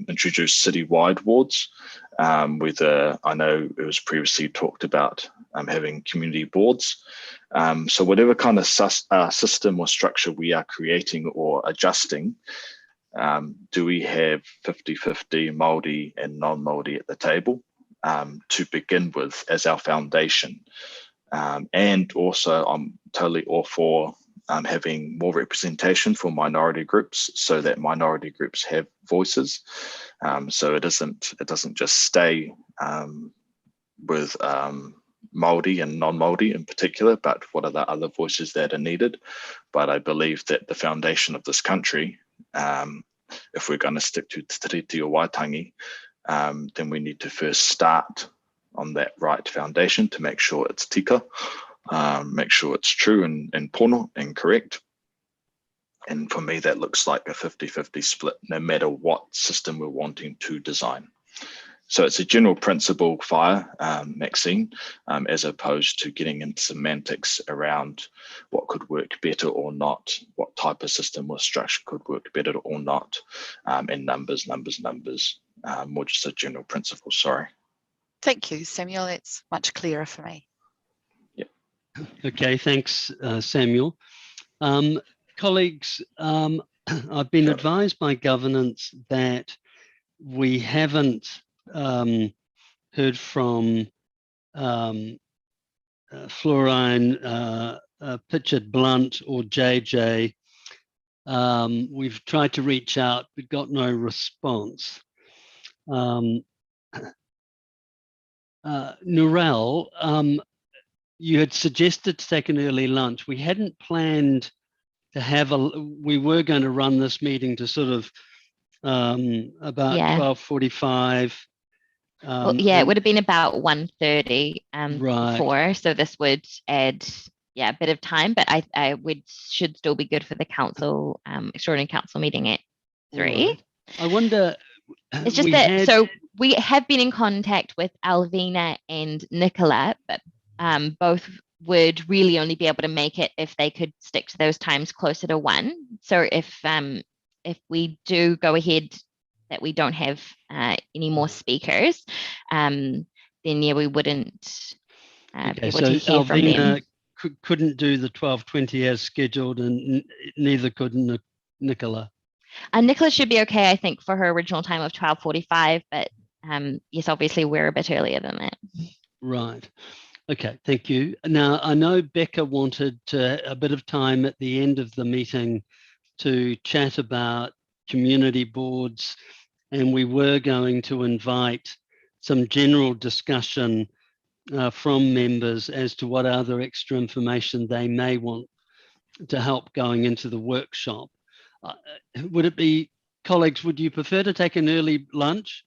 introduce city-wide wards, whether I know it was previously talked about having community boards. So whatever kind of system or structure we are creating or adjusting, do we have 50-50 Māori and non-Māori at the table to begin with as our foundation? And also I'm totally all for having more representation for minority groups, so that minority groups have voices. So it doesn't just stay with Māori and non-Māori in particular, but what are the other voices that are needed? But I believe that the foundation of this country, if we're going to stick to Te Reo Waitangi, then we need to first start on that right foundation to make sure it's tika, make sure it's true and pono and correct. And for me, that looks like a 50-50 split, no matter what system we're wanting to design. So it's a general principle, Maxine, as opposed to getting into semantics around what could work better or not, what type of system or structure could work better or not, and numbers, more just a general principle, sorry. Thank you, Samuel. That's much clearer for me. Okay, thanks, Samuel. Colleagues, I've been advised by governance that we haven't heard from Florine, Pitchard Blunt or JJ. We've tried to reach out, but got no response. Narelle, you had suggested to take an early lunch. We hadn't planned to have we were going to run this meeting to sort of about 12:45. Well, yeah, it would have been about 1:30 right. before, so this would add a bit of time, but I should still be good for the council extraordinary council meeting at 3. Right. I wonder. It's just so we have been in contact with Alvina and Nicola, but both would really only be able to make it if they could stick to those times closer to 1. So if we do go ahead that we don't have any more speakers, then we wouldn't be able to hear from them. Couldn't do the 12:20 as scheduled, and neither could Nicola. Nicola should be okay, I think, for her original time of 12:45, but yes, obviously we're a bit earlier than that. Right. Okay, thank you. Now, I know Becca wanted a bit of time at the end of the meeting to chat about community boards, and we were going to invite some general discussion from members as to what other extra information they may want to help going into the workshop. Would it be, colleagues, would you prefer to take an early lunch,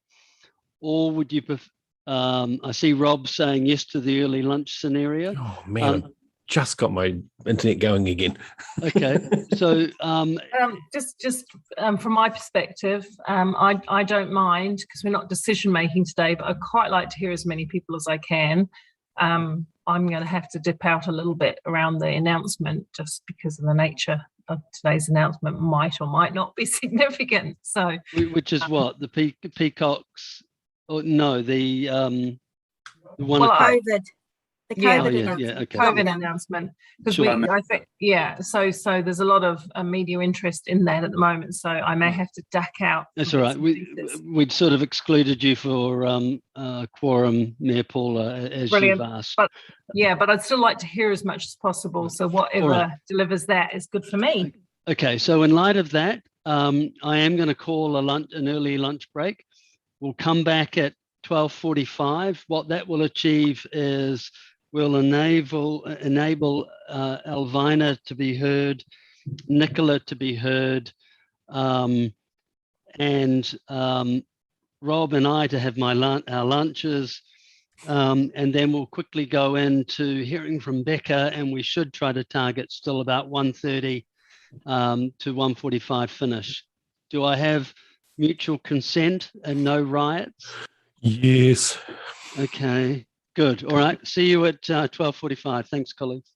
or would you prefer, I see Rob saying yes to the early lunch scenario. Oh man, I've just got my internet going again. Okay, so just from my perspective, I don't mind, because we're not decision making today, but I'd quite like to hear as many people as I can. I'm going to have to dip out a little bit around the announcement, just because of the nature of today's announcement might or might not be significant. So, which is what, the peacocks? Oh no, the one. Well, COVID. The COVID yeah, announcement. yeah, okay. COVID announcement, because Sure. I think, yeah. So there's a lot of media interest in that at the moment. So I may have to duck out. That's all right. We'd sort of excluded you for quorum, Mayor Paula, as Brilliant. you've asked. But yeah, but I'd still like to hear as much as possible. So whatever right. delivers that is good for me. Okay, so in light of that, I am going to call an early lunch break. We'll come back at 12:45. What that will achieve is we'll enable Elvina to be heard, Nicola to be heard, and Rob and I to have our lunches, and then we'll quickly go into hearing from Becca, and we should try to target still about 1:30 to 1:45 finish. Do I have mutual consent and no riots? Yes. Okay, good. All right. See you at 12:45. Thanks, colleagues.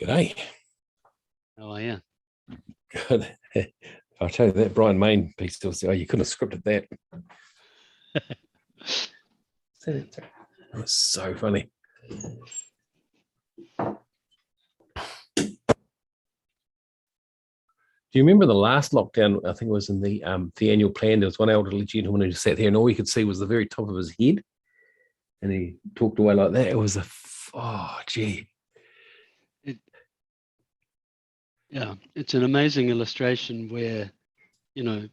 G'day. How are you? Good. I'll tell you that Brian Main piece was, oh, you couldn't have scripted that. That was so funny. Do you remember the last lockdown? I think it was in the annual plan. There was one elderly gentleman who sat there, and all you could see was the very top of his head, and he talked away like that. It was gee. Yeah, it's an amazing illustration where, you know,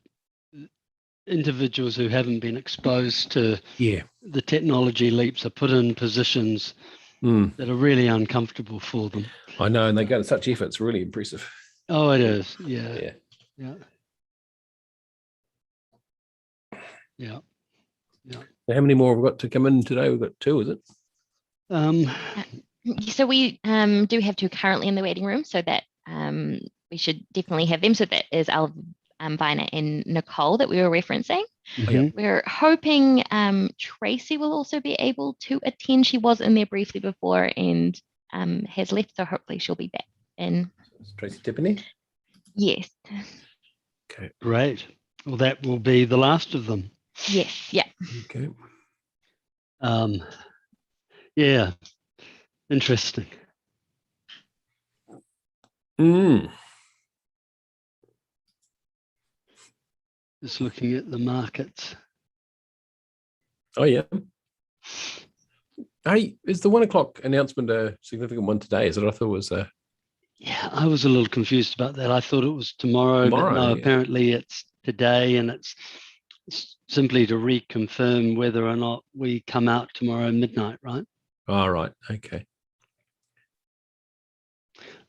individuals who haven't been exposed to the technology leaps are put in positions that are really uncomfortable for them. I know, and they go to such effort. It's really impressive. Oh, it is. Yeah. How many more have we got to come in today? We've got 2, is it? So we do have 2 currently in the waiting room, so that we should definitely have them. So that is Alvina and Nicole that we were referencing. We're hoping Tracy will also be able to attend. She was in there briefly before and has left, so hopefully she'll be back in. Tracy Tiffany? Yes. Okay. Great. Well, that will be the last of them. Yes. Yeah. Okay. Yeah. Interesting. Just looking at the markets. Oh, yeah. Hey, is the 1 o'clock announcement a significant one today? Is it? I thought it was Yeah, I was a little confused about that. I thought it was tomorrow, but no, apparently it's today, and it's simply to reconfirm whether or not we come out tomorrow midnight, right? Oh, right. Okay.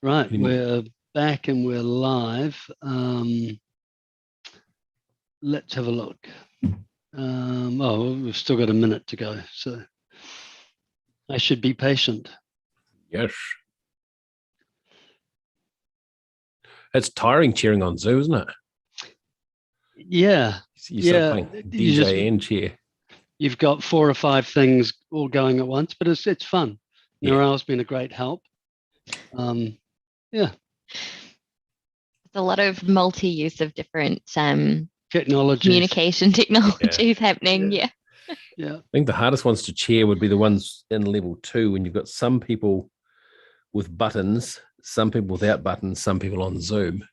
Right, we're back and we're live. Let's have a look. Oh, we've still got a minute to go, so I should be patient. Yes. It's tiring cheering on Zoom, isn't it? Yeah. You're sort of playing DJ and cheer. You've got 4 or 5 things all going at once, but it's fun. Narelle's been a great help. Yeah. There's a lot of multi-use of different technologies, communication technologies happening. Yeah. I think the hardest ones to chair would be the ones in level 2 when you've got some people with buttons, some people without buttons, some people on Zoom.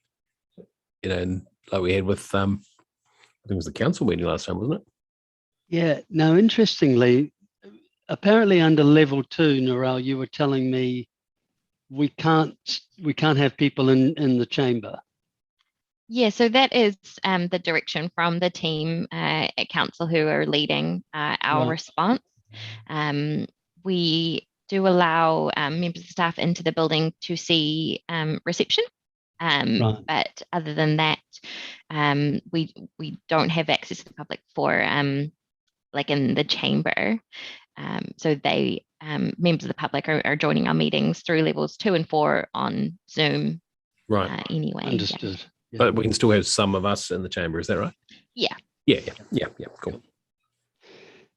You know, and like we had with I think it was the council meeting last time, wasn't it? Yeah. Now, interestingly, apparently under level 2, Narelle, you were telling me we can't have people in the chamber. Yeah, so that is the direction from the team at council who are leading our response. We do allow members of staff into the building to see reception, but other than that, we don't have access to the public for like in the chamber. So they members of the public are joining our meetings through levels 2 and 4 on Zoom. Right. Understood. Anyway. Yeah. But we can still have some of us in the chamber, is that right? Yeah. Yeah, cool.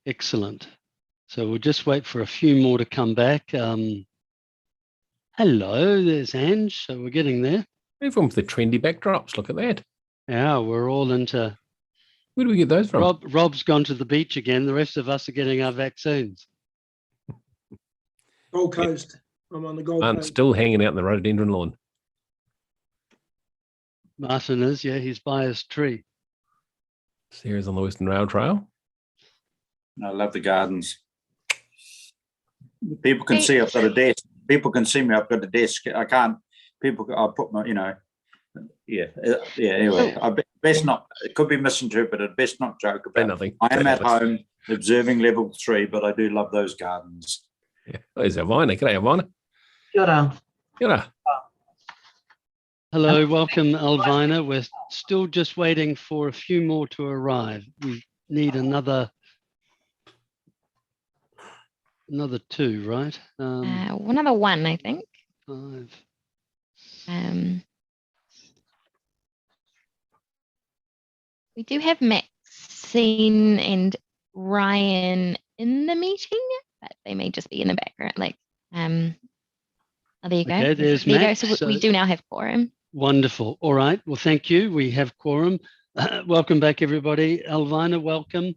Excellent. So we'll just wait for a few more to come back. Hello, there's Ange. So we're getting there. Everyone with the trendy backdrops, look at that. Yeah, we're all into... Where do we get those from? Rob's gone to the beach again. The rest of us are getting our vaccines. Gold Coast. I'm on the Gold I'm Coast. still hanging out in the rhododendron lawn. Martin is, yeah, he's by his tree. Sarah's on the Western Rail Trail. I love the gardens. People can see I've got a desk. People can see me. I've got a desk. I can't. I'll put my, Anyway, I best not. It could be misinterpreted. Best not joke about nothing. I am at home observing level 3, but I do love those gardens. Yeah. Oh, there's Alvina. G'day, Alvina. Kia ora. Kia ora. Hello, welcome, Alvina. We're still just waiting for a few more to arrive. We need another 2, right? Another 1, I think. 5. We do have Maxine and Ryan in the meeting, but they may just be in the background. Oh, there you go. Okay, there's there you go. Max. So we do now have quorum. Wonderful. All right. Well, thank you. We have quorum. Welcome back, everybody. Alvina, welcome.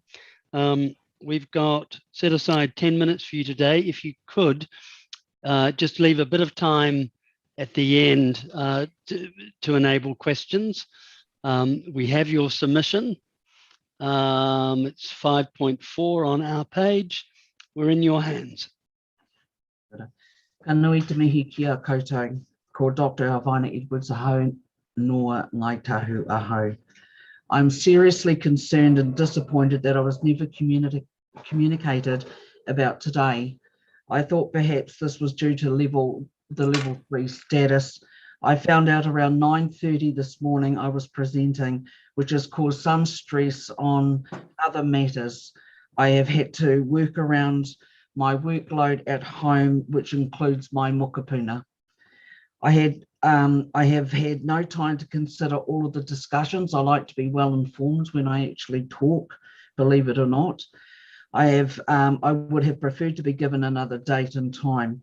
We've got set aside 10 minutes for you today. If you could just leave a bit of time at the end to enable questions. We have your submission. It's 5.4 on our page. We're in your hands. Ka nui te mihi kia koutou, ko Dr. Alvina Edwards ahau, noa ngai tahu ahau. I'm seriously concerned and disappointed that I was never communicated about today. I thought perhaps this was due to the level 3 status. I found out around 9:30 this morning I was presenting, which has caused some stress on other matters. I have had to work around my workload at home, which includes my mokopuna. I have had no time to consider all of the discussions. I like to be well informed when I actually talk, believe it or not. I would have preferred to be given another date and time.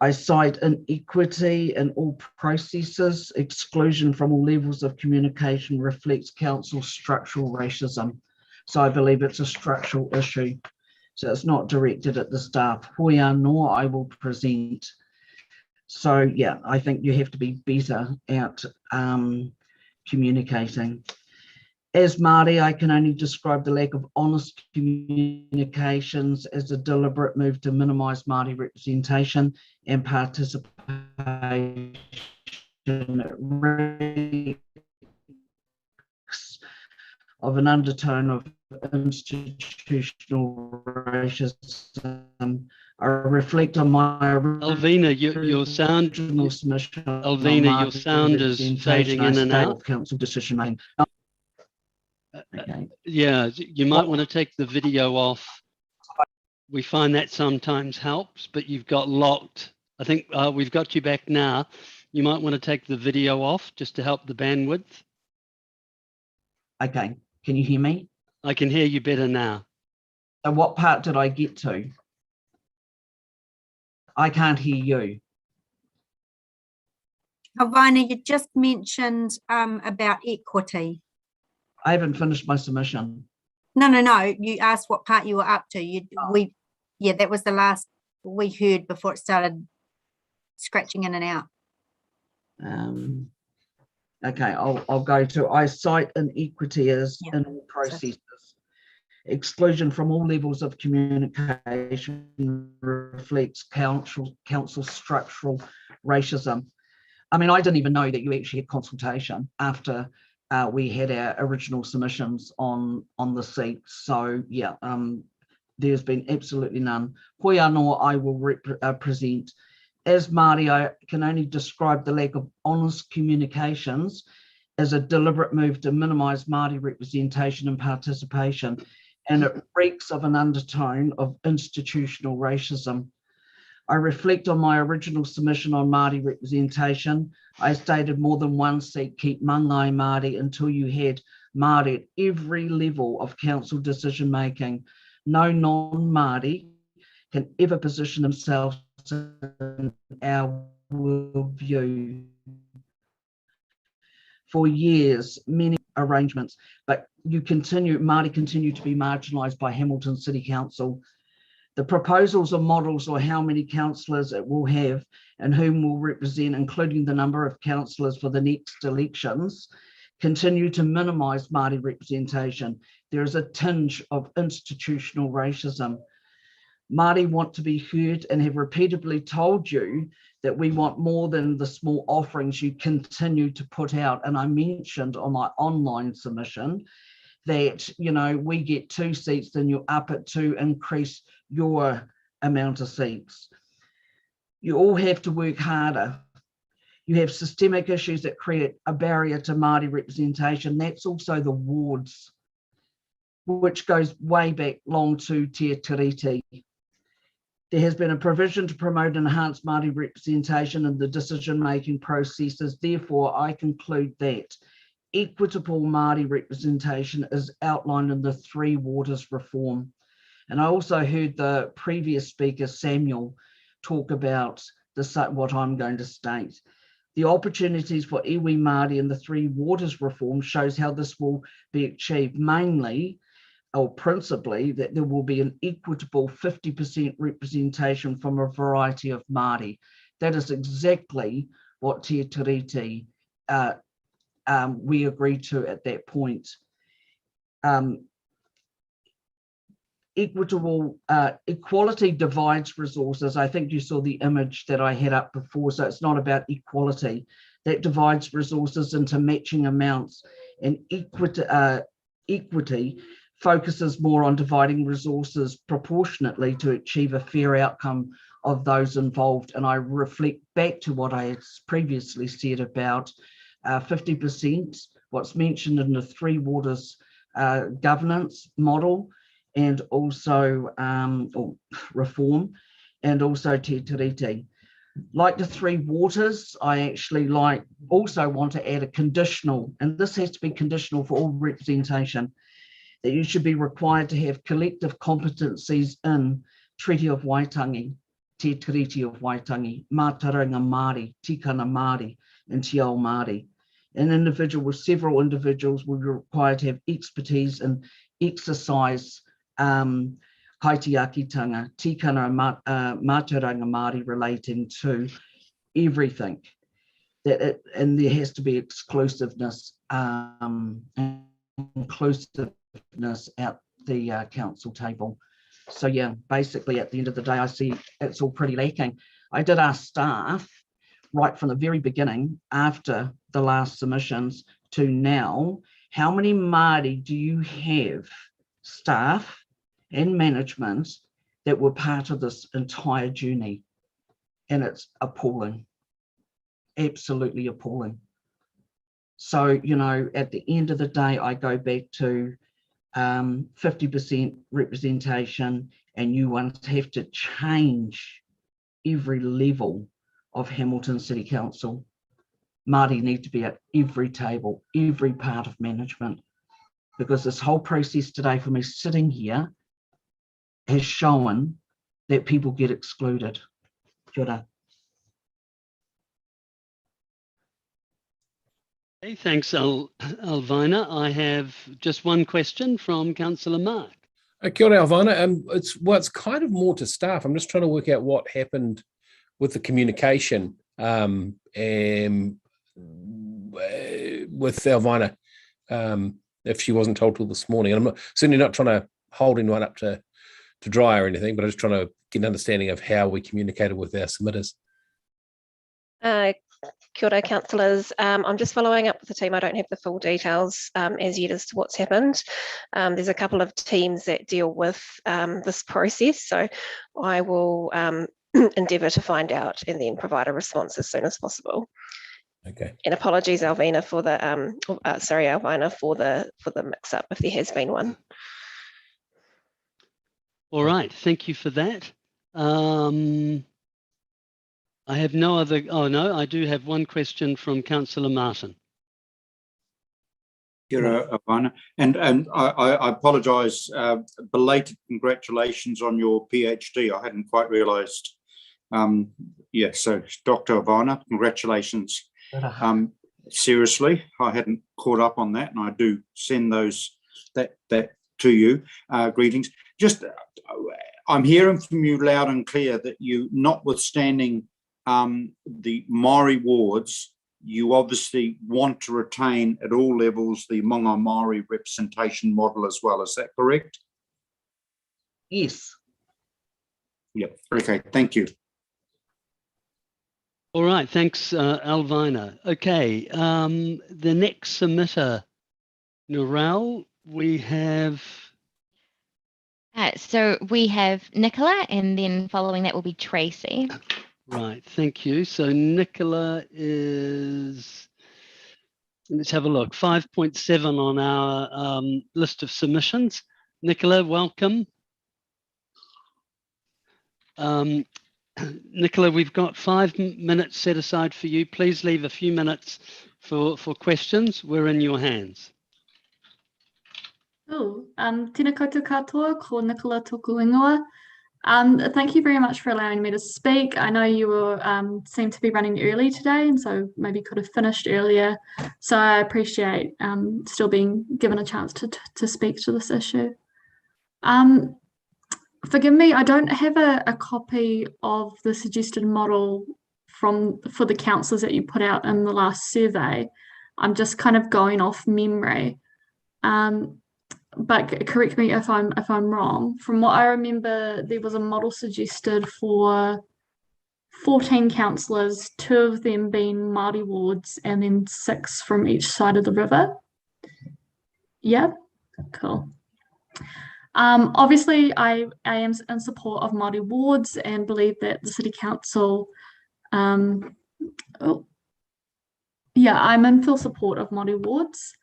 I cite inequity in all processes. Exclusion from all levels of communication reflects council's structural racism. So I believe it's a structural issue. So it's not directed at the staff. Hoi anō, I will present. So yeah, I think you have to be better at communicating. As Māori, I can only describe the lack of honest communications as a deliberate move to minimise Māori representation and participation. It reeks of an undertone of institutional racism. I reflect on my Alvina, your sound is fading in and out. Council decision making. Okay. Yeah, you might want to take the video off. We find that sometimes helps, but you've got locked. I think we've got you back now. You might want to take the video off just to help the bandwidth. Okay, can you hear me? I can hear you better now. So what part did I get to? I can't hear you. Alvina, you just mentioned about equity. I haven't finished my submission. No. You asked what part you were up to. Yeah, that was the last we heard before it started scratching in and out. Okay, I'll go to, I cite inequity as in all processes. Exclusion from all levels of communication reflects council structural racism. I mean, I didn't even know that you actually had consultation after we had our original submissions on the seats. So yeah, there's been absolutely none. Hoi anō, I will present. As Māori, I can only describe the lack of honest communications as a deliberate move to minimise Māori representation and participation, and it reeks of an undertone of institutional racism. I reflect on my original submission on Māori representation. I stated more than one seat keep mangai Māori until you had Māori at every level of council decision making. No non-Māori can ever position themselves in our worldview. For years, many arrangements, but Māori continue to be marginalised by Hamilton City Council. The proposals or models or how many councillors it will have and whom will represent, including the number of councillors for the next elections, continue to minimise Māori representation. There is a tinge of institutional racism. Māori want to be heard and have repeatedly told you that we want more than the small offerings you continue to put out. And I mentioned on my online submission that, you know, we get 2 seats, then you're up it to increase your amount of seats. You all have to work harder. You have systemic issues that create a barrier to Māori representation. That's also the wards, which goes way back long to Te Tiriti. There has been a provision to promote enhanced Māori representation in the decision-making processes. Therefore, I conclude that equitable Māori representation is outlined in the 3 waters reform. And I also heard the previous speaker, Samuel, talk about what I'm going to state. The opportunities for iwi Māori and the Three Waters reform shows how this will be achieved, mainly or principally that there will be an equitable 50% representation from a variety of Māori. That is exactly what Te Tiriti we agreed to at that point. Equality divides resources. I think you saw the image that I had up before, so it's not about equality. That divides resources into matching amounts, and equity focuses more on dividing resources proportionately to achieve a fair outcome of those involved. And I reflect back to what I had previously said about 50%, what's mentioned in the Three Waters governance model, and also or reform, and also Te Tiriti. Like the Three Waters, I actually also want to add a conditional, and this has to be conditional for all representation, that you should be required to have collective competencies in Treaty of Waitangi, Te Tiriti of Waitangi, Mātauranga Māori, Tikana Māori, and Te Ao Māori. Several individuals will be required to have expertise and exercise kaitiakitanga, tikana Mātauranga Māori relating to everything. And there has to be exclusiveness at the council table. So yeah, basically at the end of the day, I see it's all pretty lacking. I did ask staff right from the very beginning, after the last submissions to now, how many Māori do you have, staff and management, that were part of this entire journey? And it's appalling, absolutely appalling. So, you know, at the end of the day, I go back to 50% representation, and you want to have to change every level of Hamilton City Council. Māori need to be at every table, every part of management, because this whole process today for me sitting here has shown that people get excluded. Kia ora. Hey, thanks, Alvina. I have just one question from Councillor Mark. Kia ora, Alvina. It's kind of more to staff. I'm just trying to work out what happened with the communication with Alvina, if she wasn't told till this morning. And I'm certainly not trying to hold anyone up to dry or anything, but I'm just trying to get an understanding of how we communicated with our submitters. Kia ora, councillors. I'm just following up with the team. I don't have the full details as yet as to what's happened. There's a couple of teams that deal with this process, so I will endeavour to find out and then provide a response as soon as possible. Okay. And apologies, Alvina, for the Alvina, for the mix-up if there has been one. All right, thank you for that. I have no other. Oh no, I do have one question from Councillor Martin. Kia ora, Alvina. And I apologise. Belated congratulations on your PhD. I hadn't quite realised. Yeah, so Dr. Alvina, congratulations. Seriously, I hadn't caught up on that, and I do send that to you. Greetings. Just, I'm hearing from you loud and clear that you, notwithstanding the Māori wards, you obviously want to retain at all levels the Maunga Māori representation model as well. Is that correct? Yes. Yep. Okay. Thank you. All right. Thanks, Alvina. Okay. The next submitter, Narelle, we have. So we have Nicola, and then following that will be Tracy. Right, thank you. So Nicola is, let's have a look, 5.7 on our list of submissions. Nicola, welcome. Nicola, we've got 5 minutes set aside for you. Please leave a few minutes for questions. We're in your hands. Tēnā koutou katoa, ko Nicola tōku ingoa. Thank you very much for allowing me to speak. I know you were seem to be running early today, and so maybe could have finished earlier. So I appreciate still being given a chance to speak to this issue. Forgive me, I don't have a copy of the suggested model for the councillors that you put out in the last survey. I'm just kind of going off memory. But correct me if I'm wrong. From what I remember, there was a model suggested for 14 councillors, 2 of them being Māori wards, and then 6 from each side of the river. Yeah, cool. Obviously, I am in support of Māori wards and believe that the City Council, I'm in full support of Māori wards.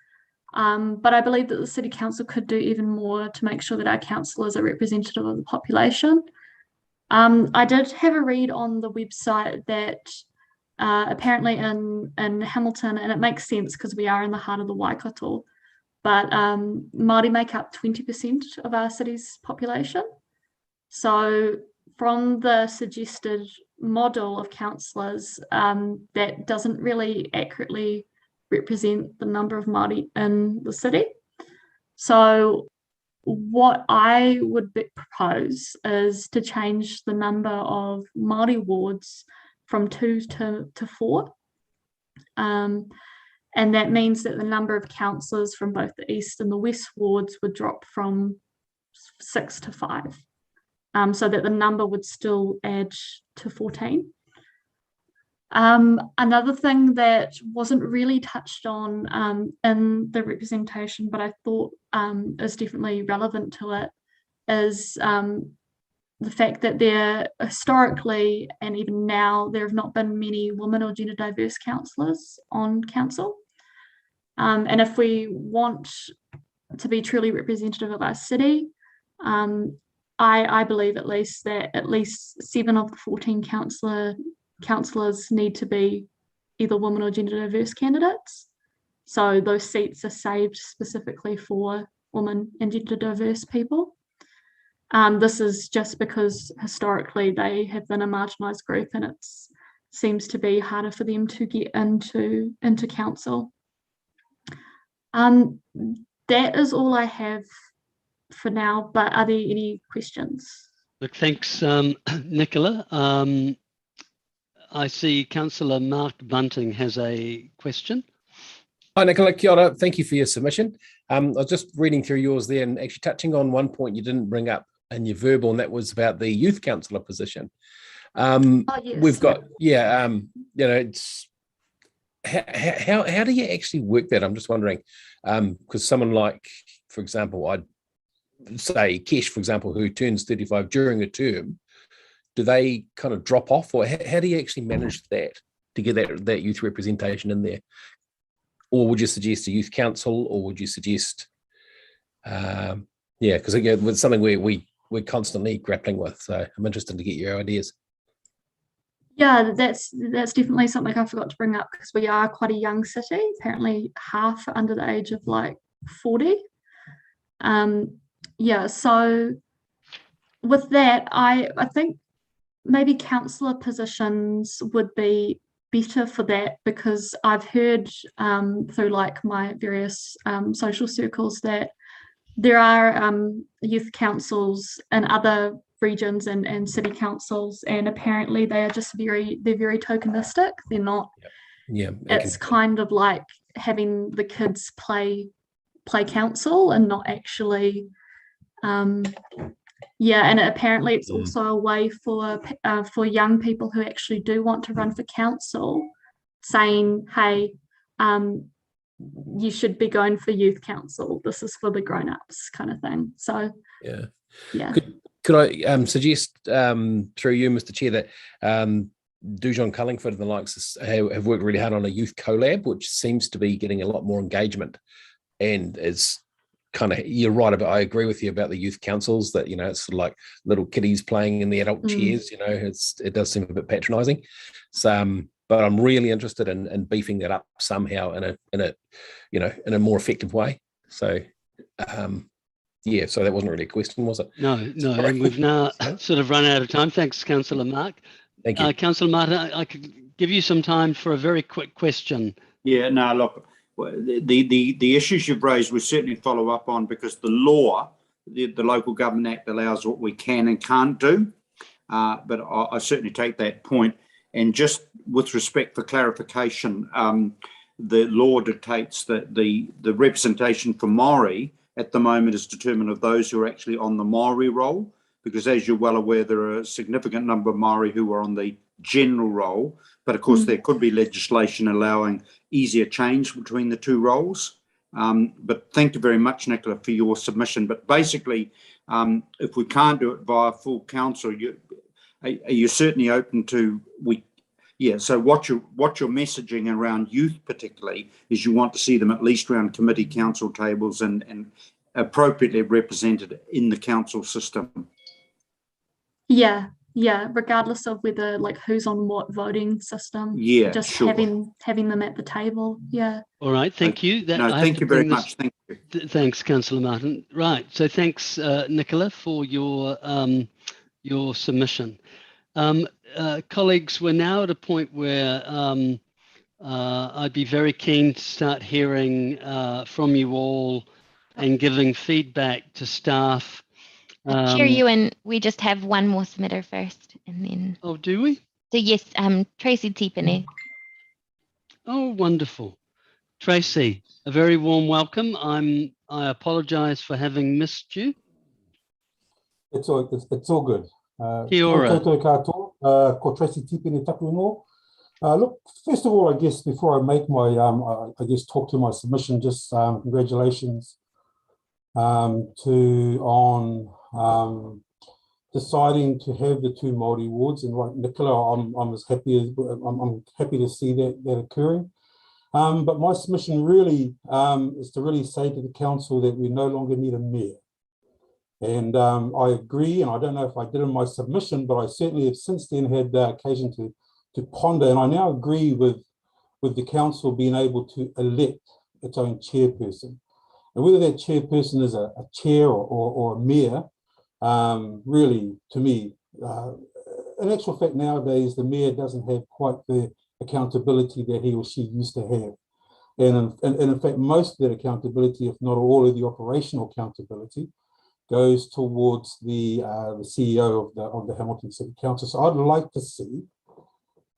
But I believe that the City Council could do even more to make sure that our councillors are representative of the population. I did have a read on the website that apparently in Hamilton, and it makes sense because we are in the heart of the Waikato, but Māori make up 20% of our city's population. So from the suggested model of councillors, that doesn't really accurately represent the number of Māori in the city. So what I would propose is to change the number of Māori wards from 2 to 4. And that means that the number of councillors from both the east and the west wards would drop from 6 to 5. So that the number would still add to 14. Another thing that wasn't really touched on in the representation, but I thought is definitely relevant to it, is the fact that there historically and even now there have not been many women or gender diverse councillors on council. And if we want to be truly representative of our city, I believe at least that at least 7 of the 14 councillors need to be either women or gender diverse candidates. So those seats are saved specifically for women and gender diverse people. This is just because historically they have been a marginalised group, and it seems to be harder for them to get into council. That is all I have for now, but are there any questions? Look, thanks, Nicola. I see Councillor Mark Bunting has a question. Hi, Nicola. Kia ora. Thank you for your submission. I was just reading through yours there and actually touching on one point you didn't bring up in your verbal, and that was about the youth councillor position. Yes. We've got, it's how do you actually work that? I'm just wondering, because someone like, for example, I'd say Kesh, for example, who turns 35 during a term, do they kind of drop off, or how do you actually manage that to get that youth representation in there? Or would you suggest a youth council, or would you suggest, because again, it's something we're constantly grappling with. So I'm interested to get your ideas. Yeah, that's definitely something I forgot to bring up, because we are quite a young city. Apparently, half are under the age of like 40. So with that, I think maybe councillor positions would be better for that, because I've heard through like my various social circles that there are youth councils in other regions and city councils, and apparently they're very tokenistic. They're not. It's kind of like having the kids play council and not actually. And apparently it's also a way for young people who actually do want to run for council, saying, hey, you should be going for youth council. This is for the grown-ups, kind of thing. So yeah. Could I suggest through you, Mr. Chair, that Dujon Cullingford and the likes have worked really hard on a youth collab, which seems to be getting a lot more engagement, and is kind of, you're right about, I agree with you about the youth councils, that it's sort of like little kiddies playing in the adult chairs. It does seem a bit patronizing. So but I'm really interested in beefing that up somehow in a more effective way. So Yeah, so that wasn't really a question, was it? No, and we've now sort of run out of time. Thanks, Councillor Mark. Thank you. Councillor Martin, I could give you some time for a very quick question. Yeah, no, look, the issues you've raised, we certainly follow up on, because the law, the Local Government Act, allows what we can and can't do. But I certainly take that point. And just with respect for clarification, the law dictates that the representation for Māori at the moment is determined of those who are actually on the Māori roll, because as you're well aware, there are a significant number of Māori who are on the general roll, but of course there could be legislation allowing easier change between the two roles. But thank you very much, Nicola, for your submission. But basically, if we can't do it via full council, you're certainly open to, so what you're messaging around youth particularly is you want to see them at least around committee council tables and appropriately represented in the council system. Yeah, regardless of whether like who's on what voting system. Yeah, just sure. having them at the table. Yeah. All right, thank you. Thank you very much. Thank you. Thanks, Councillor Martin. Right, so thanks, Nicola, for your submission. Colleagues, we're now at a point where I'd be very keen to start hearing from you all and giving feedback to staff. Chair Ewan, we just have one more submitter first, and then. Oh, do we? So yes, Tracy Tipene. Oh, wonderful, Tracy. A very warm welcome. I apologise for having missed you. It's all good. Kia ora. Ko Tracy Tipene taku ingo. Look, first of all, I guess before I make my, talk to my submission, just congratulations deciding to have the 2 Māori wards, and like Nicola, I'm happy to see that occurring. But my submission really is to really say to the council that we no longer need a mayor. And I agree, and I don't know if I did in my submission, but I certainly have since then had the occasion to ponder, and I now agree with the council being able to elect its own chairperson. And whether that chairperson is a chair or a mayor, really, to me, in actual fact, nowadays, the mayor doesn't have quite the accountability that he or she used to have. And in fact, most of that accountability, if not all of the operational accountability, goes towards the CEO of the Hamilton City Council. So I'd like to see,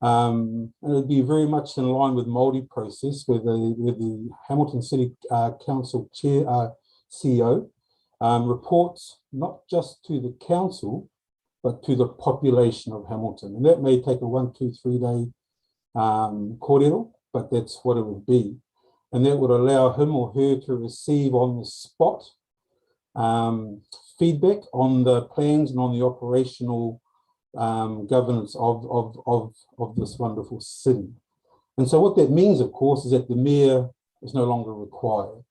and it would be very much in line with Māori process, where the Hamilton City Council Chair CEO reports not just to the council, but to the population of Hamilton. And that may take a 1, 2, 3 day kōrero, but that's what it would be. And that would allow him or her to receive on the spot feedback on the plans and on the operational governance of this wonderful city. And so what that means, of course, is that the mayor is no longer required.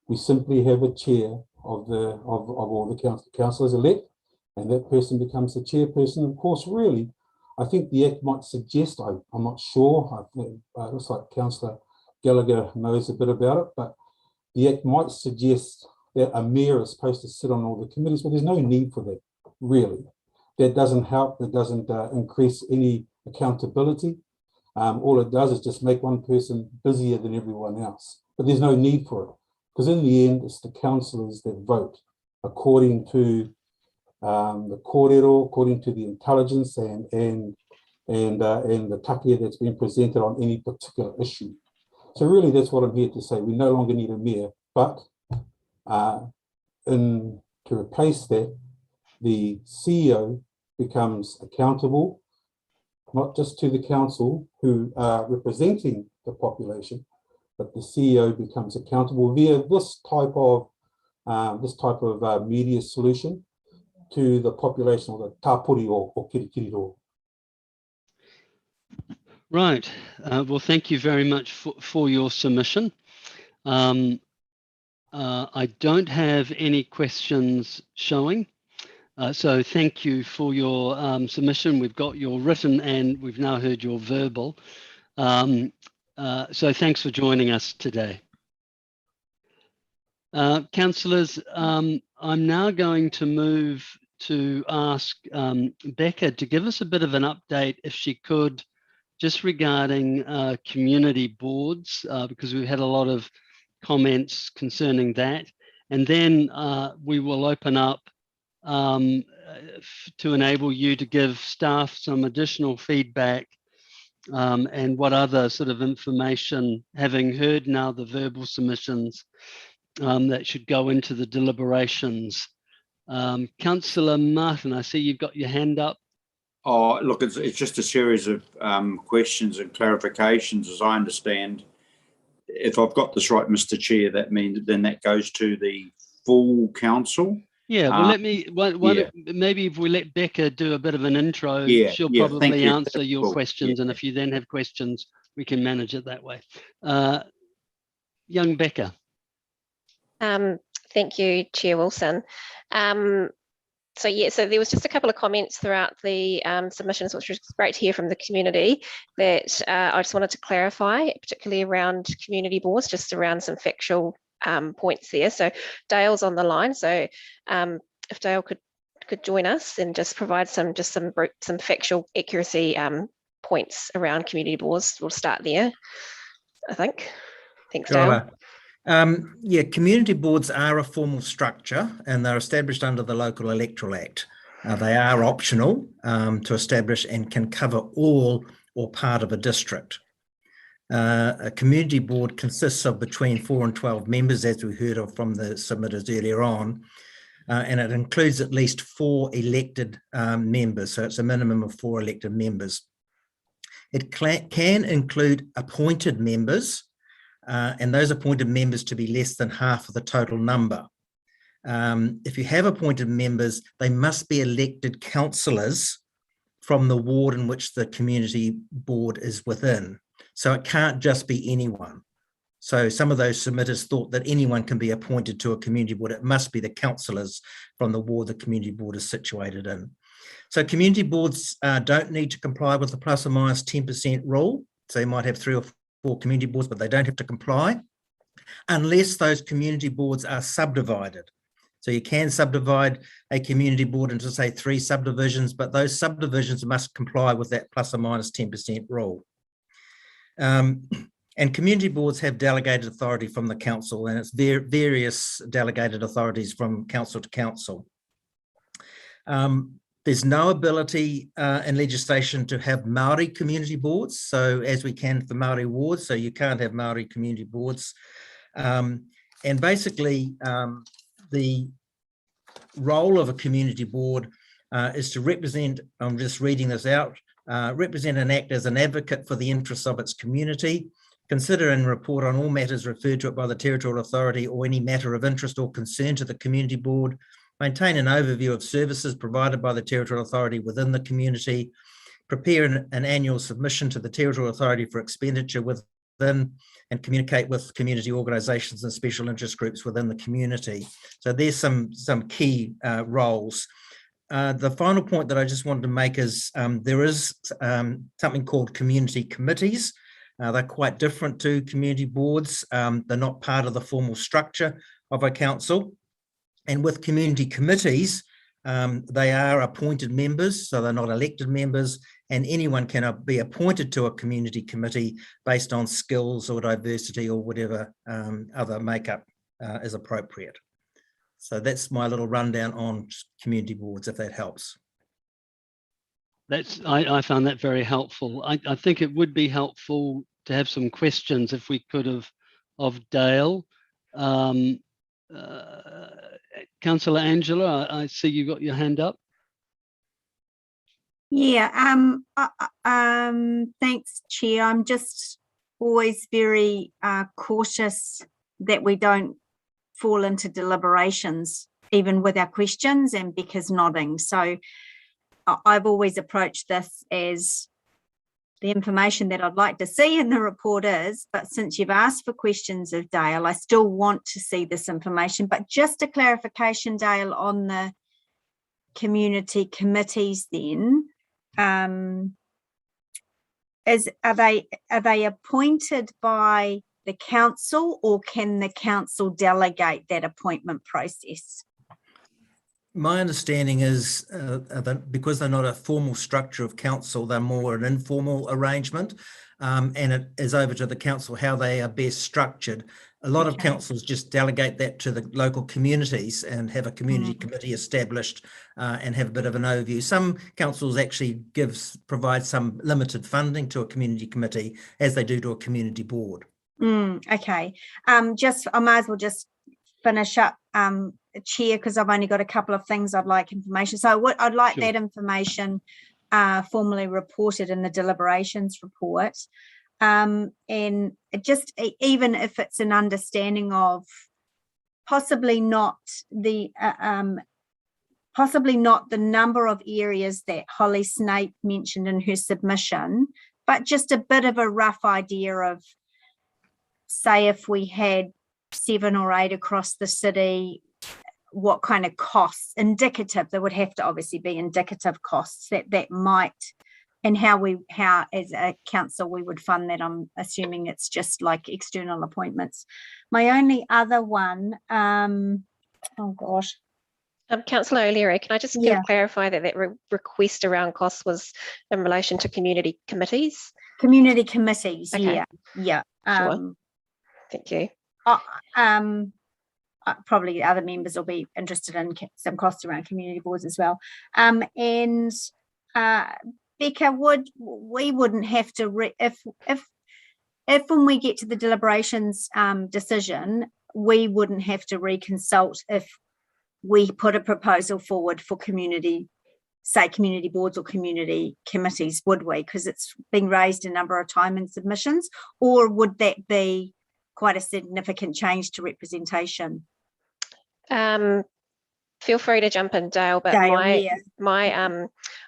We simply have a chair of all the councillors elect, and that person becomes the chairperson. Of course, really, I think the Act might suggest, I'm not sure, I think it looks like Councillor Gallagher knows a bit about it, but the Act might suggest that a mayor is supposed to sit on all the committees, but there's no need for that, really. That doesn't help, that doesn't increase any accountability. All it does is just make one person busier than everyone else, but there's no need for it. Because in the end, it's the councillors that vote according to the kōrero, according to the intelligence and the takia that's been presented on any particular issue. So really, that's what I'm here to say. We no longer need a mayor, but to replace that, the CEO becomes accountable, not just to the council who are representing the population, but the CEO becomes accountable via this type of media solution to the population, or the tāpuri or kirikiriro. Right. Well, thank you very much for your submission. I don't have any questions showing. So thank you for your submission. We've got your written and we've now heard your verbal. So thanks for joining us today. Councillors, I'm now going to move to ask Becca to give us a bit of an update, if she could, just regarding community boards, because we've had a lot of comments concerning that. And then we will open up to enable you to give staff some additional feedback and what other sort of information, having heard now the verbal submissions, that should go into the deliberations. Councillor Martin, I see you've got your hand up. Oh, look, it's just a series of questions and clarifications, as I understand. If I've got this right, Mr. Chair, that means then that goes to the full council. Yeah, well, let me, maybe if we let Becca do a bit of an intro, she'll probably answer your questions. And if you then have questions, we can manage it that way. Young Becca. Thank you, Chair Wilson. So there was just a couple of comments throughout the submissions, which was great to hear from the community, that I just wanted to clarify, particularly around community boards, just around some factual points there. So Dale's on the line, so if Dale could join us and just provide some factual accuracy points around community boards. We'll start there, I think. Thanks, Dale. Yeah, community boards are a formal structure and they're established under the Local Electoral Act. They are optional to establish and can cover all or part of a district. A community board consists of between 4 and 12 members, as we heard of from the submitters earlier on, and it includes at least 4 elected members, so it's a minimum of 4 elected members. It can include appointed members, and those appointed members to be less than half of the total number. If you have appointed members, they must be elected councillors from the ward in which the community board is within. So it can't just be anyone. So some of those submitters thought that anyone can be appointed to a community board. It must be the councillors from the ward the community board is situated in. So community boards don't need to comply with the plus or minus 10% rule. So you might have 3 or 4 community boards, but they don't have to comply unless those community boards are subdivided. So you can subdivide a community board into, say, 3 subdivisions, but those subdivisions must comply with that plus or minus 10% rule. And community boards have delegated authority from the council, and it's various delegated authorities from council to council. There's no ability in legislation to have Māori community boards, so as we can for Māori wards, so you can't have Māori community boards. And basically, the role of a community board is to represent, I'm just reading this out, represent and act as an advocate for the interests of its community, consider and report on all matters referred to it by the territorial authority or any matter of interest or concern to the community board, maintain an overview of services provided by the territorial authority within the community, prepare an annual submission to the territorial authority for expenditure within, and communicate with community organisations and special interest groups within the community. So there's some key roles. The final point that I just wanted to make is there is something called community committees. They're quite different to community boards. They're not part of the formal structure of a council. And with community committees, they are appointed members, so they're not elected members, and anyone can be appointed to a community committee based on skills or diversity or whatever other makeup is appropriate. So that's my little rundown on community boards, if that helps. I found that very helpful. I think it would be helpful to have some questions, if we could have, of Dale. Councillor Angela, I see you got your hand up. Yeah, thanks, Chair. I'm just always very cautious that we don't fall into deliberations, even with our questions, and Becca's nodding. So I've always approached this as the information that I'd like to see in the report is, but since you've asked for questions of Dale, I still want to see this information. But just a clarification, Dale, on the community committees then, are they appointed by the council, or can the council delegate that appointment process? My understanding is that because they're not a formal structure of council, they're more an informal arrangement, and it is over to the council how they are best structured. A lot of councils just delegate that to the local communities and have a community committee established and have a bit of an overview. Some councils actually provide some limited funding to a community committee, as they do to a community board. Okay. I might as well just finish up, Chair, because I've only got a couple of things I'd like information. So I'd like that information formally reported in the deliberations report. And just even if it's an understanding of possibly not the number of areas that Holly Snape mentioned in her submission, but just a bit of a rough idea of, say, if we had 7 or 8 across the city, what kind of costs, indicative, there would have to obviously be indicative costs that might, and how as a council we would fund that. I'm assuming it's just like external appointments. My only other one, oh gosh. Councillor O'Leary, can I just clarify that request around costs was in relation to community committees? Community committees, okay. Yeah. Sure. Thank you. Probably other members will be interested in some costs around community boards as well. And Becca, we wouldn't have to, if when we get to the deliberations decision, we wouldn't have to reconsult if we put a proposal forward for community boards or community committees, would we? Because it's been raised a number of times in submissions, or would that be quite a significant change to representation? Feel free to jump in, Dale, but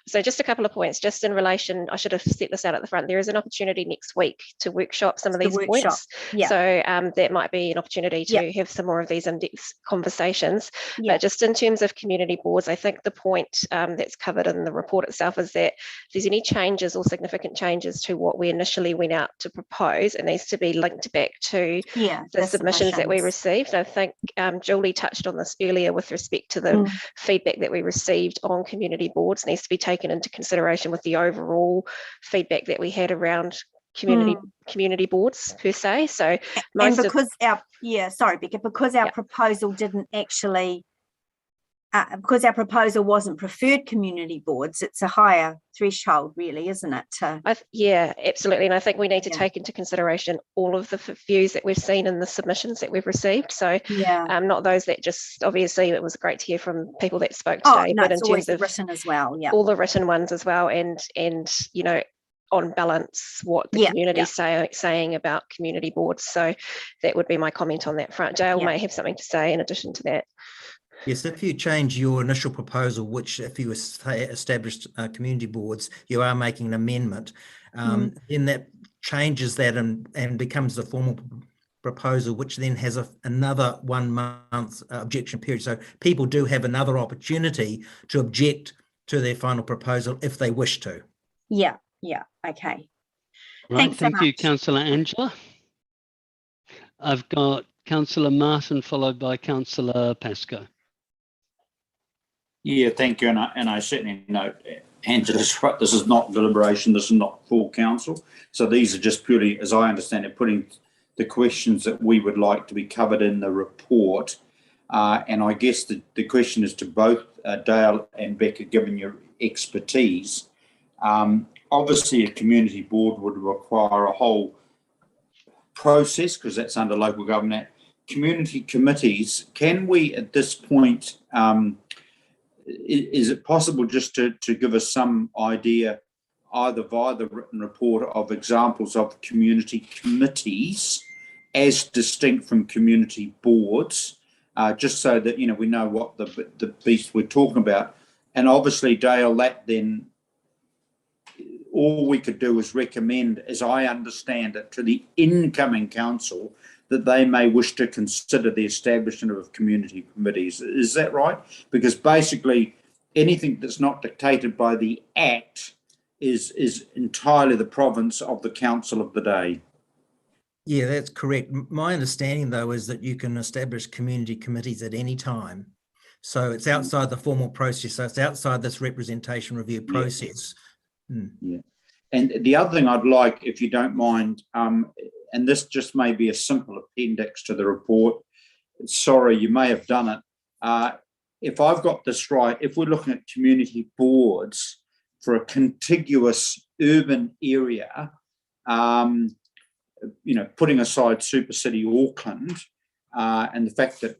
so just a couple of points, just in relation, I should have set this out at the front. There is an opportunity next week to workshop some of these points. So that might be an opportunity to have some more of these in-depth conversations. But just in terms of community boards, I think the point that's covered in the report itself is that if there's any changes or significant changes to what we initially went out to propose, it needs to be linked back to the submissions that we received. I think Julie touched on this earlier with respect to the feedback that we received on community boards needs to be taken into consideration with the overall feedback that we had around community boards per se. So because our proposal didn't actually because our proposal wasn't preferred community boards, it's a higher threshold, really, isn't it? Yeah, absolutely. And I think we need to take into consideration all of the views that we've seen in the submissions that we've received. So not those that just, obviously it was great to hear from people that spoke today, but in terms of written as well, all the written ones as well, and you know, on balance, what the community saying about community boards. So that would be my comment on that front. Dale may have something to say in addition to that. Yes, if you change your initial proposal, which if you established community boards, you are making an amendment, then that changes that and becomes the formal proposal, which then has another 1 month objection period. So people do have another opportunity to object to their final proposal if they wish to. Yeah, okay. Right, thank you, Councillor Angela. I've got Councillor Martin followed by Councillor Pascoe. Yeah, thank you. And I certainly note Angela's right. This is not deliberation. This is not full council. So these are just purely, as I understand it, putting the questions that we would like to be covered in the report. And I guess the question is to both Dale and Becca, given your expertise. Obviously, a community board would require a whole process because that's under local government. Community committees, can we at this point, is it possible just to give us some idea, either via the written report, of examples of community committees as distinct from community boards, just so that, you know, we know what the beast we're talking about. And obviously, Dale, that then all we could do is recommend, as I understand it, to the incoming council that they may wish to consider the establishment of community committees. Is that right? Because basically anything that's not dictated by the Act is entirely the province of the council of the day. Yeah, that's correct. My understanding, though, is that you can establish community committees at any time. So it's outside the formal process. So it's outside this representation review process. Yeah. And the other thing I'd like, if you don't mind, and this just may be a simple appendix to the report. Sorry, you may have done it. If I've got this right, if we're looking at community boards for a contiguous urban area, putting aside Super City Auckland and the fact that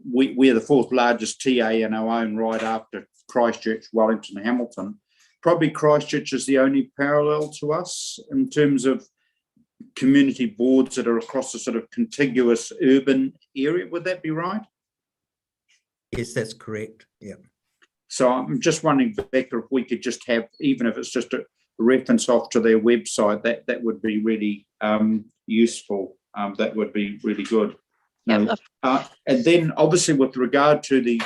we're the fourth largest TA in our own right after Christchurch, Wellington, Hamilton. Probably Christchurch is the only parallel to us in terms of community boards that are across a sort of contiguous urban area. Would that be right? Yes, that's correct. Yeah. So I'm just wondering, Becca, if we could just have, even if it's just a reference off to their website, that would be really useful. That would be really good. And then obviously with regard to the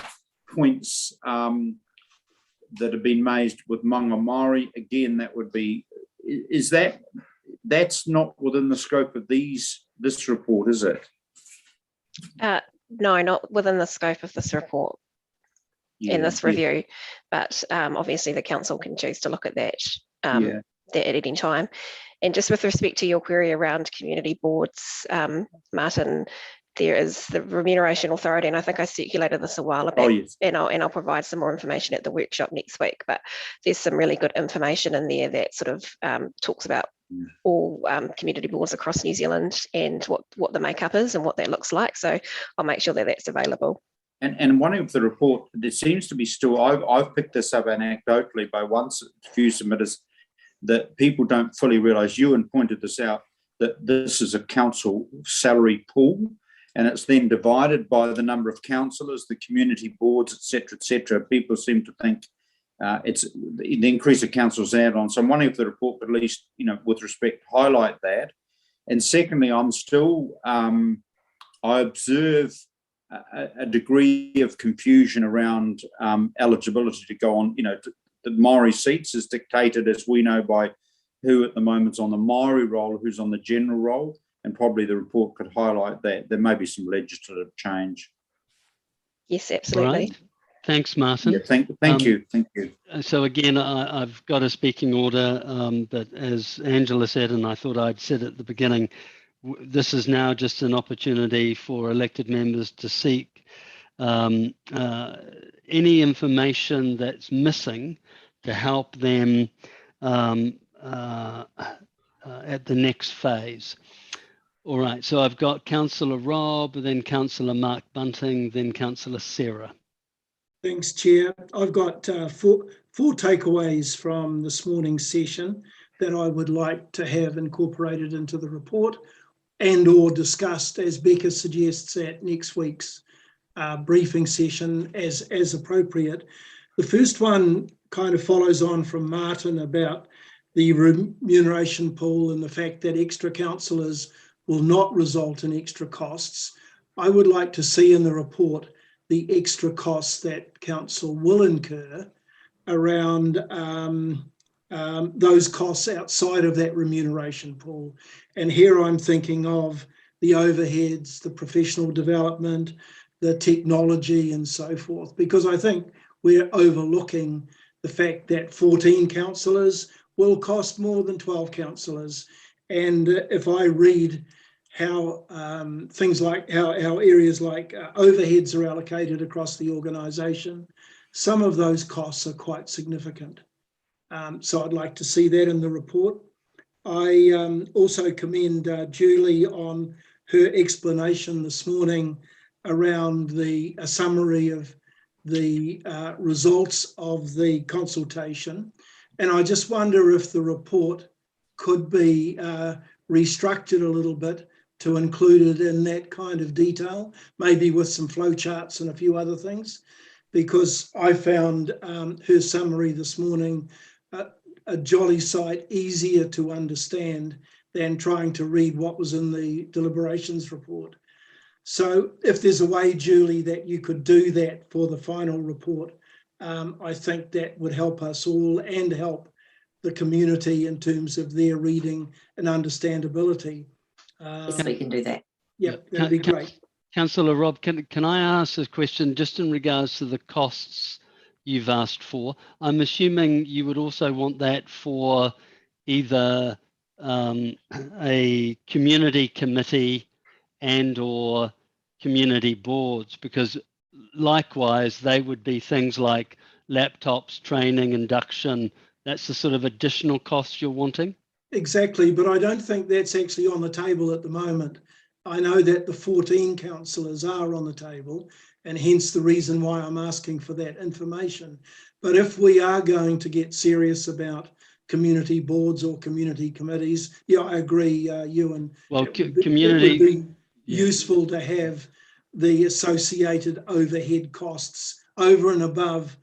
points that have been made with Maunga Māori, again, that would be, that's not within the scope of this report, is it? No, not within the scope of this report in this review, but obviously the council can choose to look at that at any time. And just with respect to your query around community boards, Martin, there is the Remuneration Authority, and I think I circulated this a while back, and I'll provide some more information at the workshop next week, but there's some really good information in there that sort of talks about all community boards across New Zealand and what the makeup is and what that looks like. So I'll make sure that that's available. And one of the report, there seems to be still, I've picked this up anecdotally by a few submitters, that people don't fully realise, Ewan pointed this out, that this is a council salary pool, and it's then divided by the number of councillors, the community boards, etc., etc. People seem to think it's the increase of councils add-on. So I'm wondering if the report could at least, with respect, highlight that. And secondly, I'm still, I observe a degree of confusion around eligibility to go on, the Māori seats is dictated, as we know, by who at the moment's on the Māori roll, who's on the general roll, and probably the report could highlight that. There may be some legislative change. Yes, absolutely. Right. Thanks, Martin. Yeah, thank you. So again, I've got a speaking order, but as Angela said, and I thought I'd said at the beginning, this is now just an opportunity for elected members to seek any information that's missing to help them at the next phase. All right, so I've got Councillor Rob, then Councillor Mark Bunting, then Councillor Sarah. Thanks, Chair. I've got four takeaways from this morning's session that I would like to have incorporated into the report and or discussed, as Becca suggests, at next week's briefing session as appropriate. The first one kind of follows on from Martin about the remuneration pool and the fact that extra councillors will not result in extra costs. I would like to see in the report the extra costs that council will incur around those costs outside of that remuneration pool. And here I'm thinking of the overheads, the professional development, the technology and so forth, because I think we're overlooking the fact that 14 councillors will cost more than 12 councillors. And if I read how things like how areas like overheads are allocated across the organisation, some of those costs are quite significant. So I'd like to see that in the report. I also commend Julie on her explanation this morning around a summary of the results of the consultation. And I just wonder if the report could be restructured a little bit to include it in that kind of detail, maybe with some flowcharts and a few other things, because I found her summary this morning a jolly sight easier to understand than trying to read what was in the deliberations report. So if there's a way, Julie, that you could do that for the final report, I think that would help us all and help the community in terms of their reading and understandability. Yes, we can do that. Yeah, that'd be great. Councillor Rob, can I ask a question just in regards to the costs you've asked for? I'm assuming you would also want that for either a community committee and or community boards, because likewise they would be things like laptops, training, induction. That's the sort of additional costs you're wanting? Exactly, but I don't think that's actually on the table at the moment. I know that the 14 councillors are on the table, and hence the reason why I'm asking for that information. But if we are going to get serious about community boards or community committees, yeah, I agree, Ewan. Well, community, it would be useful to have the associated overhead costs over and above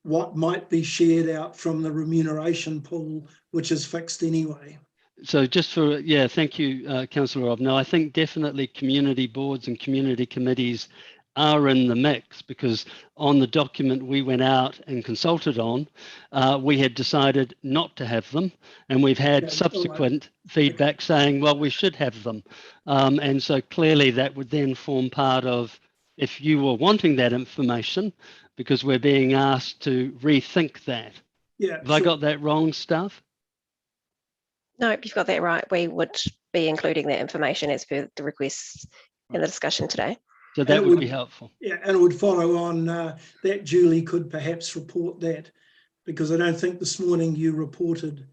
what might be shared out from the remuneration pool, which is fixed anyway. So just for, thank you, Councillor Rob. No, I think definitely community boards and community committees are in the mix, because on the document we went out and consulted on, we had decided not to have them, and we've had subsequent feedback saying, well, we should have them. And so clearly that would then form part of, if you were wanting that information, because we're being asked to rethink that. Yeah. Have I got that wrong, staff? No, you've got that right. We would be including that information as per the requests in the discussion today. So that would be helpful. Yeah, and it would follow on that Julie could perhaps report that, because I don't think this morning you reported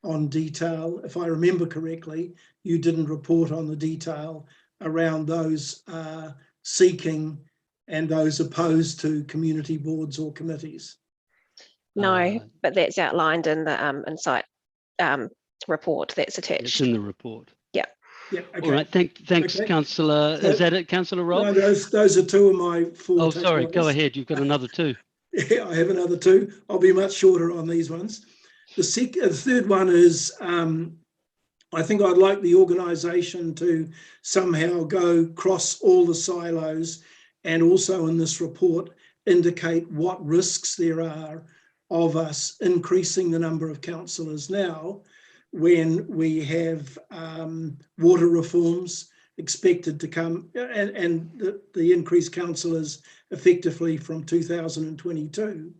on detail. If I remember correctly, you didn't report on the detail around those seeking and those opposed to community boards or committees. No, but that's outlined in the insight report that's attached. It's in the report. Yeah. Yeah. Okay. All right. Thanks, Okay. Councillor. Is that it, Councillor Rob? No, those are two of my four. Oh, sorry. Go ahead. You've got another two. Yeah, I have another two. I'll be much shorter on these ones. The third one is, I think I'd like the organisation to somehow go across all the silos, and also in this report indicate what risks there are of us increasing the number of councillors now, when we have water reforms expected to come, and the increased councillors effectively from 2022,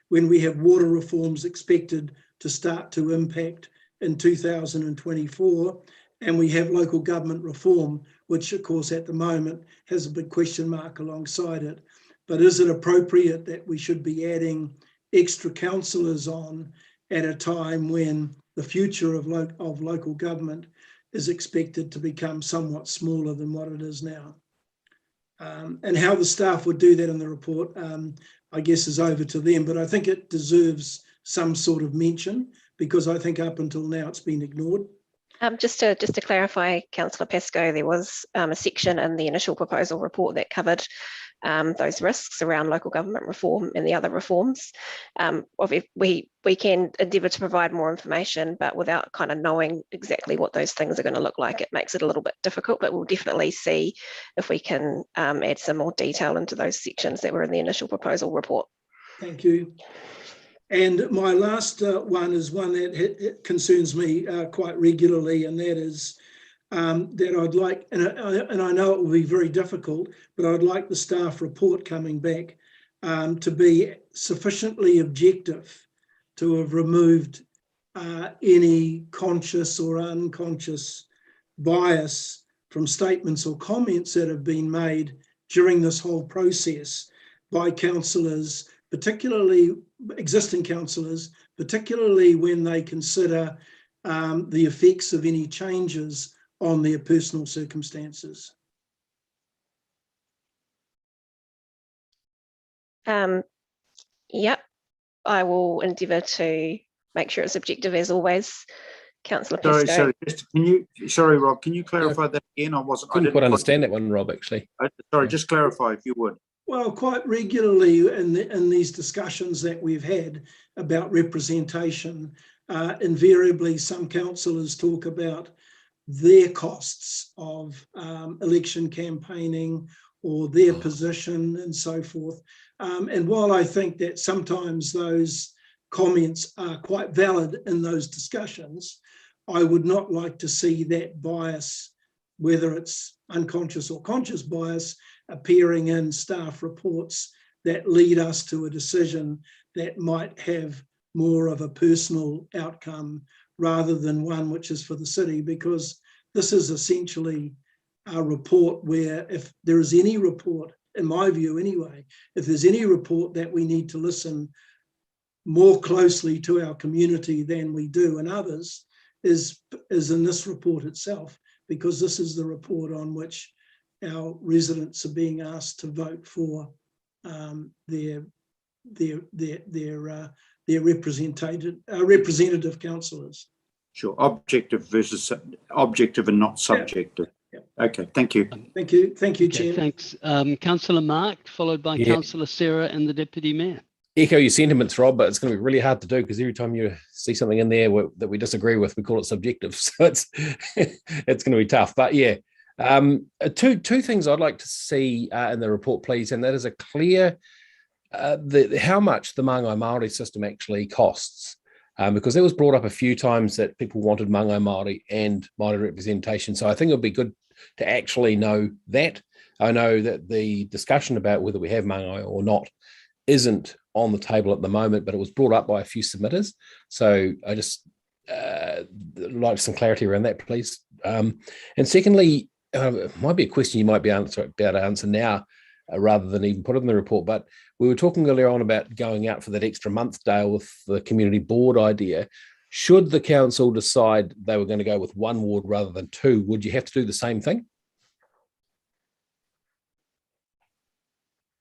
when we have water reforms expected to start to impact in 2024, and we have local government reform, which of course at the moment has a big question mark alongside it. But is it appropriate that we should be adding extra councillors on at a time when the future of local government is expected to become somewhat smaller than what it is now? And how the staff would do that in the report, I guess, is over to them, but I think it deserves some sort of mention, because I think up until now it's been ignored. Just to clarify, Councillor Pascoe, there was a section in the initial proposal report that covered those risks around local government reform and the other reforms. We can endeavour to provide more information, but without kind of knowing exactly what those things are going to look like, it makes it a little bit difficult, but we'll definitely see if we can add some more detail into those sections that were in the initial proposal report. Thank you. And my last one is one that concerns me quite regularly, and that is that I'd like, and I know it will be very difficult, but I'd like the staff report coming back to be sufficiently objective to have removed any conscious or unconscious bias from statements or comments that have been made during this whole process by councillors, particularly existing councillors, particularly when they consider the effects of any changes on their personal circumstances. Yep, I will endeavour to make sure it's objective as always. Councillor Pascoe. Sorry, Rob, can you clarify that again? I couldn't quite understand that one, Rob, actually. Sorry, just clarify if you would. Well, quite regularly in these discussions that we've had about representation, invariably some councillors talk about their costs of election campaigning or their position and so forth. And while I think that sometimes those comments are quite valid in those discussions, I would not like to see that bias whether it's unconscious or conscious bias, appearing in staff reports that lead us to a decision that might have more of a personal outcome rather than one which is for the city, because this is essentially a report where, if there is any report, in my view anyway, if there's any report that we need to listen more closely to our community than we do in others, is in this report itself, because this is the report on which our residents are being asked to vote for their representative councillors. Sure, objective and not subjective. Yeah. Okay, thank you. Thank you, Okay, Chair. thanks. Councillor Mark, followed by Councillor Sarah and the Deputy Mayor. Echo your sentiments, Rob, but it's going to be really hard to do because every time you see something in there that we disagree with, we call it subjective. So it's it's going to be tough. But yeah, two things I'd like to see in the report, please, and that is a clear how much the Māngai Māori system actually costs. Because it was brought up a few times that people wanted Māngai Māori and Māori representation. So I think it would be good to actually know that. I know that the discussion about whether we have Māngai or not isn't on the table at the moment, but it was brought up by a few submitters. So I just like some clarity around that, please. And secondly, it might be a question you might be able to answer now, rather than even put it in the report. But we were talking earlier on about going out for that extra month, Dale, with the community board idea. Should the council decide they were going to go with one ward rather than two, would you have to do the same thing?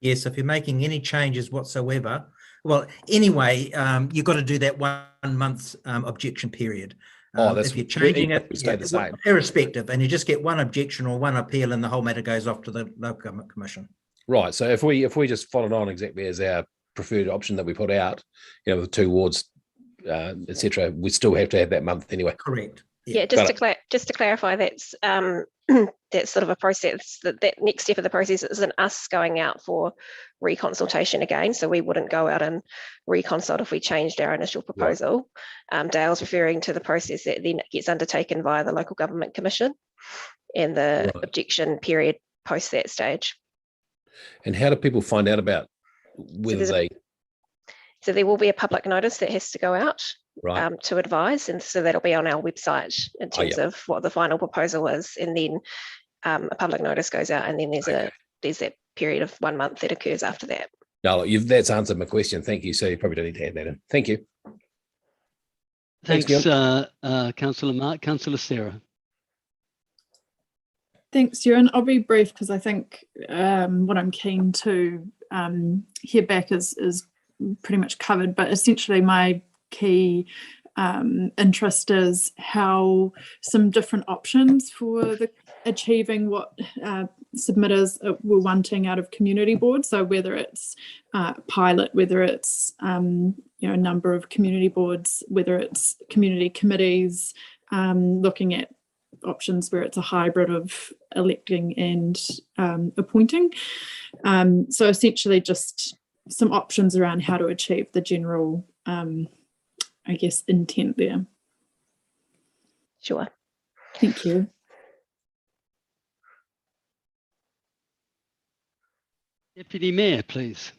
Yes, if you're making any changes whatsoever, well, anyway, you've got to do that 1 month objection period. If you're changing it, the same. Irrespective, and you just get one objection or one appeal, and the whole matter goes off to the Local Government Commission. Right. So if we just followed on exactly as our preferred option that we put out, with 2 wards, etc., we still have to have that month anyway. Correct. Yeah, just to clarify, that's that's sort of a process that next step of the process isn't us going out for reconsultation again. So we wouldn't go out and reconsult if we changed our initial proposal. Right. Dale's referring to the process that then gets undertaken via the Local Government Commission and the objection period post that stage. And how do people find out about whether So there will be a public notice that has to go out. Right. To advise, and so that'll be on our website in terms of what the final proposal is, and then a public notice goes out, and then there's that period of 1 month that occurs after that. No, that's answered my question. Thank you. So you probably don't need to add that in. Thank you. Thanks, Councillor Mark. Councillor Sarah. Thanks, Ewan. I'll be brief because I think what I'm keen to hear back is pretty much covered, but essentially my key interest is how some different options for achieving what submitters were wanting out of community boards. So whether it's pilot, whether it's a number of community boards, whether it's community committees, looking at options where it's a hybrid of electing and appointing. So essentially just some options around how to achieve the general intent there. Sure. Thank you. Deputy Mayor, please.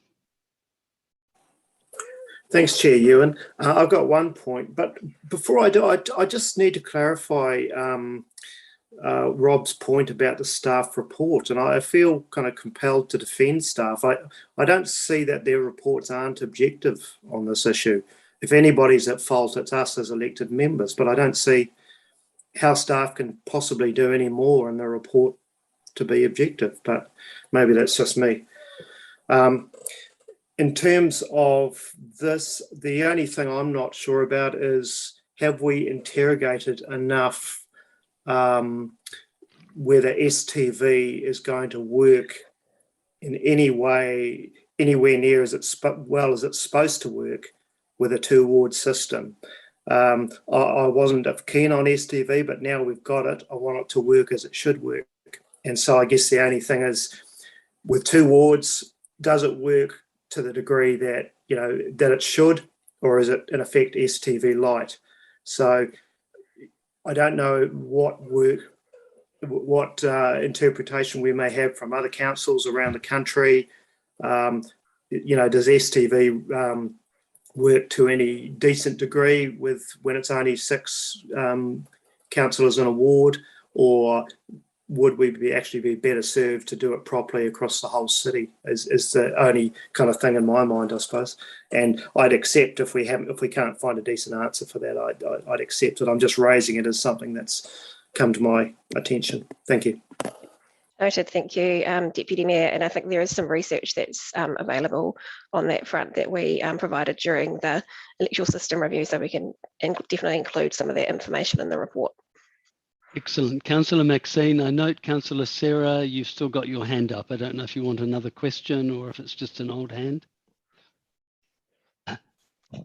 Thanks, Chair Ewan. I've got one point, but before I do, I just need to clarify Rob's point about the staff report, and I feel kind of compelled to defend staff. I don't see that their reports aren't objective on this issue. If anybody's at fault, it's us as elected members, but I don't see how staff can possibly do any more in the report to be objective, but maybe that's just me. In terms of this, the only thing I'm not sure about is, have we interrogated enough whether STV is going to work in any way, anywhere near as it's supposed to work with a 2-ward system. I wasn't keen on STV, but now we've got it, I want it to work as it should work. And so I guess the only thing is, with 2 wards, does it work to the degree that that it should, or is it in effect STV light? So I don't know what work what interpretation we may have from other councils around the country. You know, does STV work to any decent degree with when it's only 6 councillors in a ward, or would we actually be better served to do it properly across the whole city? Is the only kind of thing in my mind, I suppose. And I'd accept if we can't find a decent answer for that, I'd accept it. I'm just raising it as something that's come to my attention. Thank you. Noted, thank you, Deputy Mayor. And I think there is some research that's available on that front that we provided during the electoral system review, so we can definitely include some of that information in the report. Excellent. Councillor Maxine, I note Councillor Sarah, you've still got your hand up. I don't know if you want another question or if it's just an old hand.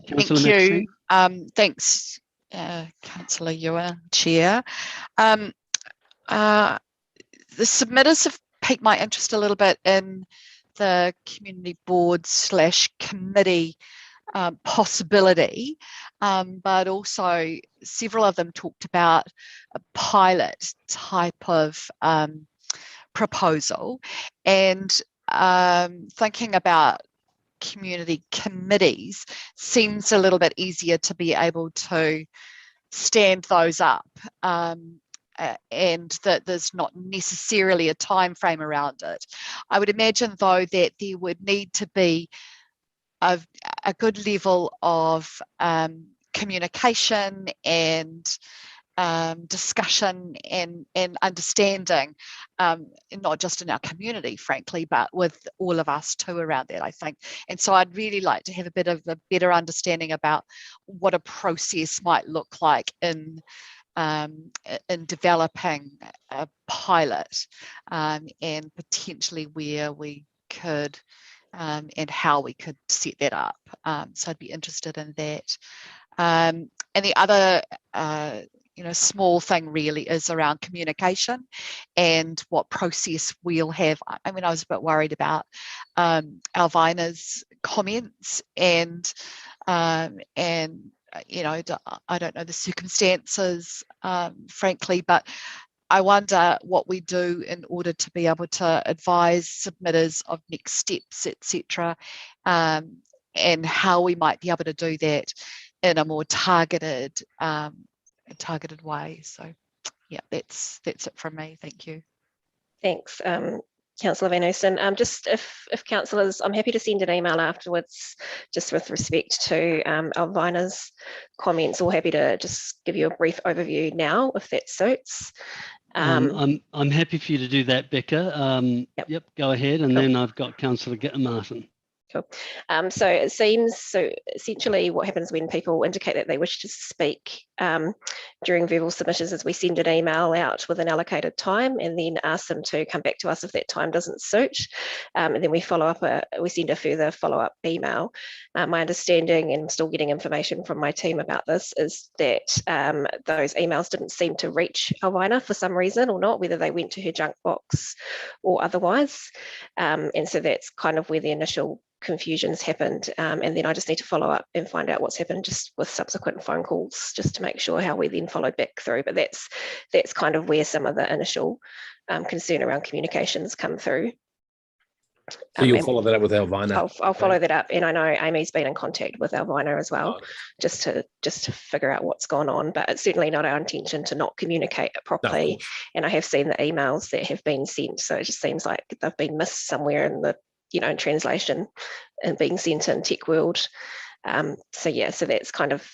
Councillor Maxine. Thanks, Councillor Ewan, Chair. The submitters have piqued my interest a little bit in the community board / committee possibility, but also several of them talked about a pilot type of proposal, and thinking about community committees seems a little bit easier to be able to stand those up, and that there's not necessarily a time frame around it. I would imagine, though, that there would need to be a good level of communication and discussion and understanding, not just in our community, frankly, but with all of us too around that, I think. And so I'd really like to have a bit of a better understanding about what a process might look like in developing a pilot, and potentially where we could and how we could set that up. So I'd be interested in that. And the other small thing really is around communication and what process we'll have. I mean, I was a bit worried about Alvina's comments, and you know, I don't know the circumstances, frankly, but I wonder what we do in order to be able to advise submitters of next steps, etc., and how we might be able to do that in a more targeted way. So, yeah, that's it from me. Thank you. Thanks, Councillor Van Oosten. Just if councillors, I'm happy to send an email afterwards, just with respect to Alvina's comments, or happy to just give you a brief overview now, if that suits. I'm happy for you to do that, Becca. Yep, go ahead, and then I've got Councillor Martin. Cool. So it seems, so essentially what happens when people indicate that they wish to speak during verbal submissions is we send an email out with an allocated time and then ask them to come back to us if that time doesn't suit. And then we follow up, we send a further follow-up email. My understanding, and I'm still getting information from my team about this, is that those emails didn't seem to reach Alvina for some reason or not, whether they went to her junk box or otherwise. And so that's kind of where the initial confusions happened, and then I just need to follow up and find out what's happened just with subsequent phone calls, just to make sure how we then followed back through. But that's kind of where some of the initial concern around communications come through. So you'll follow that up with Alvina. I'll follow that up, and I know Amy's been in contact with Alvina as well, just to figure out what's gone on. But it's certainly not our intention to not communicate it properly. No, and I have seen the emails that have been sent, so it just seems like they've been missed somewhere in the in translation and being sent in Tech World. So yeah, so that's kind of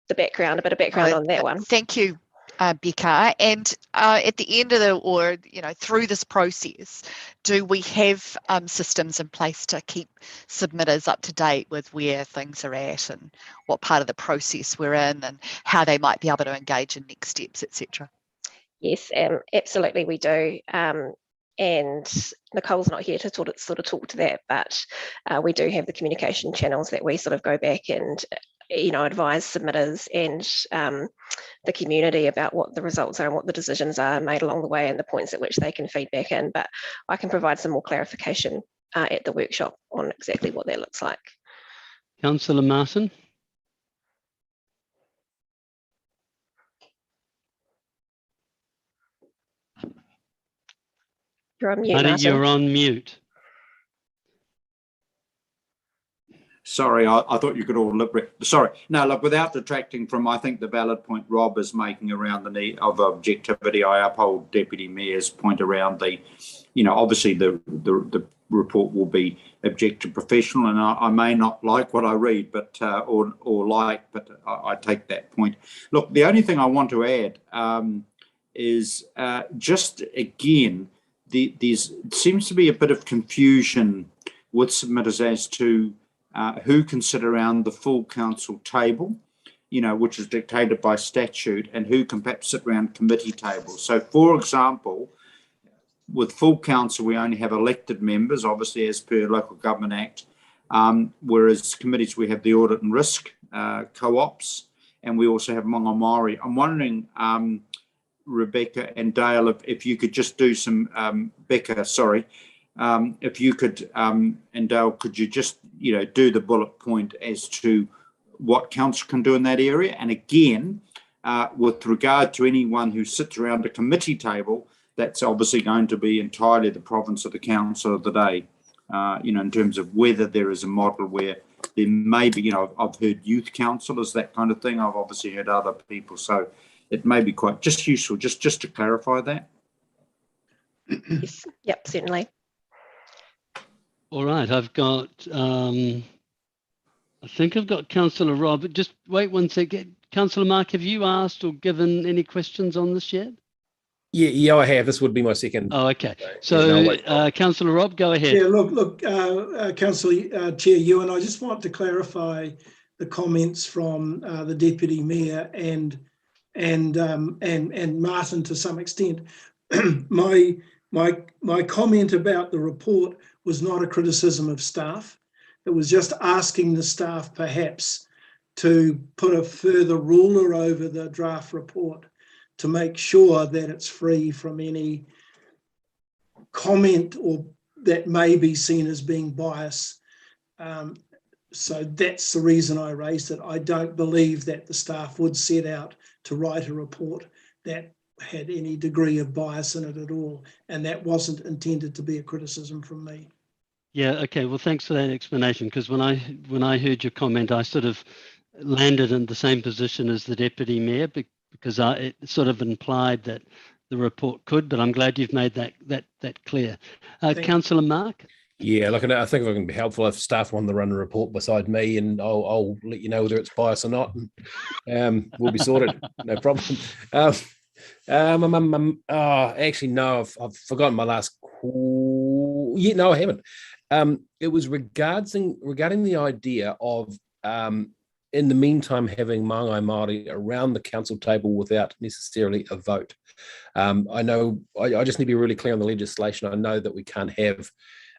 the background, a bit of background on that one. Thank you, Becca. And at the end of the, or through this process, do we have systems in place to keep submitters up to date with where things are at and what part of the process we're in and how they might be able to engage in next steps, etc.? Yes, absolutely we do. And Nicole's not here to sort of talk to that, but we do have the communication channels that we sort of go back and advise submitters and the community about what the results are and what the decisions are made along the way and the points at which they can feed back in. But I can provide some more clarification at the workshop on exactly what that looks like. Councillor Martin. You're on mute, Marty, Martin. you're on mute. Sorry, I thought you could all liberate. Sorry. No, look, without detracting from, I think, the valid point Rob is making around the need of objectivity, I uphold Deputy Mayor's point around the, obviously the report will be objective, professional, and I may not like what I read, but I take that point. Look, the only thing I want to add is just again, there seems to be a bit of confusion with submitters as to who can sit around the full council table, which is dictated by statute, and who can perhaps sit around committee tables. So, for example, with full council, we only have elected members, obviously as per Local Government Act, whereas committees, we have the Audit and Risk, co-ops, and we also have Mongo Maori. I'm wondering, Rebecca and Dale, if you could just do some, Becca, sorry, if you could, and Dale, could you just, do the bullet point as to what council can do in that area? And again, with regard to anyone who sits around a committee table, that's obviously going to be entirely the province of the council of the day, in terms of whether there is a model where there may be, I've heard youth councillors, that kind of thing. I've obviously heard other people. So it may be quite just useful, just to clarify that. Yes. Yep, certainly. All right, I've got, I think I've got Councillor Rob. Just wait one second. Councillor Mark, have you asked or given any questions on this yet? Yeah, I have. This would be my second. Oh, okay. So, Councillor Rob, go ahead. Yeah, look, Councillor Chair Ewan, I just want to clarify the comments from the Deputy Mayor and Martin to some extent. My comment about the report was not a criticism of staff. It was just asking the staff perhaps to put a further ruler over the draft report to make sure that it's free from any comment or that may be seen as being biased. So that's the reason I raised it. I don't believe that the staff would set out to write a report that had any degree of bias in it at all, and that wasn't intended to be a criticism from me. Yeah, okay. Well, thanks for that explanation, because when I heard your comment, I sort of landed in the same position as the Deputy Mayor, because it sort of implied that the report could, but I'm glad you've made that clear. Councillor Mark? Yeah, look, I think it can be helpful if staff want to run a report beside me, and I'll let you know whether it's biased or not, and we'll be sorted. No problem. Actually, no, I've forgotten my last call. Yeah, no, I haven't. It was regarding the idea of, in the meantime, having Māngai Māori around the council table without necessarily a vote. I know, I just need to be really clear on the legislation. I know that we can't have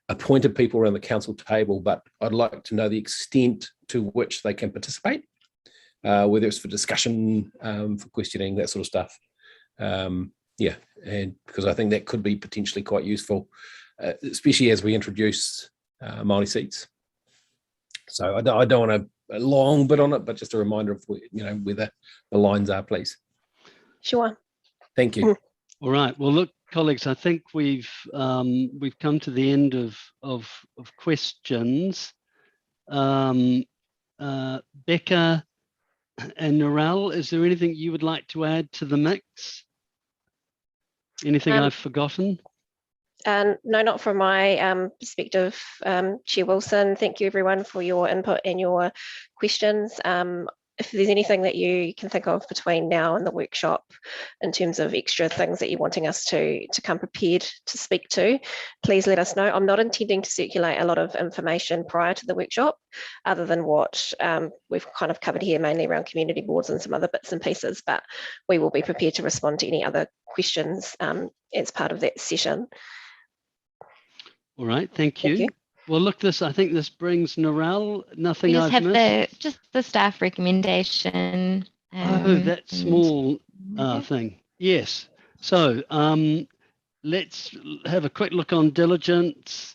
appointed people around the council table, but I'd like to know the extent to which they can participate, whether it's for discussion, for questioning, that sort of stuff. Yeah, and because I think that could be potentially quite useful, especially as we introduce Māori seats. So I don't want a long bit on it, but just a reminder of where the lines are, please. Sure. Thank you. All right. Well, look, colleagues, I think we've come to the end of questions. Becca and Narelle, is there anything you would like to add to the mix? Anything I've forgotten? No, not from my perspective, Chair Wilson. Thank you everyone for your input and your questions. If there's anything that you can think of between now and the workshop in terms of extra things that you're wanting us to come prepared to speak to, please let us know. I'm not intending to circulate a lot of information prior to the workshop, other than what we've kind of covered here, mainly around community boards and some other bits and pieces, but we will be prepared to respond to any other questions as part of that session. All right, thank you. Well, look, I think this brings Narelle. Nothing I've missed. Just the staff recommendation. That small thing. Yes. So let's have a quick look on diligence.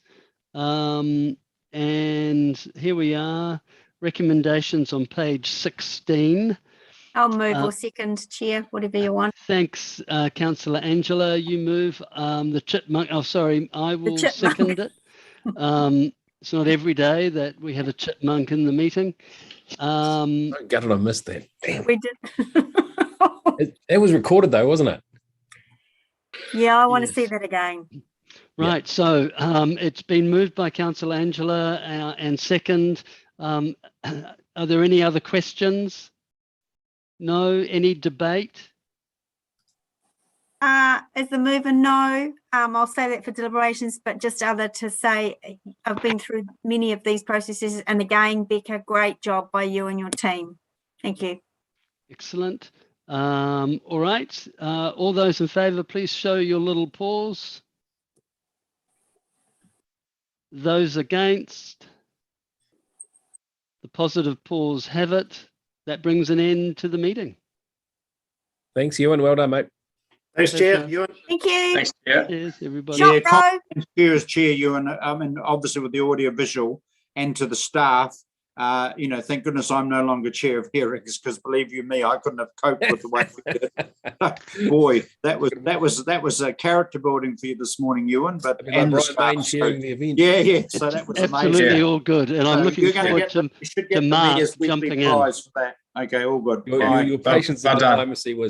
And here we are. Recommendations on page 16. I'll move or second, Chair, whatever you want. Thanks, Councillor Angela. You move the chipmunk. Oh, sorry, I will second it. It's not every day that we have a chipmunk in the meeting. Oh, gutted, I missed that. Damn. We did. It was recorded though, wasn't it? Yeah, I want to see that again. Right, so it's been moved by Councillor Angela and second. Are there any other questions? No? Any debate? Is the mover no? I'll say that for deliberations, but just other to say, I've been through many of these processes, and again, Becca, great job by you and your team. Thank you. Excellent. All right. All those in favour, please show your little paws. Those against? The positive paws have it. That brings an end to the meeting. Thanks, Ewan. Well done, mate. Thanks, Chair. Ewan. Thank you. Thanks, Chair. Cheers, everybody. Yeah, comments here as Chair, Ewan. I mean, obviously with the audio visual, and to the staff, you know, thank goodness I'm no longer Chair of Hearings, because believe you me, I couldn't have coped with the way we did. Boy, that was a character building for you this morning, Ewan. But and the staff, sharing the event. Yeah. So that was absolutely amazing. all good, and I'm looking forward to Mark jumping in. For that. Okay, all good. Your patience and diplomacy was